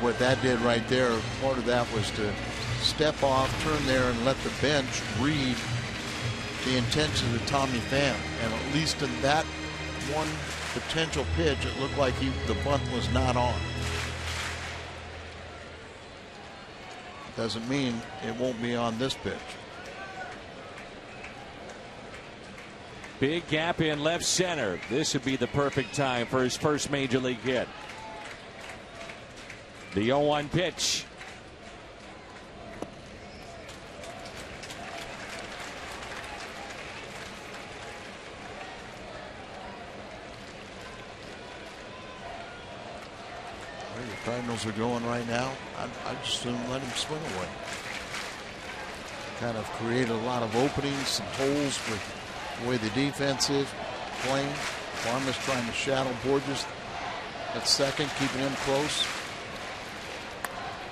Speaker 3: What that did right there, part of that was to step off, turn there, and let the bench read the intention of Tommy Pham. And at least in that one potential pitch, it looked like the bunt was not on. Doesn't mean it won't be on this pitch.
Speaker 5: Big gap in left center. This would be the perfect time for his first major league hit. The 0-1 pitch.
Speaker 3: Where the Cardinals are going right now, I just assume let him swing away. Kind of created a lot of openings, some holes with the way the defense is playing. Farmer's trying to shadow Borges at second, keeping him close.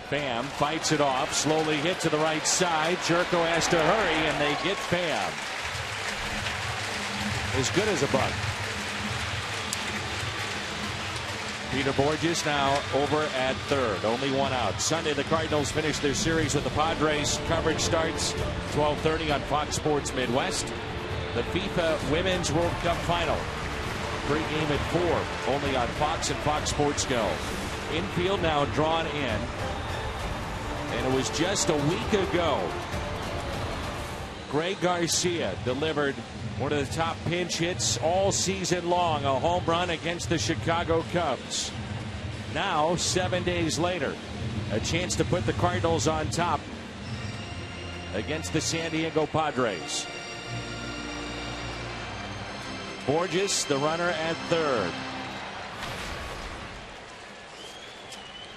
Speaker 5: Pham fights it off, slowly hit to the right side. Jerko has to hurry, and they get Pham. As good as a bunt. Peter Borges now over at third. Only one out. Sunday, the Cardinals finish their series with the Padres. Coverage starts 12:30 on Fox Sports Midwest. The FIFA Women's World Cup Final. Pre-game at 4. Only on Fox and Fox Sports Go. Infield now drawn in. And it was just a week ago Greg Garcia delivered one of the top pinch hits all season long, a home run against the Chicago Cubs. Now, 7 days later, a chance to put the Cardinals on top against the San Diego Padres. Borges, the runner at third.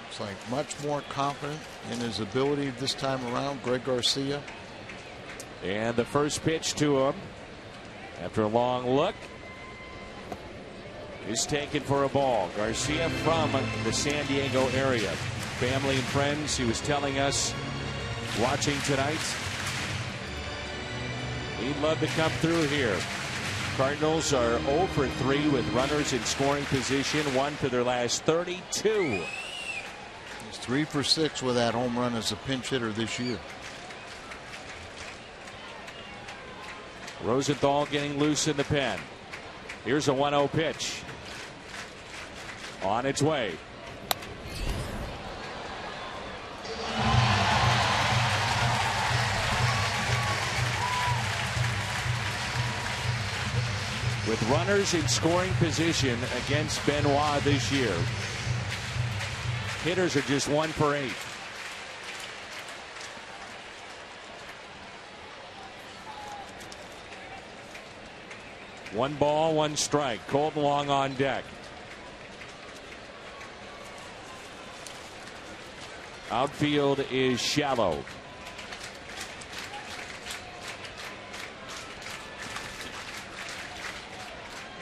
Speaker 3: Looks like much more confident in his ability this time around, Greg Garcia.
Speaker 5: And the first pitch to him, after a long look, is taken for a ball. Garcia from the San Diego area. Family and friends, he was telling us, watching tonight, he'd love to come through here. Cardinals are 0 for 3 with runners in scoring position, 1 for their last 32.
Speaker 3: He's 3 for 6 with that home run as a pinch hitter this year.
Speaker 5: Rosenthal getting loose in the pen. Here's a 1-0 pitch. On its way. With runners in scoring position against Benoit this year, hitters are just 1 for 8. One ball, one strike. Kolten on deck. Outfield is shallow.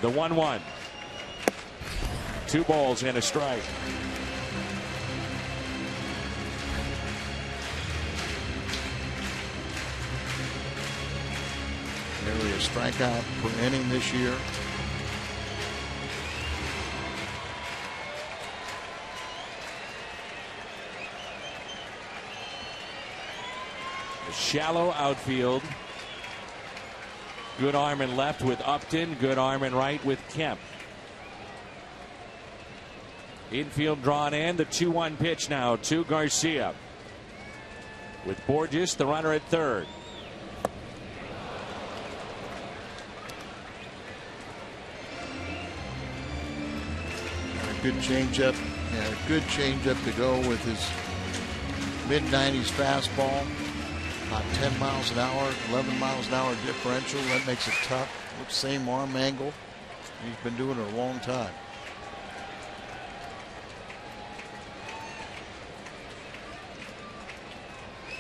Speaker 5: The 1-1. 2 balls and a strike.
Speaker 3: Nearly a strikeout per inning this year.
Speaker 5: A shallow outfield. Good arm in left with Upton. Good arm in right with Kemp. Infield drawn in. The 2-1 pitch now to Garcia. With Borges, the runner at third.
Speaker 3: A good changeup. Yeah, a good changeup to go with his mid-90s fastball. About 10 miles an hour, 11 miles an hour differential. That makes it tough. Same arm angle. He's been doing it a long time.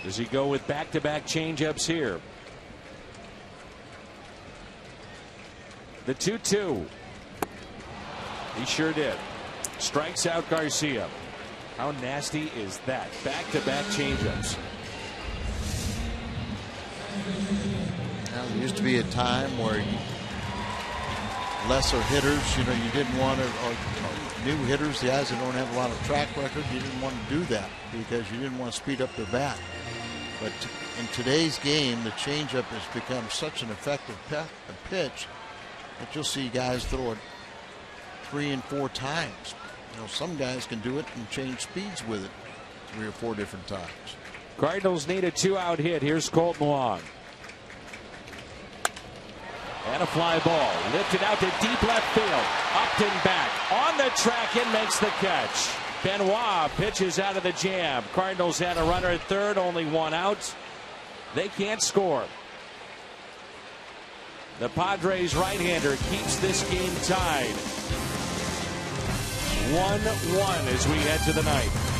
Speaker 5: Does he go with back-to-back changeups here? The 2-2. He sure did. Strikes out Garcia. How nasty is that? Back-to-back changeups.
Speaker 3: Now, there used to be a time where lesser hitters, you didn't want to, or new hitters, the guys that don't have a lot of track record, you didn't want to do that because you didn't want to speed up their bat. But in today's game, the changeup has become such an effective pitch that you'll see guys throw it 3 and 4 times. Some guys can do it and change speeds with it 3 or 4 different times.
Speaker 5: Cardinals need a 2-out hit. Here's Colton Long. And a fly ball lifted out to deep left field. Upton back on the track and makes the catch. Benoit pitches out of the jam. Cardinals had a runner at third, only 1 out. They can't score. The Padres right-hander keeps this game tied. 1-1 as we head to the ninth.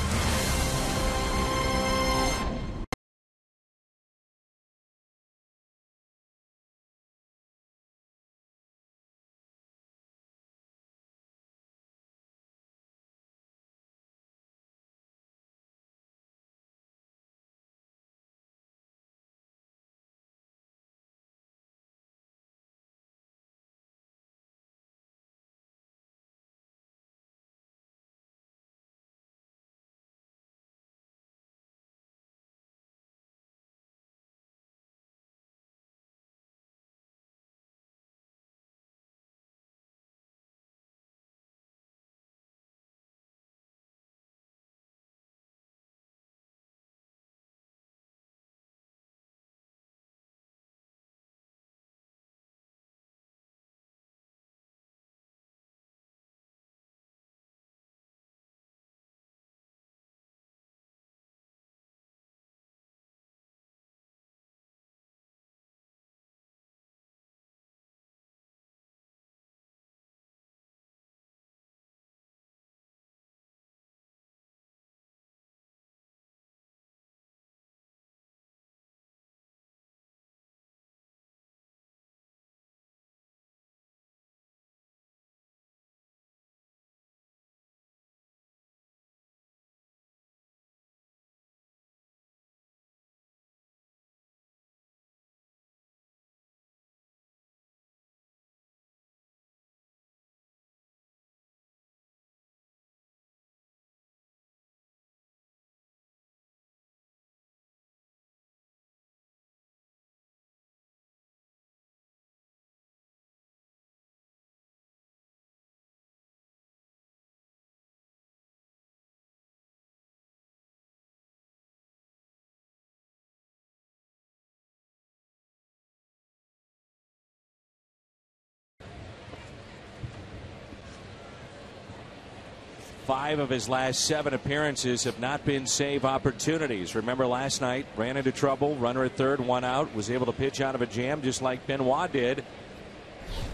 Speaker 5: Five of his last 7 appearances have not been save opportunities. Remember last night, ran into trouble, runner at third, 1 out, was able to pitch out of a jam just like Benoit did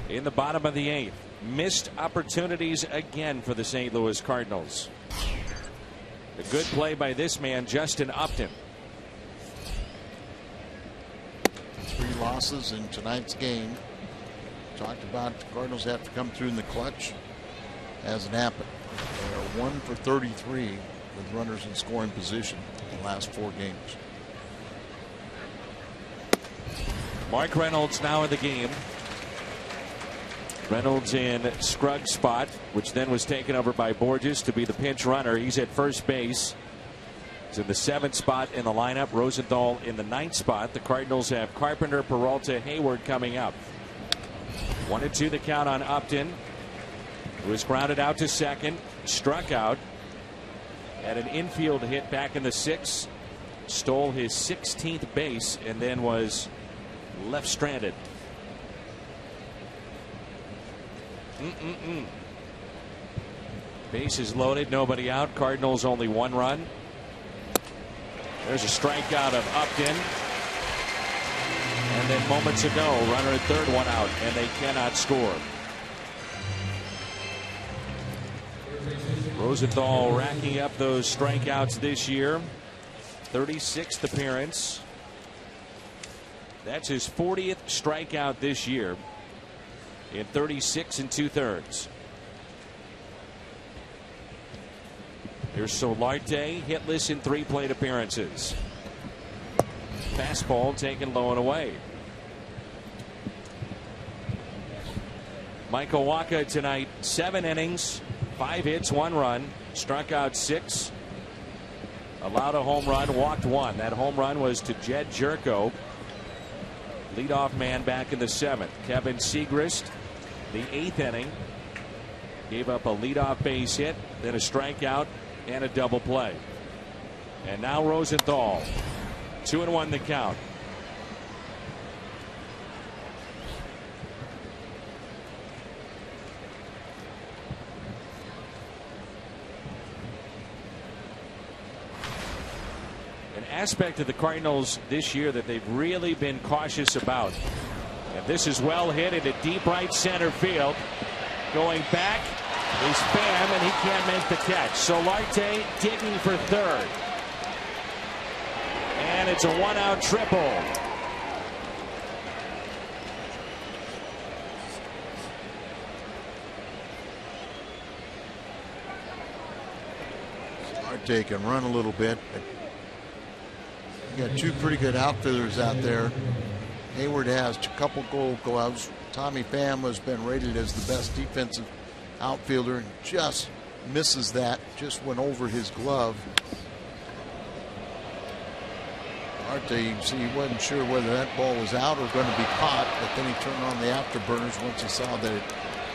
Speaker 5: in the bottom of the 8th. Missed opportunities again for the St. Louis Cardinals. A good play by this man, Justin Upton.
Speaker 3: 3 losses in tonight's game. talked about the Cardinals have to come through in the clutch. Hasn't happened. They are 1 for 33 with runners in scoring position in the last 4 games.
Speaker 5: Mark Reynolds now in the game. Reynolds in Scruggs' spot, which then was taken over by Borges to be the pinch runner. He's at first base. He's in the 7th spot in the lineup. Rosenthal in the 9th spot. The Cardinals have Carpenter, Peralta, Hayward coming up. 1-2 the count on Upton, who was grounded out to second, struck out, had an infield hit back in the 6th, stole his 16th base, and then was left stranded. Bases loaded, nobody out. Cardinals only 1 run. There's a strikeout of Upton. And then moments ago, runner at third, 1 out, and they cannot score. Rosenthal racking up those strikeouts this year. 36th appearance. That's his 40th strikeout this year in 36 2/3. Here's Solarte, hitless in 3 plate appearances. Fastball taken low and away. Michael Wacha tonight, 7 innings, 5 hits, 1 run, struck out 6, allowed a home run, walked 1. That home run was to Jed Jerko, leadoff man back in the 7th. Kevin Segrist, the 8th inning, gave up a leadoff base hit, then a strikeout and a double play. And now Rosenthal, 2-1 the count. An aspect of the Cardinals this year that they've really been cautious about. And this is well hit into deep right center field. Going back is Pham, and he can't make the catch. Solarte digging for third. And it's a 1-out triple.
Speaker 3: Solarte can run a little bit, but you got 2 pretty good outfielders out there. Hayward has a couple gold gloves. Tommy Pham has been rated as the best defensive outfielder and just misses that. Just went over his glove. Solarte, you see, he wasn't sure whether that ball was out or going to be caught, but then he turned on the afterburners once he saw that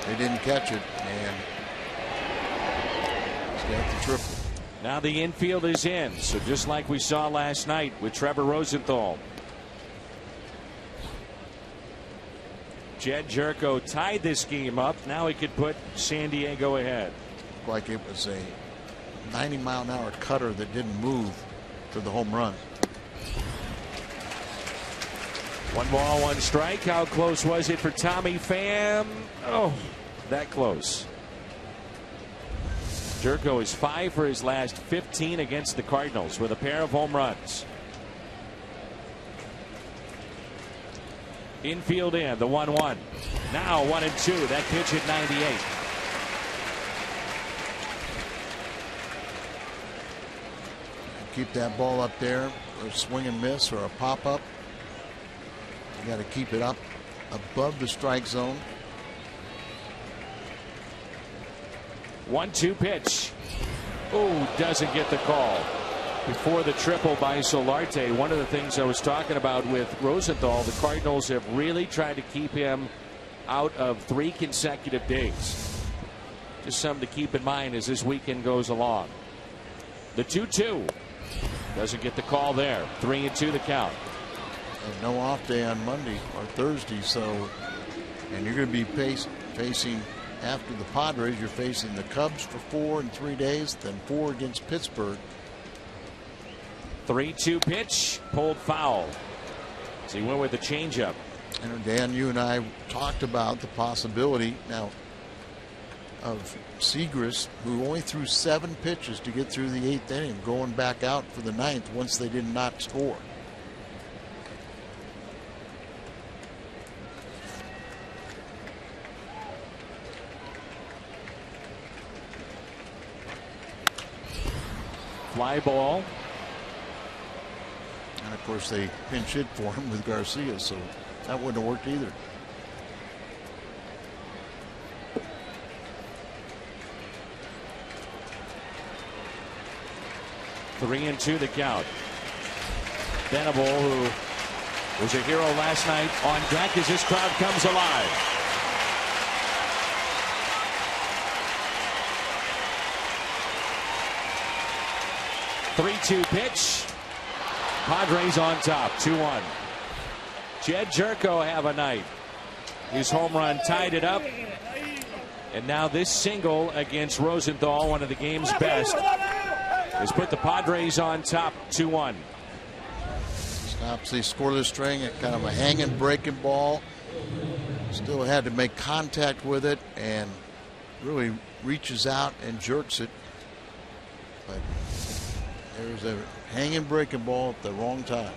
Speaker 3: they didn't catch it, and he's got the triple.
Speaker 5: Now the infield is in, so just like we saw last night with Trevor Rosenthal. Jed Jerko tied this game up. Now he could put San Diego ahead.
Speaker 3: Like it was a 90-mile-an-hour cutter that didn't move for the home run.
Speaker 5: 1 ball, 1 strike. How close was it for Tommy Pham? Oh, that close. Jerko is 5 for his last 15 against the Cardinals with a pair of home runs. Infield in, the 1-1. Now 1-2. That pitch at 98.
Speaker 3: Keep that ball up there, or a swing and miss, or a pop up. You got to keep it up above the strike zone.
Speaker 5: 1-2 pitch. Oh, doesn't get the call. Before the triple by Solarte, one of the things I was talking about with Rosenthal, the Cardinals have really tried to keep him out of 3 consecutive days. Just something to keep in mind as this weekend goes along. The 2-2 doesn't get the call there. 3-2 the count.
Speaker 3: And no off day on Monday or Thursday, so, and you're going to be facing, after the Padres, you're facing the Cubs for 4 in 3 days, then 4 against Pittsburgh.
Speaker 5: 3-2 pitch, pulled foul. So he went with the changeup.
Speaker 3: And Dan, you and I talked about the possibility now of Segrist, who only threw 7 pitches to get through the 8th inning, going back out for the 9th once they did not score.
Speaker 5: fly ball.
Speaker 3: And of course they pinch hit for him with Garcia, so that wouldn't have worked either.
Speaker 5: Three and two the count. Venable, who was a hero last night, on deck as this crowd comes alive. Three-two pitch. Padres on top, 2-1. Jed Jerko have a night. His home run tied it up. And now this single against Rosenthal, one of the game's best, has put the Padres on top, 2-1.
Speaker 3: Stops the scoreless string at kind of a hanging breaking ball. Still had to make contact with it and really reaches out and jerks it. But there's a hanging breaking ball at the wrong time.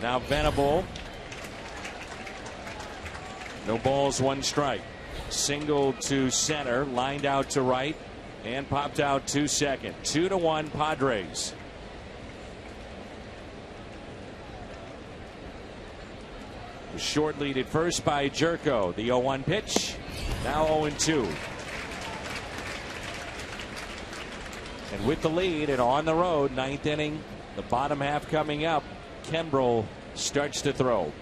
Speaker 5: Now Venable. No balls, one strike. Single to center, lined out to right, and popped out to second. 2-1 Padres. A short lead at first by Jerko. The 0-1 pitch. Now 0-2. And with the lead and on the road, ninth inning, the bottom half coming up, Kimbrel starts to throw.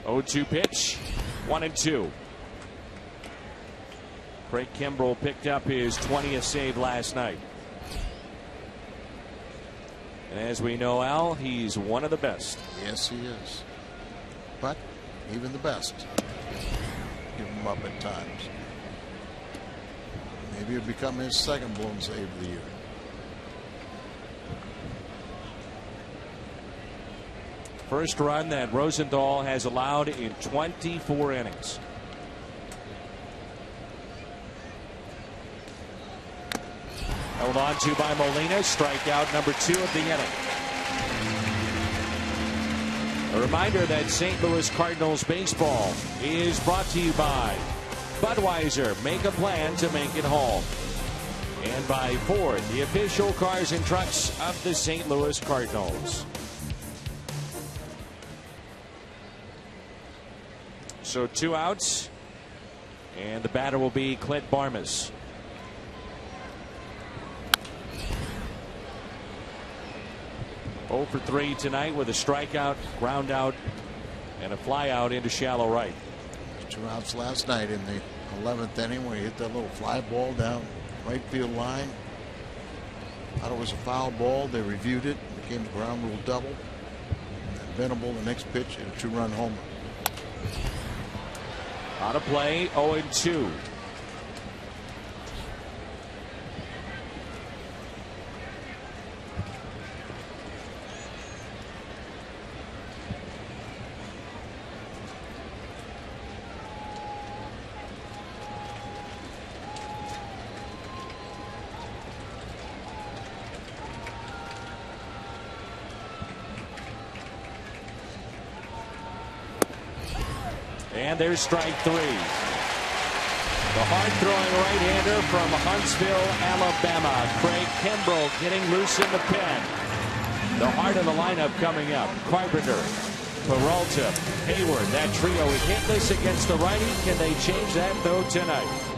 Speaker 5: 0-2 pitch, 1-2. Craig Kimbrel picked up his 20th save last night. And as we know, Al, he's one of the best.
Speaker 3: Yes, he is. But even the best give him up at times. Maybe it'll become his second blown save of the year.
Speaker 5: First run that Rosenthal has allowed in 24 innings. Held on to by Molina. Strikeout number 2 of the inning. A reminder that St. Louis Cardinals baseball is brought to you by Budweiser. Make a plan to make it home. And by Ford, the official cars and trucks of the St. Louis Cardinals. So 2 outs, and the batter will be Clint Barmas. Oh for 3 tonight with a strikeout, ground out, and a fly out into shallow right.
Speaker 3: 2 outs last night in the 11th inning where he hit that little fly ball down right field line. Thought it was a foul ball. They reviewed it. Became a ground rule double. And Venable the next pitch and a 2-run homer.
Speaker 5: On a play, 0-2. And there's strike 3. The hard-throwing right-hander from Huntsville, Alabama, Craig Kimbrel, getting loose in the pen. The heart of the lineup coming up. Carpenter, Peralta, Hayward. That trio is hitless against the righty. Can they change that, though, tonight?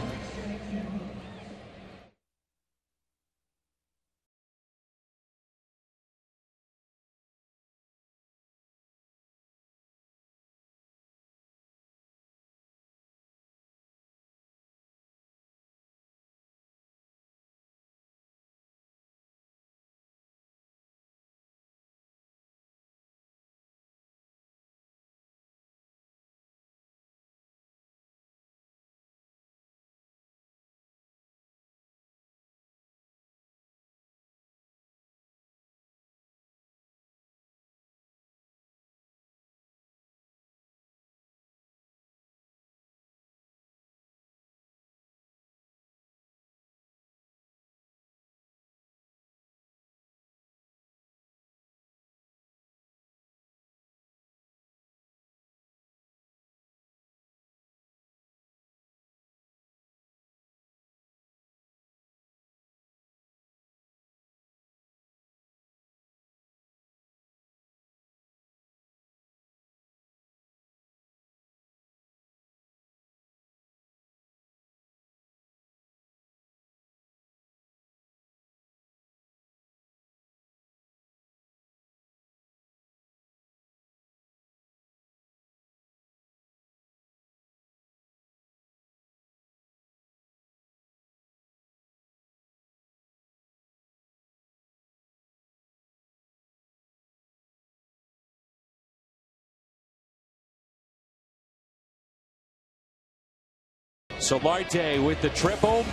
Speaker 5: Solarte with the triple,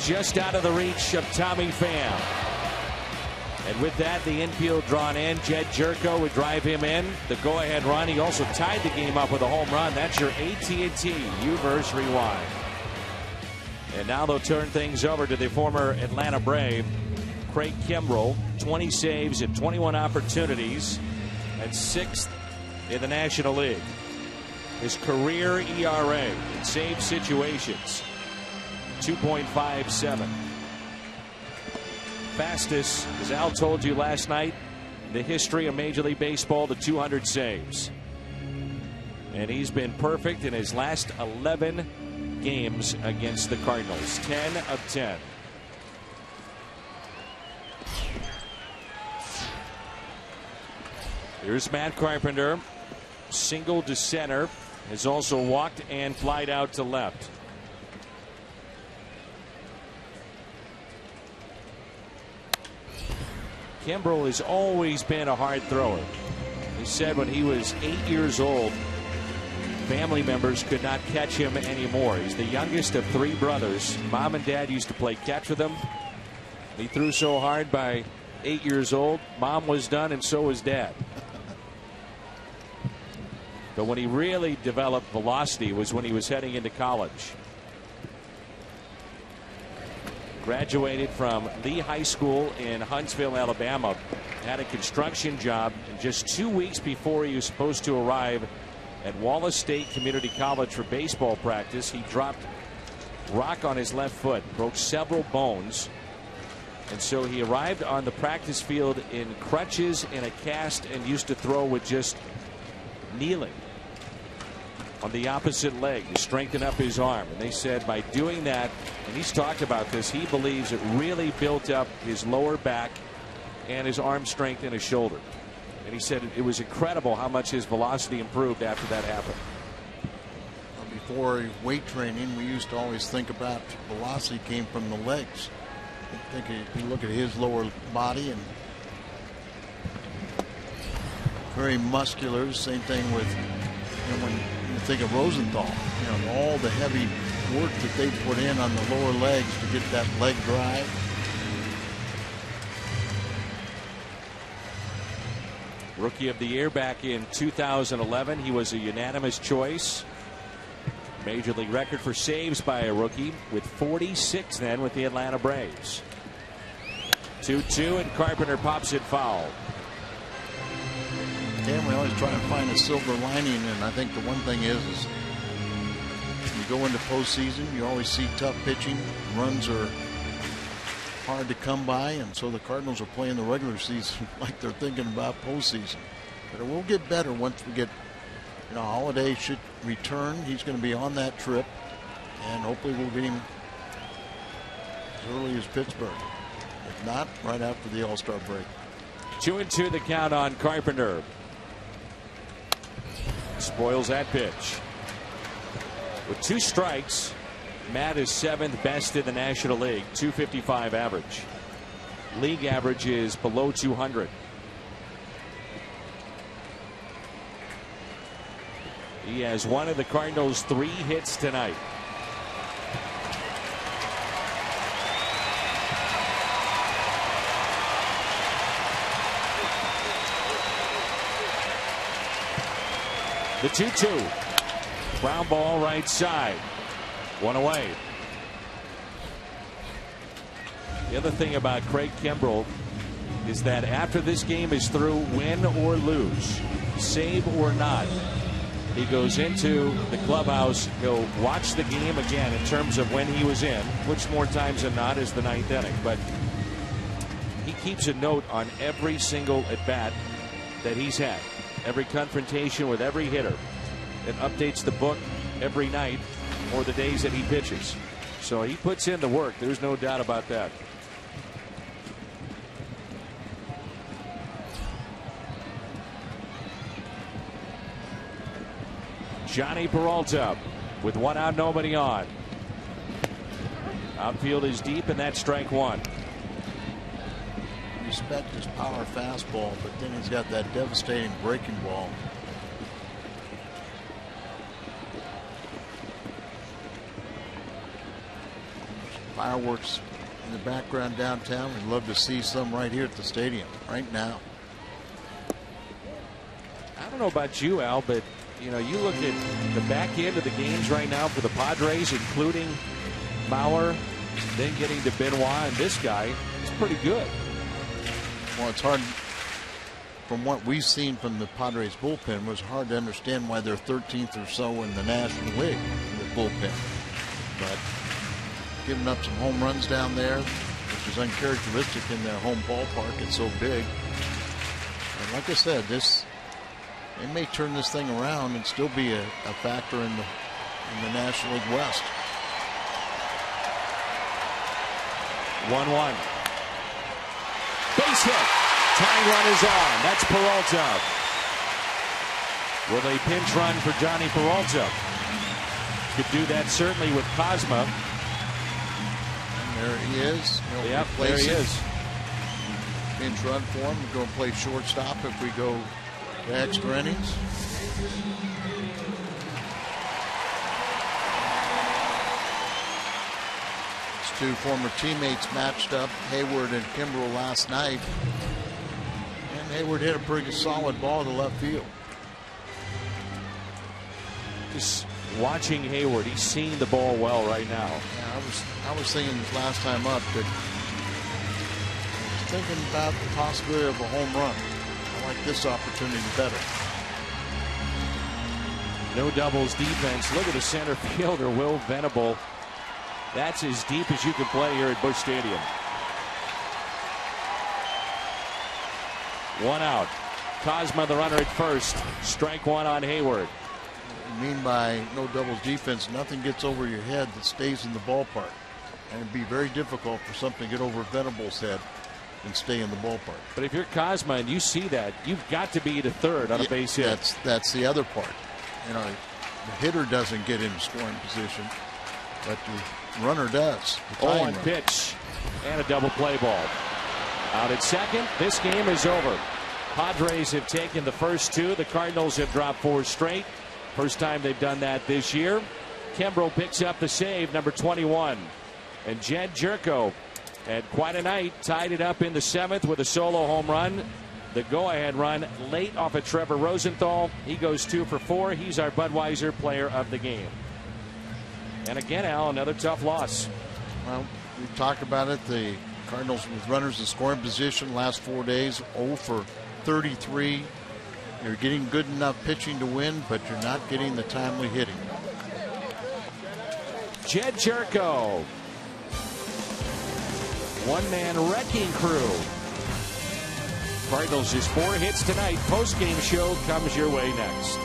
Speaker 5: just out of the reach of Tommy Pham. And with that, the infield drawn in. Jed Jerko would drive him in. The go-ahead run. He also tied the game up with a home run. That's your AT&T U-verse rewind. And now they'll turn things over to the former Atlanta Brave, Craig Kimbrell. 20 saves in 21 opportunities and 6th in the National League. His career ERA in save situations, 2.57. Fastest, as Al told you last night, in the history of Major League Baseball, the 200 saves. And he's been perfect in his last 11 games against the Cardinals. 10 of 10. Here's Matt Carpenter. Single to center. Has also walked and flied out to left. Kimbrell has always been a hard thrower. He said when he was 8 years old, family members could not catch him anymore. He's the youngest of 3 brothers. Mom and Dad used to play catch with him. He threw so hard by 8 years old. Mom was done and so was Dad. But when he really developed velocity was when he was heading into college. Graduated from Lee High School in Huntsville, Alabama. Had a construction job. And just 2 weeks before he was supposed to arrive at Wallace State Community College for baseball practice, he dropped rock on his left foot, broke several bones. And so he arrived on the practice field in crutches and a cast and used to throw with just kneeling on the opposite leg to strengthen up his arm. And they said by doing that, and he's talked about this, he believes it really built up his lower back and his arm strength in his shoulder. And he said it was incredible how much his velocity improved after that happened.
Speaker 3: Before weight training, we used to always think about velocity came from the legs. I think if you look at his lower body, and very muscular. Same thing with, when you think of Rosenthal, all the heavy work that they put in on the lower legs to get that leg drive.
Speaker 5: Rookie of the Year back in 2011. He was a unanimous choice. Major League record for saves by a rookie with 46 then with the Atlanta Braves. 2-2 and Carpenter pops it foul.
Speaker 3: Yeah, we always try and find a silver lining, and I think the one thing is you go into postseason, you always see tough pitching. Runs are hard to come by, and so the Cardinals are playing the regular season like they're thinking about postseason. But it will get better once we get, Holiday should return. He's going to be on that trip, and hopefully we'll get him as early as Pittsburgh. If not, right after the All-Star break.
Speaker 5: 2-2 the count on Carpenter. Spoils that pitch. With 2 strikes, Matt is 7th best in the National League, 255 average. League average is below 200. He has one of the Cardinals' 3 hits tonight. The 2-2. Ground ball right side. 1 away. The other thing about Craig Kimbrell is that after this game is through, win or lose, save or not, he goes into the clubhouse. He'll watch the game again in terms of when he was in, which more times than not is the 9th inning. But he keeps a note on every single at-bat that he's had. Every confrontation with every hitter. It updates the book every night or the days that he pitches. So he puts in the work. There's no doubt about that. Johnny Peralta with 1 out, nobody on. Outfield is deep, and that's strike 1.
Speaker 3: Respect his power fastball, but then he's got that devastating breaking ball. Fireworks in the background downtown. We'd love to see some right here at the stadium right now.
Speaker 5: I don't know about you, Al, but you know, you look at the back end of the games right now for the Padres, including Mauer, then getting to Benoit, and this guy. It's pretty good.
Speaker 3: Well, it's hard. From what we've seen from the Padres bullpen, it was hard to understand why they're 13th or so in the National League in the bullpen. But giving up some home runs down there, which is uncharacteristic in their home ballpark. It's so big. And like I said, they may turn this thing around and still be a factor in the National League West.
Speaker 5: 1-1. Base hit. Tying run is on. That's Peralta. Will a pinch run for Johnny Peralta? Could do that certainly with Cosma.
Speaker 3: And there he is.
Speaker 5: Yep, there he is.
Speaker 3: Pinch run for him. We're going to play shortstop if we go to extra innings. His two former teammates matched up, Hayward and Kimbrel, last night. And Hayward hit a pretty solid ball to left field.
Speaker 5: Just watching Hayward, he's seeing the ball well right now.
Speaker 3: Yeah, I was thinking this last time up that I was thinking about the possibility of a home run. I like this opportunity better.
Speaker 5: No doubles defense. Look at the center fielder, Will Venable. That's as deep as you can play here at Busch Stadium. One out. Cosma, the runner at first. Strike one on Hayward.
Speaker 3: I mean by no doubles defense, nothing gets over your head that stays in the ballpark. And it'd be very difficult for something to get over Venable's head and stay in the ballpark.
Speaker 5: But if you're Cosma and you see that, you've got to be to third on a base hit.
Speaker 3: That's the other part. You know, the hitter doesn't get in scoring position, but the runner does. The
Speaker 5: 0-1 pitch and a double play ball. Out at second, this game is over. Padres have taken the first two. The Cardinals have dropped 4 straight. First time they've done that this year. Kimbrel picks up the save, number 21. And Jed Jerko had quite a night. Tied it up in the 7th with a solo home run. The go-ahead run late off of Trevor Rosenthal. He goes 2 for 4. He's our Budweiser player of the game. And again, Al, another tough loss.
Speaker 3: Well, we've talked about it. The Cardinals with runners in scoring position last 4 days, 0 for 33. You're getting good enough pitching to win, but you're not getting the timely hitting.
Speaker 5: Jed Jerko. One-man wrecking crew. Cardinals just 4 hits tonight. Post-game show comes your way next.